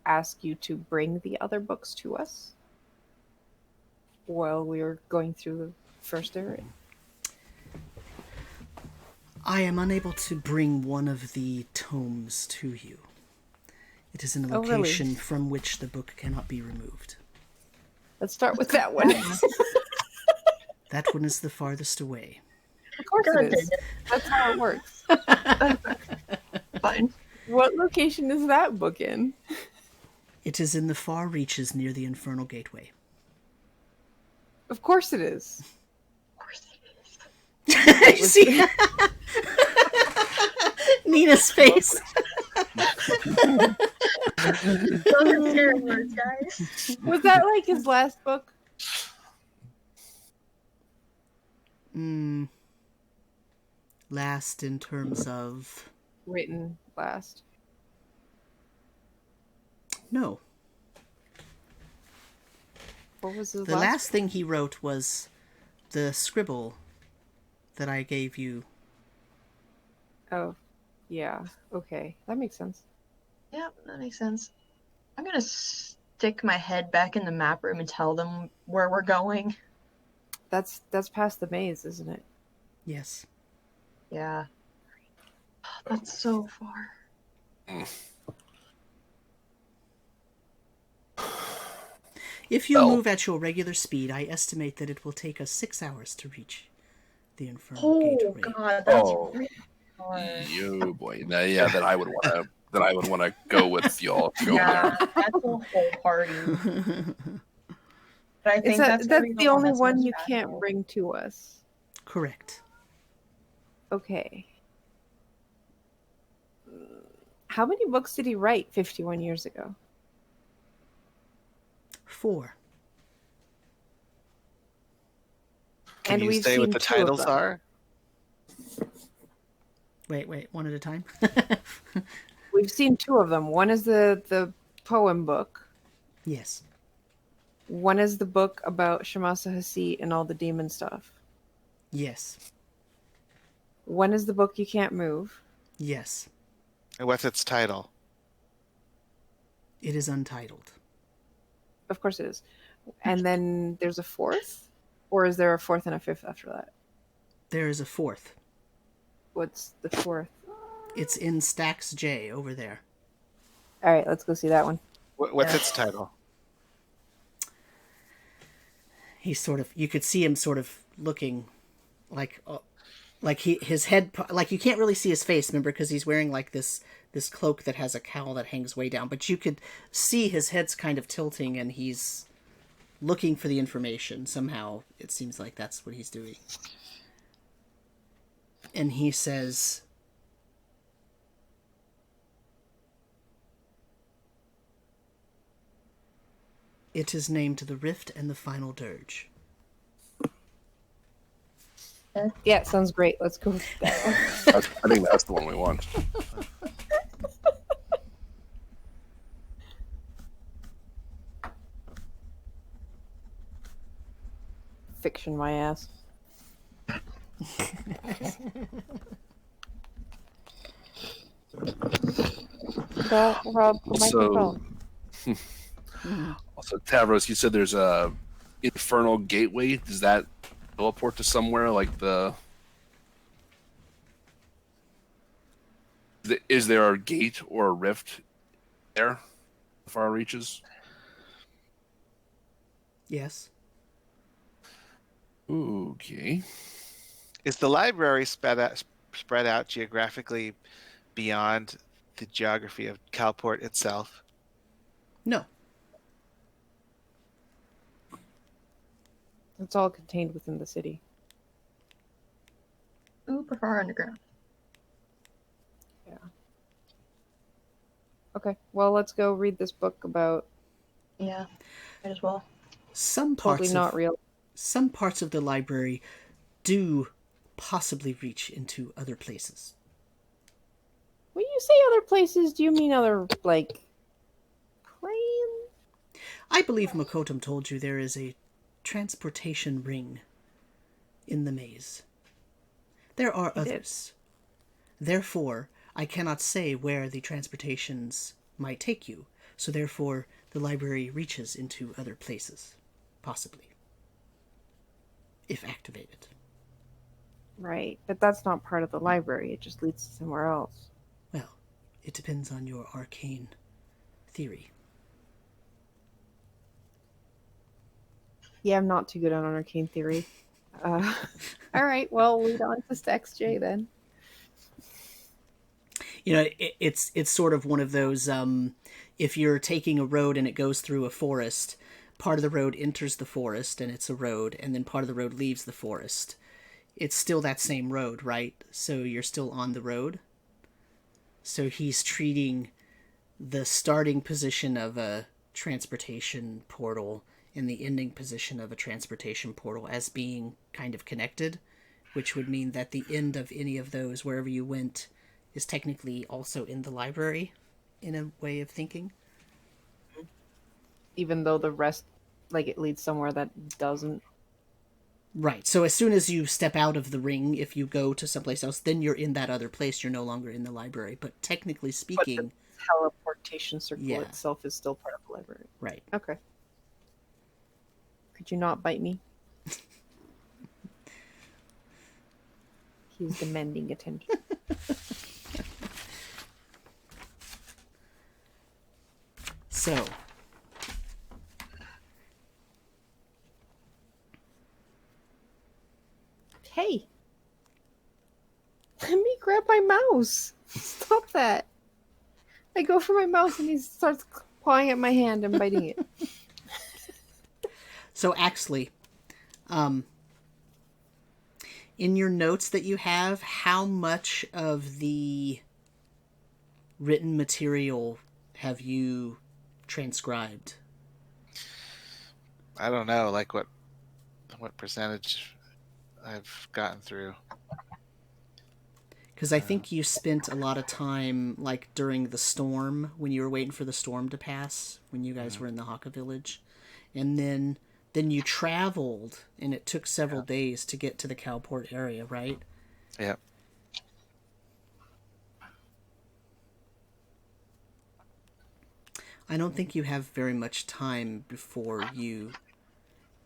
ask you to bring the other books to us while we are going through the first area? I am unable to bring one of the tomes to you. It is in a location from which the book cannot be removed. Let's start with that one. That one is the farthest away. Of course it is. That's how it works. Fine. What location is that book in? It is in the far reaches near the Infernal Gateway. Of course it is. Of course it is. See? Nina's face. Those are scary words, guys. Was that like his last book? Last in terms of... Written last. No. What was his The last thing he wrote was the scribble that I gave you. Oh, yeah. Okay, that makes sense. Yep, that makes sense. I'm gonna stick my head back in the map room and tell them where we're going. That's past the maze, isn't it? Yes. Yeah. That's so far. If you move at your regular speed, I estimate that it will take us 6 hours to reach the Infernal Gateway. Oh god, that's really hard. You boy. Now, yeah, that I would want to go with y'all. Go Yeah, there. that's a whole party. But I think that's the only that's one most you valuable. can't bring to us. Correct. Okay. How many books did he write 51 years ago? 4. Can And you we've say what seen the 2 of titles them. are? Wait, one at a time. We've seen 2 of them. One is the poem book. Yes. One is the book about Shamasa Hasit and all the demon stuff. Yes. One is the book you can't move. Yes. And what's its title? It is untitled. Of course it is. And then there's a 4th? Or is there a 4th and a 5th after that? There is a 4th. What's the 4th? It's in Stacks J over there. All right, let's go see that one. What's its title? He's sort of, you could see him sort of looking like his head, like you can't really see his face, remember, because he's wearing like this cloak that has a cowl that hangs way down, but you could see his head's kind of tilting and he's looking for the information. Somehow it seems like that's what he's doing. And he says, it is named The Rift and the Final Dirge. Yeah, sounds great. Let's go with that one. I think that's the one we want. Fiction my ass. Rob, So Tavros, you said there's a infernal gateway. Does that teleport to somewhere like is there a gate or a rift there? Far reaches. Yes. Okay. Is the library spread out geographically beyond the geography of Calport itself? No. It's all contained within the city. Ooh, prefer underground. Yeah. Okay, well, let's go read this book about Yeah, might as well. Some totally parts not of real. some parts of the library do possibly reach into other places. When you say other places, do you mean other, like, planes? I believe Makotum told you there is a transportation ring in the maze. There are He did. others. Therefore, I cannot say where the transportations might take you, so therefore the library reaches into other places, possibly, if activated. Right, but that's not part of the library. It just leads to somewhere else. Well, it depends on your arcane theory. Yeah, I'm not too good on arcane theory. All right, well, lead on to Stex J then. You know, it's sort of one of those, if you're taking a road and it goes through a forest, part of the road enters the forest and it's a road, and then part of the road leaves the forest. It's still that same road, right? So you're still on the road. So he's treating the starting position of a transportation portal and the ending position of a transportation portal as being kind of connected, which would mean that the end of any of those, wherever you went, is technically also in the library, in a way of thinking. Even though the rest, like, it leads somewhere that doesn't. Right. So as soon as you step out of the ring, if you go to someplace else, then you're in that other place. You're no longer in the library. But technically speaking... But the teleportation circle itself is still part of the library. Right. Okay. Could you not bite me? He's demanding attention. So... Hey! Let me grab my mouse! Stop that! I go for my mouse and he starts clawing at my hand and biting it. So Axley, in your notes that you have, how much of the written material have you transcribed? I don't know, like what percentage I've gotten through. Because I think you spent a lot of time, like, during the storm, when you were waiting for the storm to pass, when you guys were in the Haka village. And then you traveled, and it took several days to get to the Cowport area, right? Yeah. I don't think you have very much time before you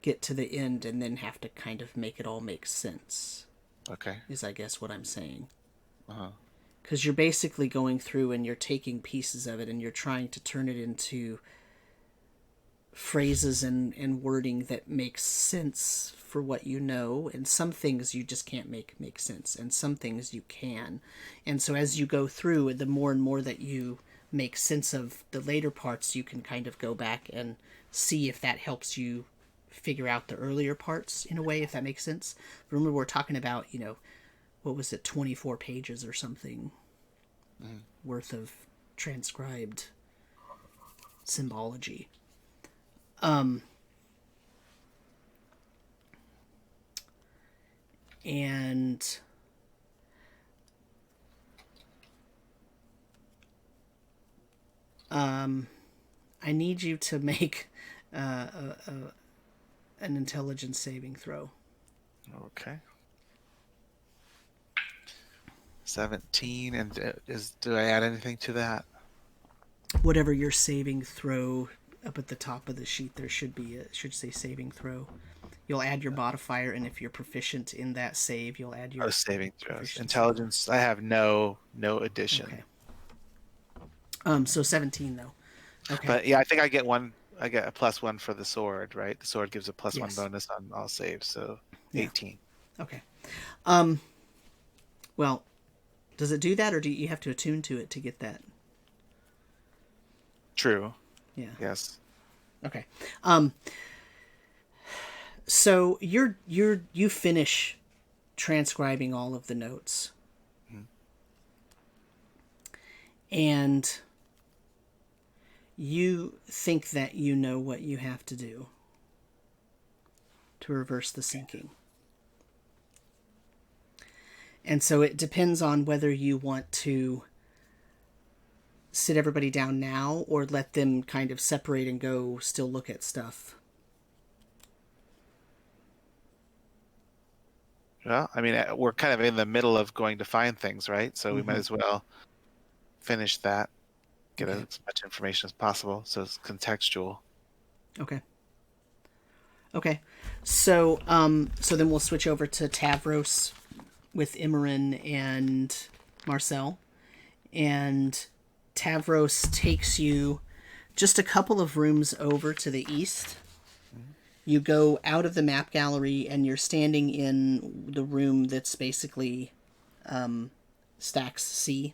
get to the end and then have to kind of make it all make sense. Okay. Is, I guess, what I'm saying. Uh-huh. Because you're basically going through and you're taking pieces of it and you're trying to turn it into phrases and wording that makes sense for what you know, and some things you just can't make sense, and some things you can. And so as you go through, the more and more that you make sense of the later parts, you can kind of go back and see if that helps you figure out the earlier parts in a way, if that makes sense. Remember, we're talking about, you know, what was it, 24 pages or something worth of transcribed symbology. And I need you to make an intelligence saving throw. Okay. 17, and do I add anything to that? Whatever your saving throw, up at the top of the sheet there should say saving throw. You'll add your modifier, and if you're proficient in that save, you'll add your saving throws. Intelligence, I have no addition. Okay. So 17 though. Okay. But yeah, I think I get a +1 for the sword, right? The sword gives a +1 Yes. bonus on all saves, so 18. Okay. Well, does it do that, or do you have to attune to it to get that? True. Yeah. Yes. Okay. So you finish transcribing all of the notes. Mhm. And you think that you know what you have to do to reverse the sinking. And so it depends on whether you want to sit everybody down now or let them kind of separate and go still look at stuff. Well, I mean, we're kind of in the middle of going to find things, right? So we might as well finish that, get Okay. as much information as possible, so it's contextual. Okay. Okay. So so then we'll switch over to Tavros with Imran and Marcel. And Tavros takes you just a couple of rooms over to the east. You go out of the map gallery and you're standing in the room that's basically Stacks C,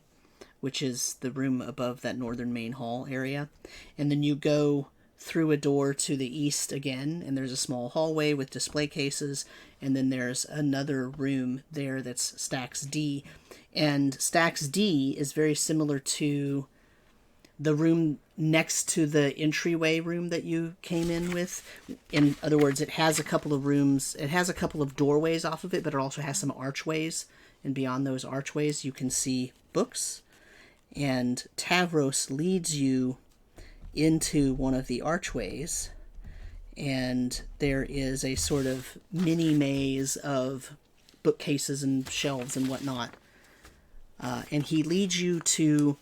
which is the room above that northern main hall area. And then you go through a door to the east again, and there's a small hallway with display cases, and then there's another room there that's Stacks D. And Stacks D is very similar to the room next to the entryway room that you came in with. In other words, it has a couple of rooms, it has a couple of doorways off of it, but it also has some archways, and beyond those archways you can see books. And Tavros leads you into one of the archways, and there is a sort of mini maze of bookcases and shelves and whatnot. And he leads you to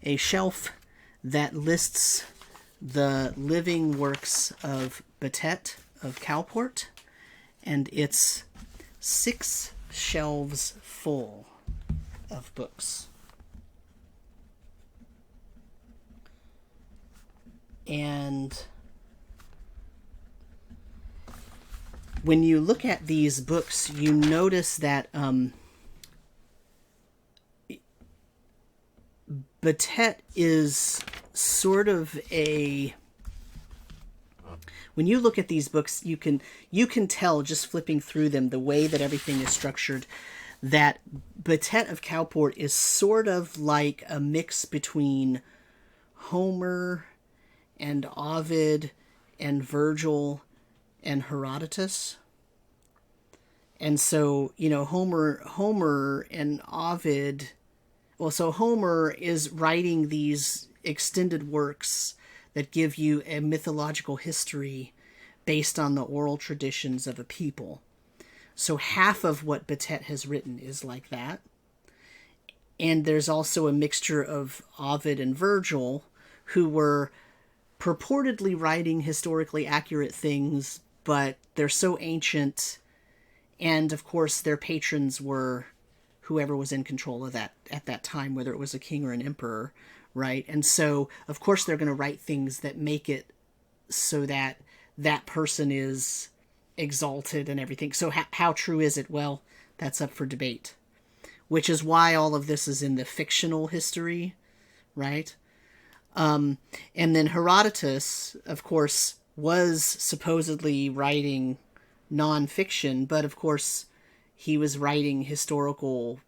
a shelf that lists the living works of Betet of Cowport, and it's 6 shelves full of books. And when you look at these books, you notice that Betet is sort of a... When you look at these books, you can tell just flipping through them, the way that everything is structured, that Betet of Cowport is sort of like a mix between Homer and Ovid and Virgil and Herodotus. And so, Homer and Ovid... Well, so Homer is writing these extended works that give you a mythological history based on the oral traditions of a people. So half of what Betet has written is like that. And there's also a mixture of Ovid and Virgil, who were purportedly writing historically accurate things, but they're so ancient, and of course their patrons were whoever was in control of that at that time, whether it was a king or an emperor, right? And so, of course, they're going to write things that make it so that that person is exalted and everything. So how true is it? Well, that's up for debate, which is why all of this is in the fictional history, right? And then Herodotus, of course, was supposedly writing non-fiction, but of course he was writing historical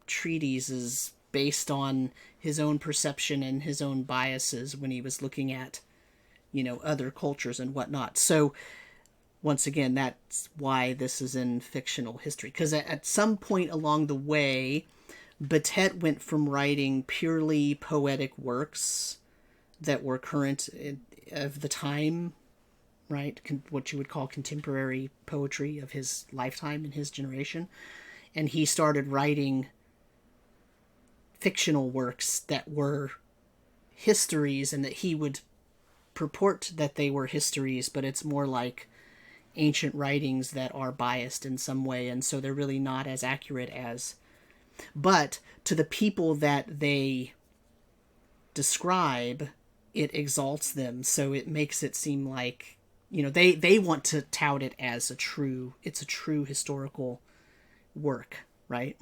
treatises based on his own perception and his own biases when he was looking at, other cultures and whatnot. So, once again, that's why this is in fictional history. Because at some point along the way, Betet went from writing purely poetic works that were current of the time, right? What you would call contemporary poetry of his lifetime and his generation. And he started writing fictional works that were histories, and that he would purport that they were histories, but it's more like ancient writings that are biased in some way, and so they're really not as accurate as... But to the people that they describe, it exalts them, so it makes it seem like, they want to tout it as it's a true historical work, right?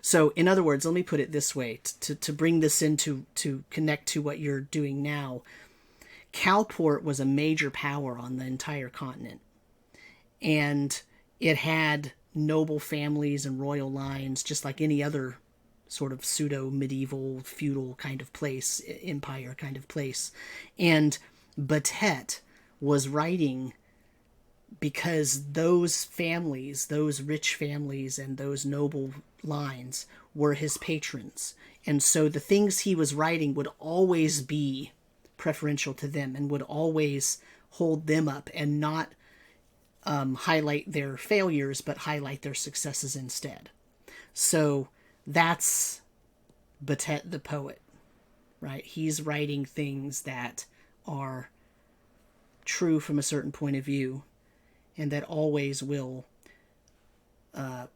So, in other words, let me put it this way to bring this into to connect to what you're doing now. Calport was a major power on the entire continent, and it had noble families and royal lines, just like any other sort of pseudo medieval feudal kind of place, empire kind of place. And Betet was writing because those families, those rich families and those noble lines were his patrons. And so the things he was writing would always be preferential to them and would always hold them up and not highlight their failures, but highlight their successes instead. So that's Betet the poet, right? He's writing things that are true from a certain point of view and that always will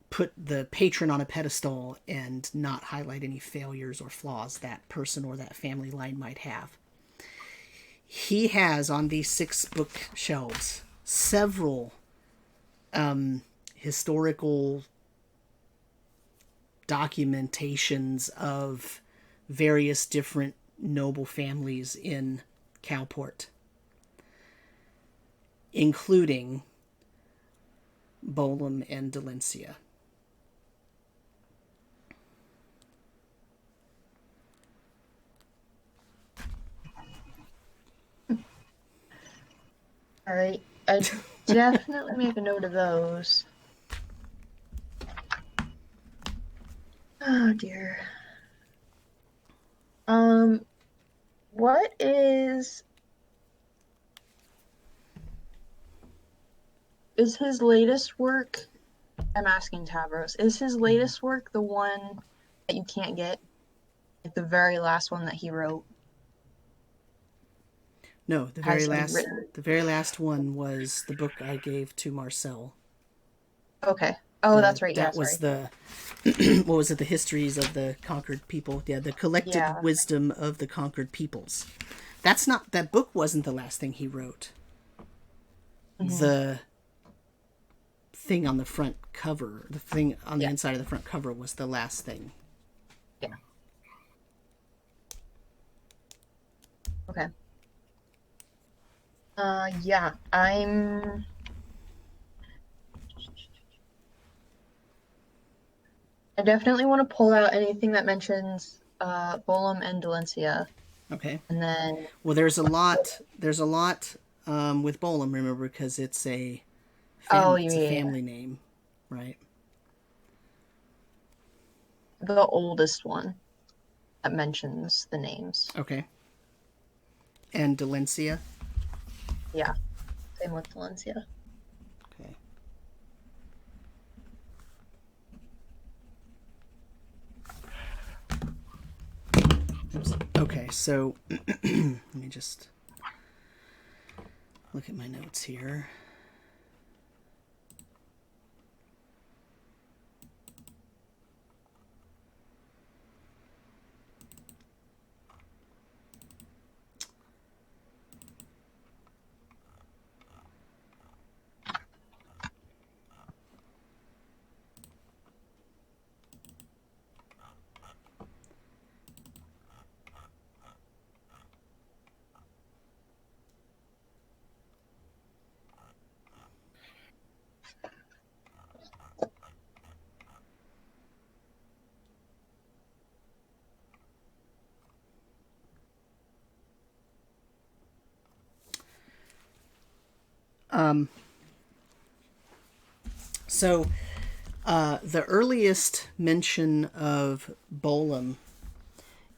put the patron on a pedestal and not highlight any failures or flaws that person or that family line might have. He has on these 6 bookshelves several historical documentations of various different noble families in Calport, including Bolum and Delencia. All right, I definitely make a note of those. Oh dear. What is his latest work? I'm asking Tavros. Is his latest work the one that you can't get? Like the very last one that he wrote? No, the very last one was the book I gave to Marcel. Okay. Oh, that's right. Yeah, that was sorry. the what was it? The histories of the conquered people. Yeah, the collected wisdom of the conquered peoples. That book wasn't the last thing he wrote. Mm-hmm. The thing on the front cover, the thing on the inside of the front cover was the last thing. Yeah. Okay. Yeah, I definitely want to pull out anything that mentions Bolum and Delencia. Okay. And then there's a lot with Bolum, remember, because it's a family name, right? The oldest one that mentions the names. Okay. And Delencia? Yeah. Same with Delencia. Okay. Okay, so let me just look at my notes here. So the earliest mention of Bolum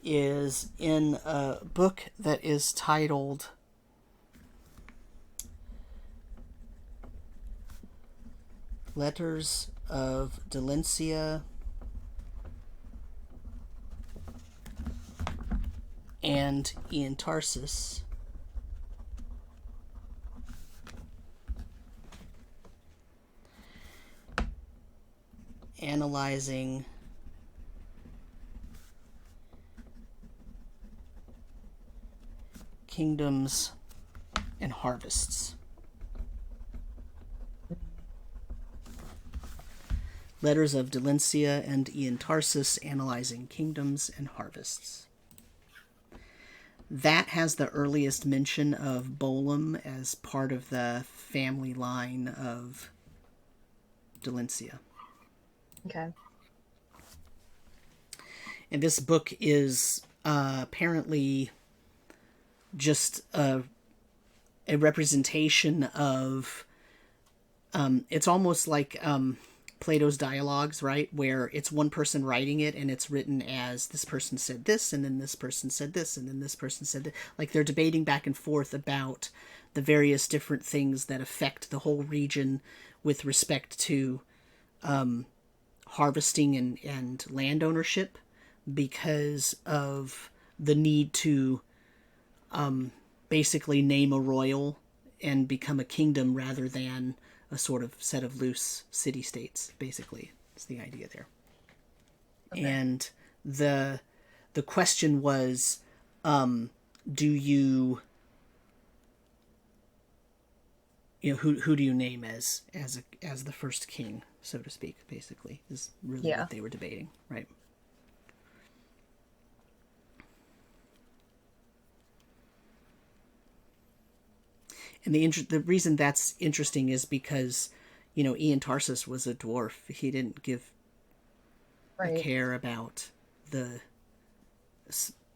is in a book that is titled Letters of Delencia and Ian Tarsus. Analyzing kingdoms and harvests. Letters of Delencia and Ian Tarsus Analyzing Kingdoms and Harvests. That has the earliest mention of Bolam as part of the family line of Delencia. Okay. And this book is apparently just a representation of... it's almost like Plato's dialogues, right? Where it's one person writing it and it's written as this person said this, and then this person said this, and then this person said that. Like they're debating back and forth about the various different things that affect the whole region with respect to harvesting and land ownership, because of the need to basically name a royal and become a kingdom rather than a sort of set of loose city-states, basically. Is the idea there. Okay. And the question was, do you know, who do you name as the first king, so to speak, basically, is really what they were debating, right? And the reason that's interesting is because, you know, Ian Tarsus was a dwarf. He didn't give a care about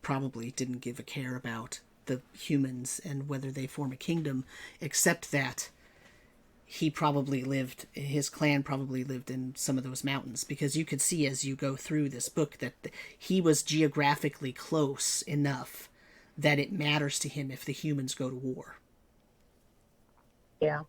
probably didn't give a care about the humans and whether they form a kingdom, except that his clan probably lived in some of those mountains, because you could see as you go through this book that he was geographically close enough that it matters to him if the humans go to war. Yeah.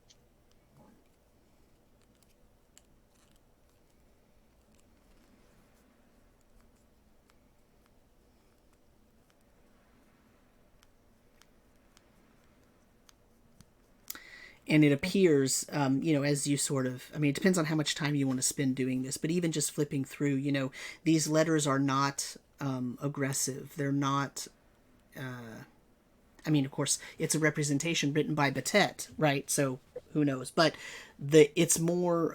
And it appears, you know, as you sort of, I mean, it depends on how much time you want to spend doing this, but even just flipping through, you know, these letters are not aggressive. They're not, I mean, of course, it's a representation written by Betet, right? So who knows? But it's more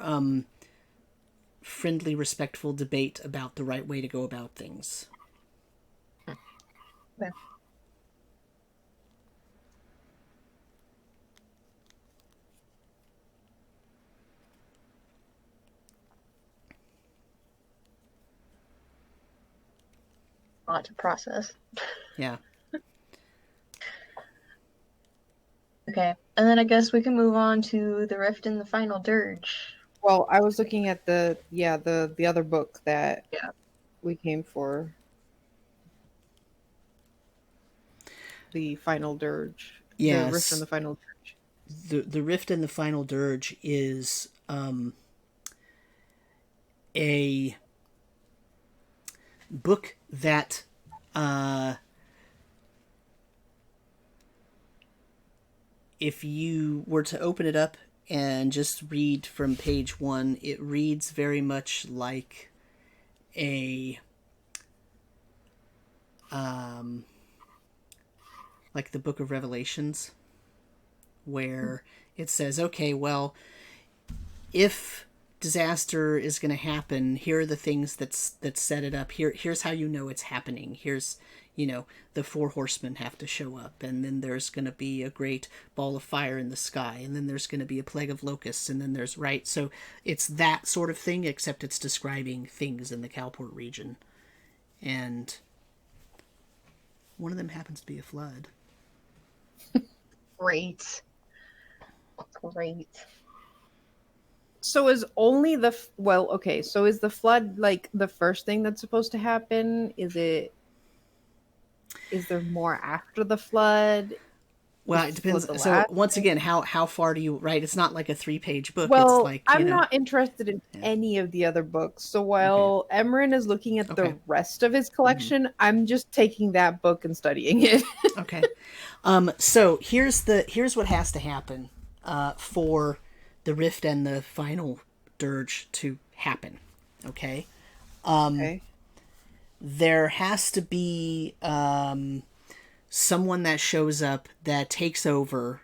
friendly, respectful debate about the right way to go about things. Yeah. A lot to process. Yeah. Okay, and then I guess we can move on to the Rift and the Final Dirge. Well, I was looking at the other book that we came for. The Final Dirge. Yes. The Rift and the Final Dirge. The Rift and the Final Dirge is a book that if you were to open it up and just read from page 1, it reads very much like like the Book of Revelations, where it says, okay, well, if disaster is going to happen, here are the things that set it up. Here's how you know it's happening. Here's, you know, the 4 horsemen have to show up, and then there's going to be a great ball of fire in the sky, and then there's going to be a plague of locusts, and then there's, right? So it's that sort of thing, except it's describing things in the Calport region. And one of them happens to be a flood. Great. So is only so is the flood like the first thing that's supposed to happen? Is there more after the flood? Well, it depends. So once again, how far do you, right? It's not like a 3-page book. Well, it's like, I'm not interested in any of the other books. So while Emran is looking at the rest of his collection, I'm just taking that book and studying it. Okay. So here's what has to happen for the Rift and the Final Dirge to happen. Okay. There has to be someone that shows up that takes over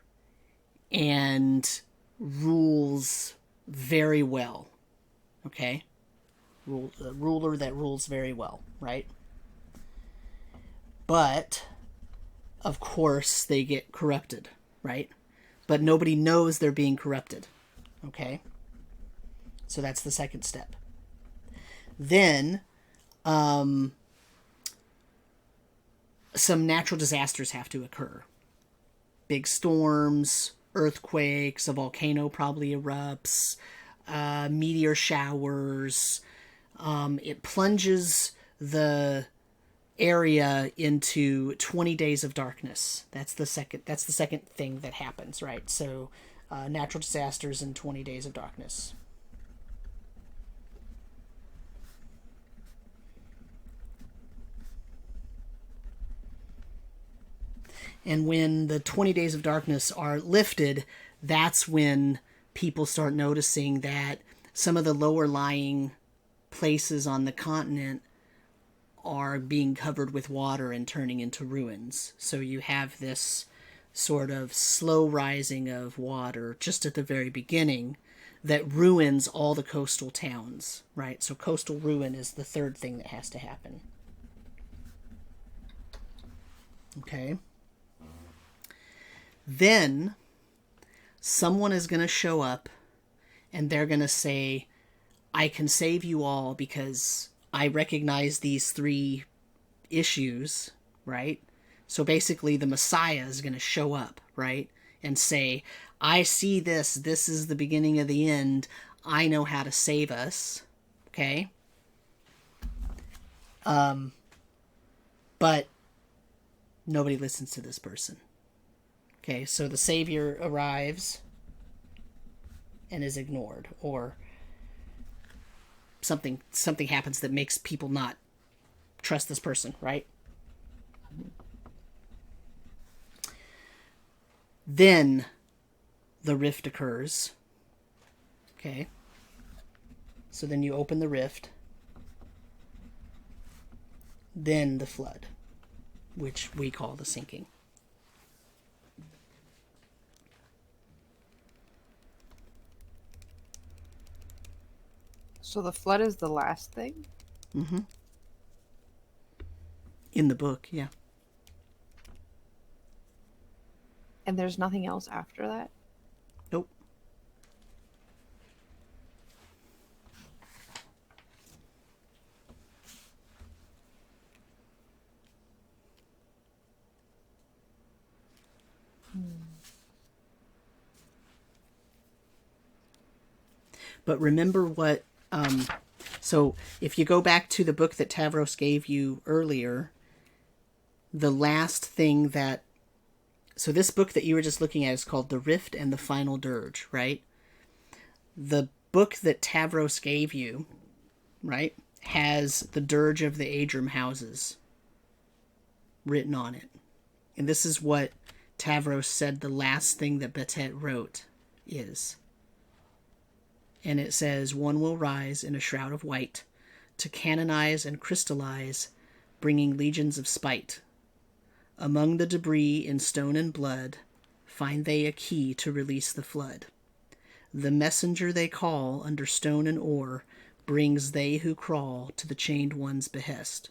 and rules very well. Okay. ruler that rules very well, right? But of course they get corrupted, right? But nobody knows they're being corrupted. Okay? So that's the second step. Then some natural disasters have to occur. Big storms, earthquakes, a volcano probably erupts, meteor showers. It plunges the area into 20 days of darkness. That's the second thing that happens, right? So natural disasters and 20 days of darkness. And when the 20 days of darkness are lifted, that's when people start noticing that some of the lower lying places on the continent are being covered with water and turning into ruins. So you have this sort of slow rising of water just at the very beginning that ruins all the coastal towns, right? So coastal ruin is the third thing that has to happen. Okay. Then someone is going to show up and they're going to say, I can save you all because I recognize these 3 issues, right? So basically the Messiah is going to show up, right? And say, I see this. This is the beginning of the end. I know how to save us. Okay? But nobody listens to this person. Okay, so the Savior arrives and is ignored, or something happens that makes people not trust this person, right? Then the rift occurs. Okay. So then you open the rift. Then the flood, which we call the sinking. So the flood is the last thing? Mm-hmm. In the book, yeah. And there's nothing else after that? Nope. But remember what... so if you go back to the book that Tavros gave you earlier, the last thing that... So this book that you were just looking at is called The Rift and the Final Dirge, right? The book that Tavros gave you, right, has the Dirge of the Aedrum houses written on it. And this is what Tavros said the last thing that Betet wrote is. And it says, one will rise in a shroud of white to canonize and crystallize, bringing legions of spite. Among the debris in stone and blood, find they a key to release the flood. The messenger they call under stone and ore brings they who crawl to the chained one's behest.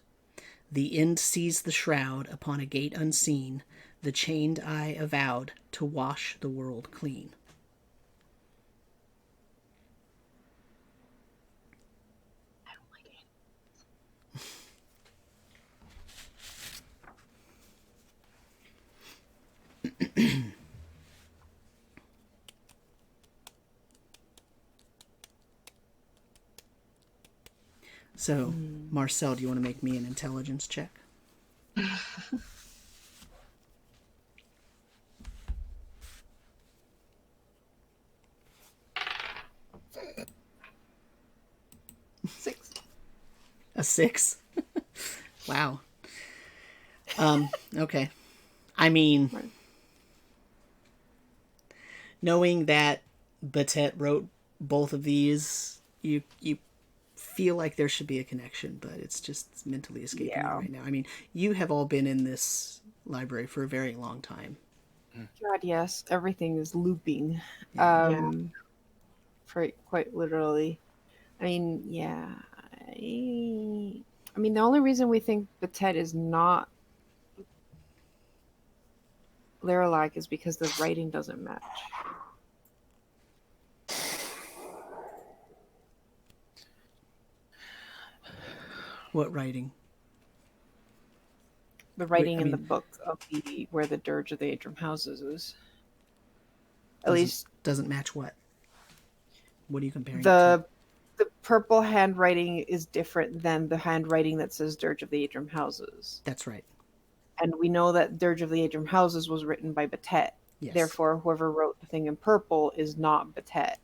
The end sees the shroud upon a gate unseen, the chained eye avowed to wash the world clean. So, Marcel, do you want to make me an intelligence check? Six. A 6? Wow. Okay. I mean, Right. knowing that Betet wrote both of these, you feel like there should be a connection, but it's just mentally escaping me right now. I mean, you have all been in this library for a very long time. God, yes. Everything is looping. Yeah. For quite literally. I mean, yeah. I mean, the only reason we think Betet is not Larilac is because the writing doesn't match. What writing? The writing I in the mean- book of where the Dirge of the Atrium houses is. At least Doesn't match what? What are you comparing it to? the purple handwriting is different than the handwriting that says Dirge of the Atrium houses. That's right. And we know that Dirge of the Atrium houses was written by Betet. Yes. Therefore, whoever wrote the thing in purple is not Betet.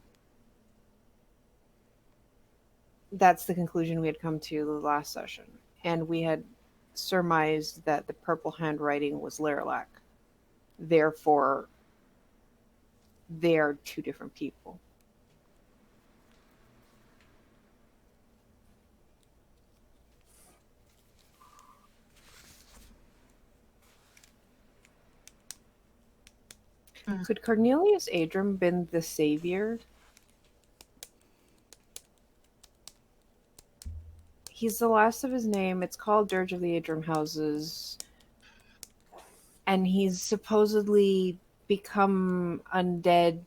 That's the conclusion we had come to the last session. And we had surmised that the purple handwriting was Larilac. Therefore, they are two different people. Could Cornelius Adram been the savior? He's the last of his name. It's called Dirge of the Adram Houses. And he's supposedly become undead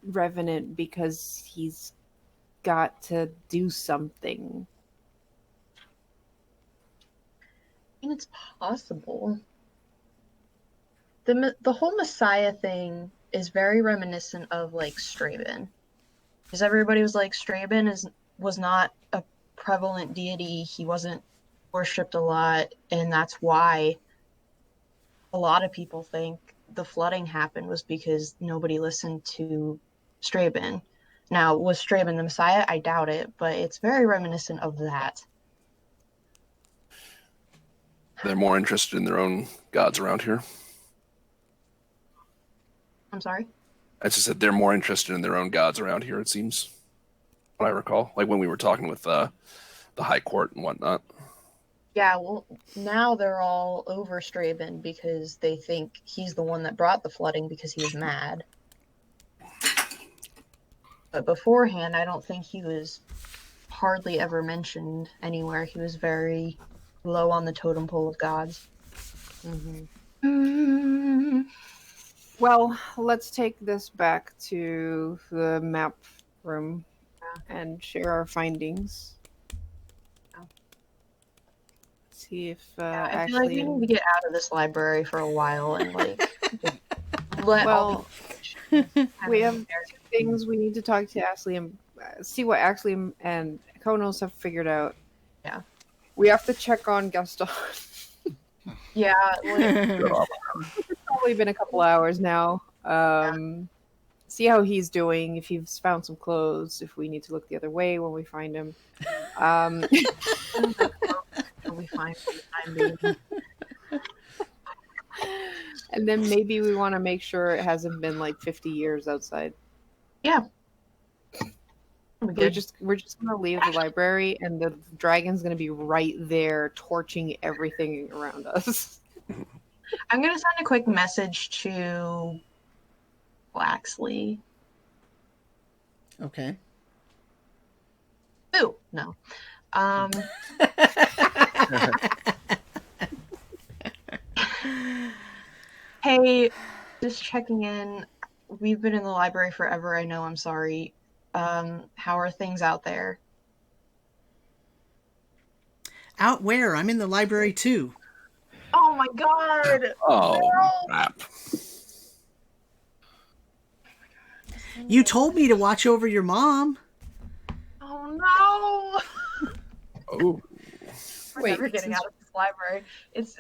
revenant because he's got to do something. I mean, it's possible. The whole Messiah thing is very reminiscent of like Straben, because everybody was like Straben was not a prevalent deity. He wasn't worshipped a lot, and that's why a lot of people think the flooding happened was because nobody listened to Straben. Now, was Straben the Messiah? I doubt it, but it's very reminiscent of that. They're more interested in their own gods around here. I'm sorry? I just said they're more interested in their own gods around here, it seems. What I recall. Like when we were talking with the High Court and whatnot. Yeah, well, now they're all over Straben because they think he's the one that brought the flooding because he was mad. But beforehand, I don't think he was hardly ever mentioned anywhere. He was very low on the totem pole of gods. Mm-hmm. Well, let's take this back to the map room and share our findings. See if I feel like we need to get out of this library for a while and like let well, we have there. two things we need to talk to Ashley and see what Ashley and Konos have figured out. Yeah. We have to check on Gaston. Yeah, like, It's probably been a couple hours now. See how he's doing, if he's found some clothes, if we need to look the other way when we find him. we find for the time being. And then maybe we want to make sure it hasn't been like 50 years outside. Yeah. We're just gonna leave the library, and the dragon's gonna be right there, torching everything around us. I'm gonna send a quick message to Waxley. Okay. Ooh, no. Hey, just checking in. We've been in the library forever. I know. I'm sorry. How are things out there? Out where? I'm in the library too. Oh my god! Oh, No! crap. You told me to watch over your mom. Oh no! Oh. We're Wait, never getting out of this library. It's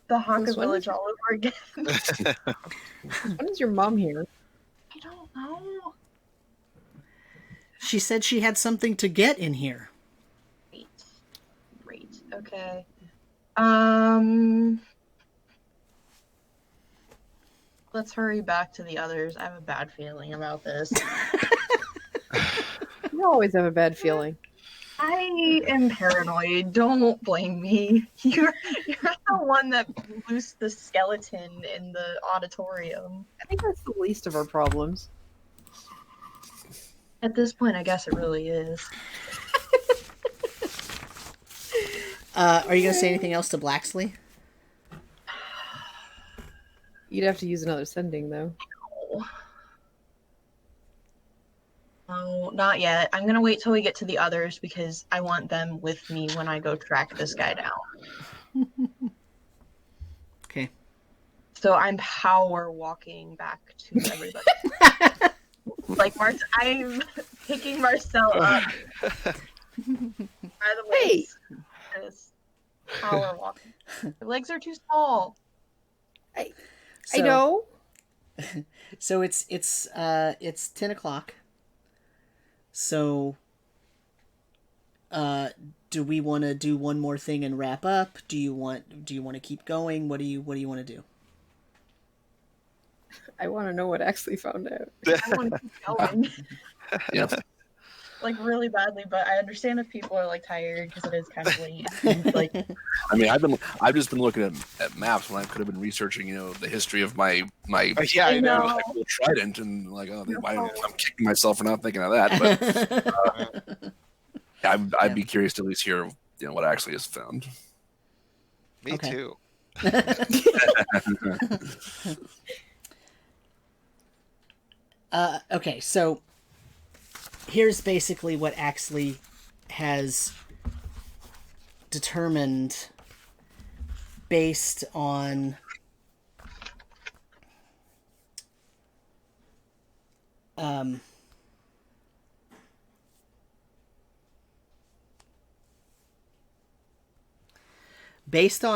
the Haka Since when village all over again. When is your mom here? I don't know. She said she had something to get in here. Great. Okay. Let's hurry back to the others. I have a bad feeling about this. You always have a bad feeling. I am paranoid. Don't blame me. You're the one that loosed the skeleton in the auditorium. I think that's the least of our problems. At this point, I guess it really is. Are you going to say anything else to Blacksley? You'd have to use another sending, though. No, not yet. I'm gonna wait till we get to the others because I want them with me when I go track this guy down. Okay. So I'm power walking back to everybody. Like I'm picking Marcel up by the waist. Just power walking. Your legs are too small. I know. So it's 10 o'clock. So, do we want to do one more thing and wrap up? Do you want to keep going? What do you want to do? I want to know what Axley found out. I want to keep going. Yeah. Like really badly, but I understand if people are like tired because it is kind of late. And, like, I mean, I've just been looking at maps when I could have been reaching, the history of my Yeah, I know. actual trident, and like, I'm kicking myself for not thinking of that. But I'd be curious to at least hear, what actually is found. Me too. Okay, so here's basically what Axley has determined based on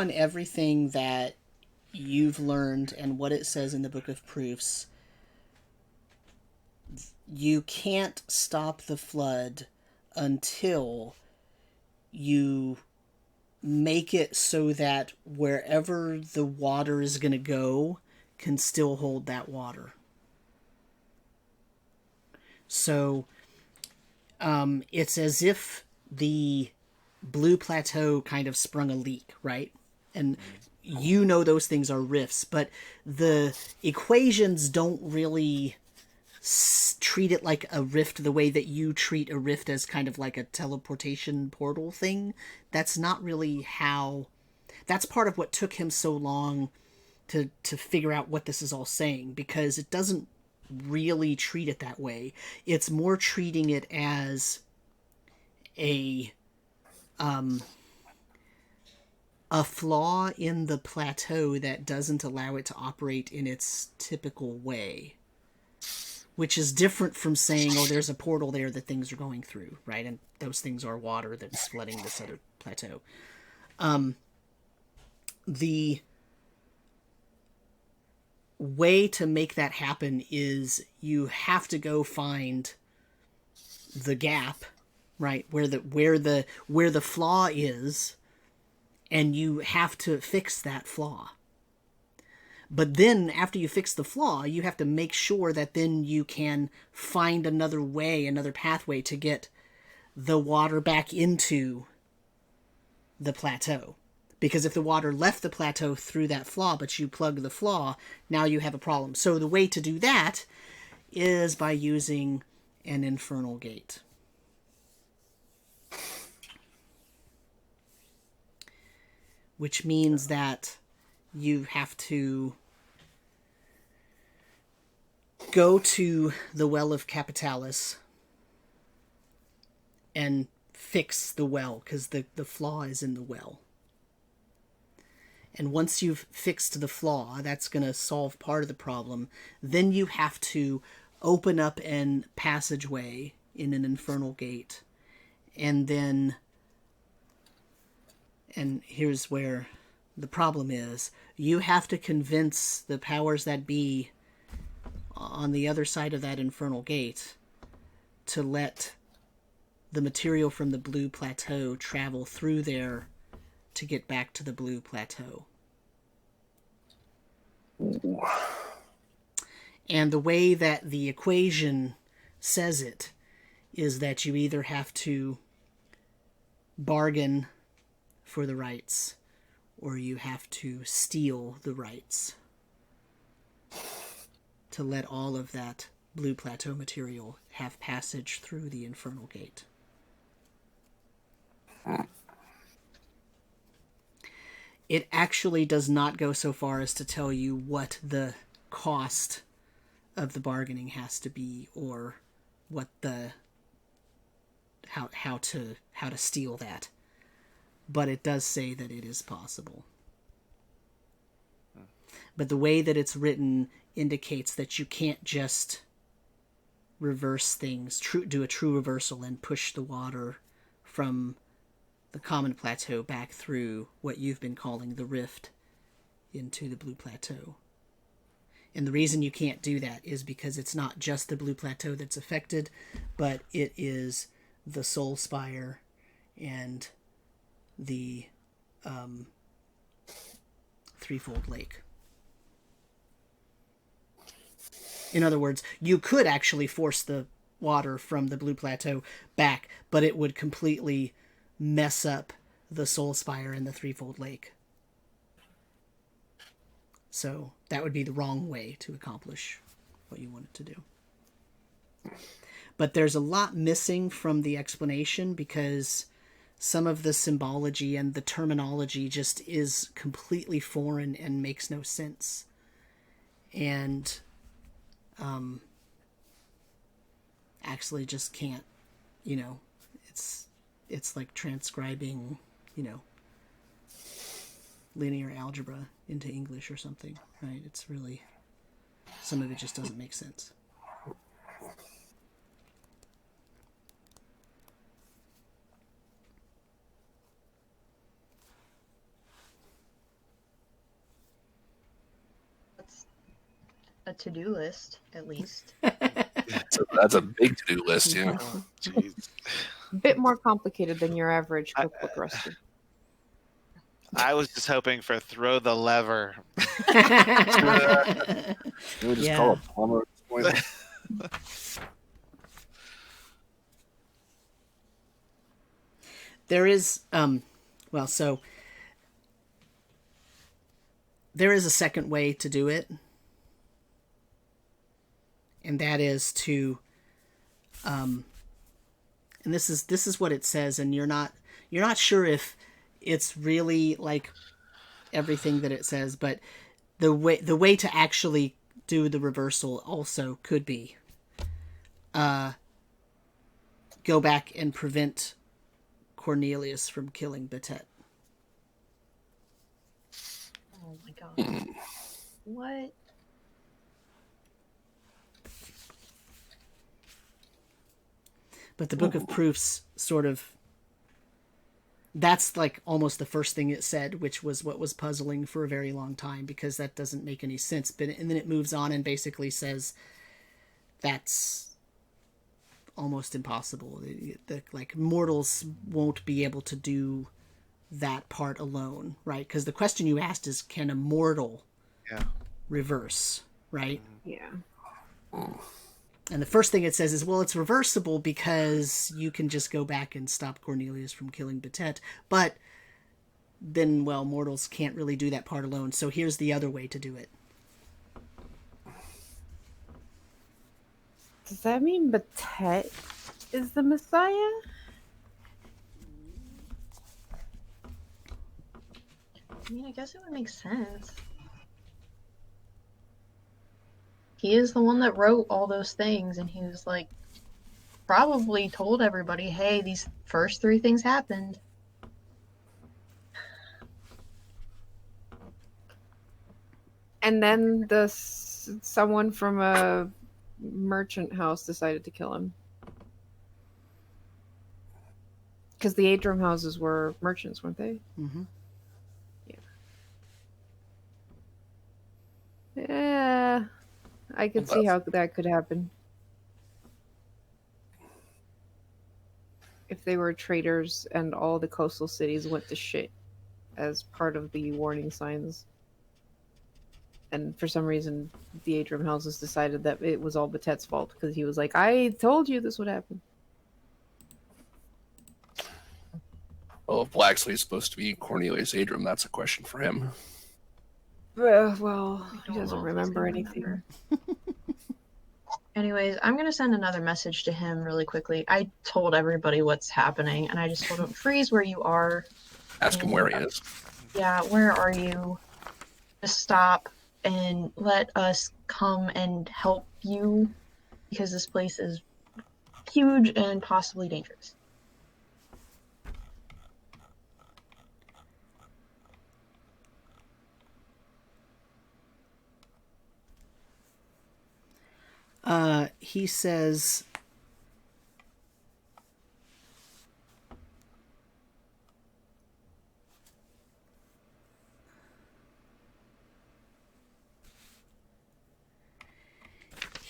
everything that you've learned and what it says in the Book of Proofs. You can't stop the flood until you make it so that wherever the water is going to go can still hold that water. So it's as if the Blue Plateau kind of sprung a leak, right? And those things are rifts, but the equations don't really treat it like a rift the way that you treat a rift as kind of like a teleportation portal thing. That's not really how... That's part of what took him so long to figure out what this is all saying, because it doesn't really treat it that way. It's more treating it as a flaw in the plateau that doesn't allow it to operate in its typical way. Which is different from saying, oh, there's a portal there that things are going through, right? And those things are water that's flooding this other plateau. The way to make that happen is you have to go find the gap, right, where the flaw is, and you have to fix that flaw. But then, after you fix the flaw, you have to make sure that then you can find another way, another pathway to get the water back into the plateau. Because if the water left the plateau through that flaw, but you plug the flaw, now you have a problem. So the way to do that is by using an infernal gate. Which means that you have to go to the Well of Capitalis and fix the well, because the flaw is in the well. And once you've fixed the flaw, that's going to solve part of the problem. Then you have to open up an passageway in an infernal gate. And then... And here's where the problem is. You have to convince the powers that be on the other side of that infernal gate to let the material from the Blue Plateau travel through there to get back to the Blue Plateau. And the way that the equation says it is that you either have to bargain for the rights, or you have to steal the rights to let all of that Blue Plateau material have passage through the infernal gate. it actually does not go so far as to tell you what the cost of the bargaining has to be, or what the how to steal that. But it does say that it is possible. But the way that it's written indicates that you can't just reverse things, do a true reversal and push the water from the common plateau back through what you've been calling the rift into the blue plateau. And the reason you can't do that is because it's not just the blue plateau that's affected, but it is the soul spire and the threefold lake. In other words, you could actually force the water from the blue plateau back, but it would completely mess up the soul spire and the threefold lake. So that would be the wrong way to accomplish what you wanted to do. But there's a lot missing from the explanation, because some of the symbology and the terminology just is completely foreign and makes no sense. And actually just can't, it's like transcribing, linear algebra into English or something, right? It's really, some of it just doesn't make sense. That's a to-do list, at least. That's a big to-do list, yeah. Jeez. A bit more complicated than your average cookbook recipe. I was just hoping for throw the lever. We'll just call a plumber at this point. There is, there is a second way to do it. And that is to, and this is what it says, and you're not sure if it's really like everything that it says, but the way to actually do the reversal also could be go back and prevent Cornelius from killing Betet. Oh my god. What? But the Book of Proofs sort of, that's like almost the first thing it said, which was what was puzzling for a very long time, because that doesn't make any sense. And then it moves on and basically says that's almost impossible. Like mortals won't be able to do that part alone, right? Because the question you asked is, can a mortal reverse, right? Yeah. And the first thing it says is, well, it's reversible because you can just go back and stop Cornelius from killing Betet. But then, well, mortals can't really do that part alone. So here's the other way to do it. Does that mean Betet is the Messiah? I mean, I guess it would make sense. He is the one that wrote all those things, and he was like, probably told everybody, hey, these first 3 things happened. And then someone from a merchant house decided to kill him. Because the Adram houses were merchants, weren't they? Mm-hmm. Yeah. I could see how that could happen. If they were traitors and all the coastal cities went to shit as part of the warning signs. And for some reason, the Adram houses decided that it was all Betet's fault, because he was like, I told you this would happen. Well, if Blacksley is supposed to be Cornelius Adram, that's a question for him. Well, he doesn't remember anything. Anyways, I'm going to send another message to him really quickly. I told everybody what's happening, and I just told him, freeze where you are. Ask him where he is. Yeah, where are you? Just stop and let us come and help you, because this place is huge and possibly dangerous. He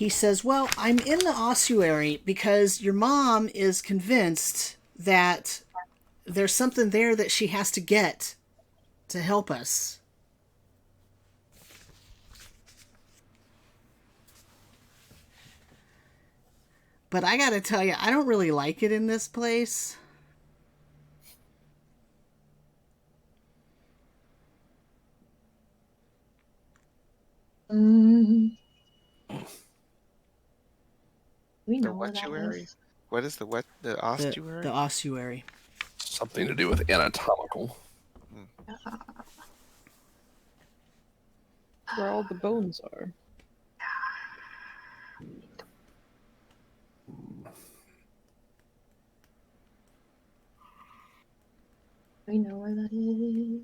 says, well, I'm in the ossuary because your mom is convinced that there's something there that she has to get to help us. But I gotta tell you, I don't really like it in this place. We know The where that whattuary? is. What is the what? The ossuary? The ossuary. Something to do with anatomical. Where all the bones are. We know where that is.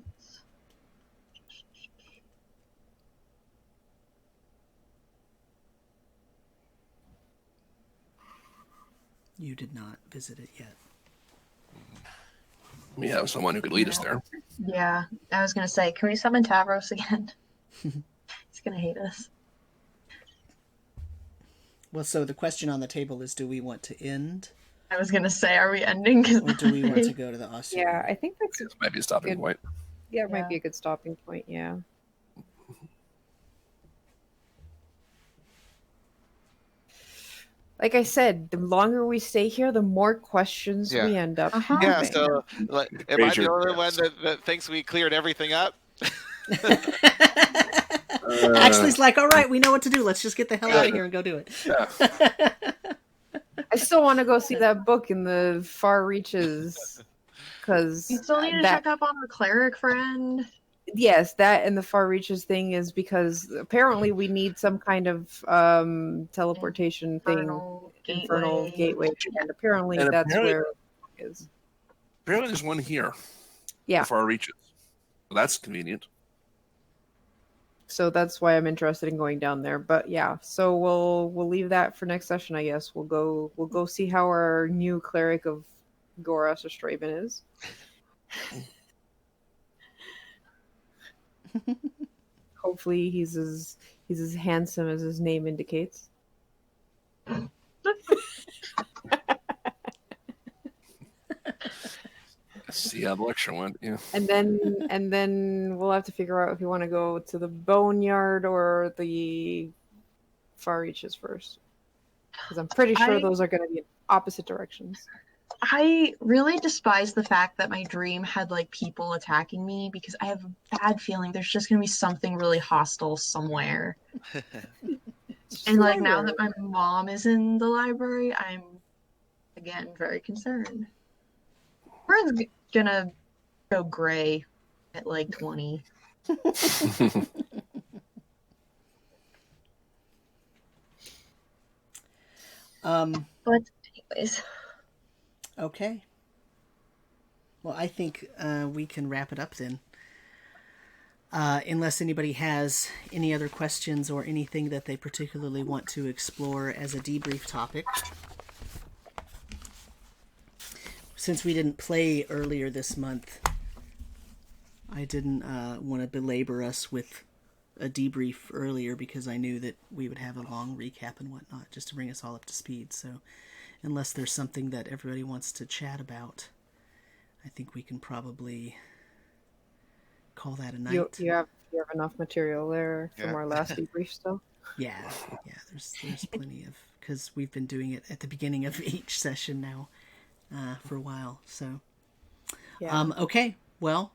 You did not visit it yet. We have someone who could lead us there. Yeah, I was gonna say, can we summon Tavros again? He's gonna hate us. Well, so the question on the table is, do we want to end? I was gonna say, are we ending? Or do we want to go to the ossuary? Yeah, I think that's This might be a stopping good. point. Yeah, it might be a good stopping point, yeah. Like I said, the longer we stay here, the more questions we end up Yeah, having. so like, am I the only one that thinks we cleared everything up? Ashley's like, all right, we know what to do. Let's just get the hell out of here and go do it. Yeah. I still want to go see that book in the far reaches. Because You still need to check up on our cleric friend. Yes, that and the far reaches thing is because apparently we need some kind of teleportation infernal gateway, and apparently that's where it is. Apparently there's one here. Yeah. The far reaches. Well, that's convenient. So that's why I'm interested in going down there. But yeah, so we'll leave that for next session, I guess. We'll go see how our new cleric of Goras or Straven is. Hopefully he's as handsome as his name indicates. See how the lecture went, yeah. And then we'll have to figure out if you want to go to the boneyard or the far reaches first. Because I'm pretty sure those are going to be in opposite directions. I really despise the fact that my dream had like people attacking me, because I have a bad feeling there's just gonna be something really hostile somewhere. And like now that my mom is in the library, I'm again very concerned. We're gonna go gray at like 20. But anyways. Okay. Well, I think we can wrap it up then. Unless anybody has any other questions or anything that they particularly want to explore as a debrief topic. Since we didn't play earlier this month, I didn't want to belabor us with a debrief earlier because I knew that we would have a long recap and whatnot just to bring us all up to speed. So unless there's something that everybody wants to chat about, I think we can probably call that a night. You have enough material there from our last debrief still? Yeah, there's plenty of, because we've been doing it at the beginning of each session now for a while. So, okay, well,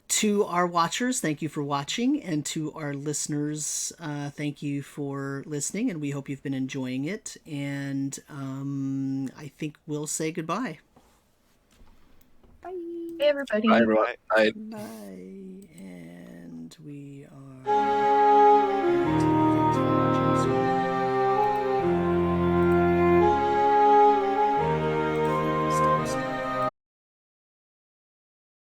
to our watchers, thank you for watching, and to our listeners, thank you for listening, and we hope you've been enjoying it, and I think we'll say goodbye. Bye. Hey, everybody. Bye, everyone. Bye. Bye. And we are.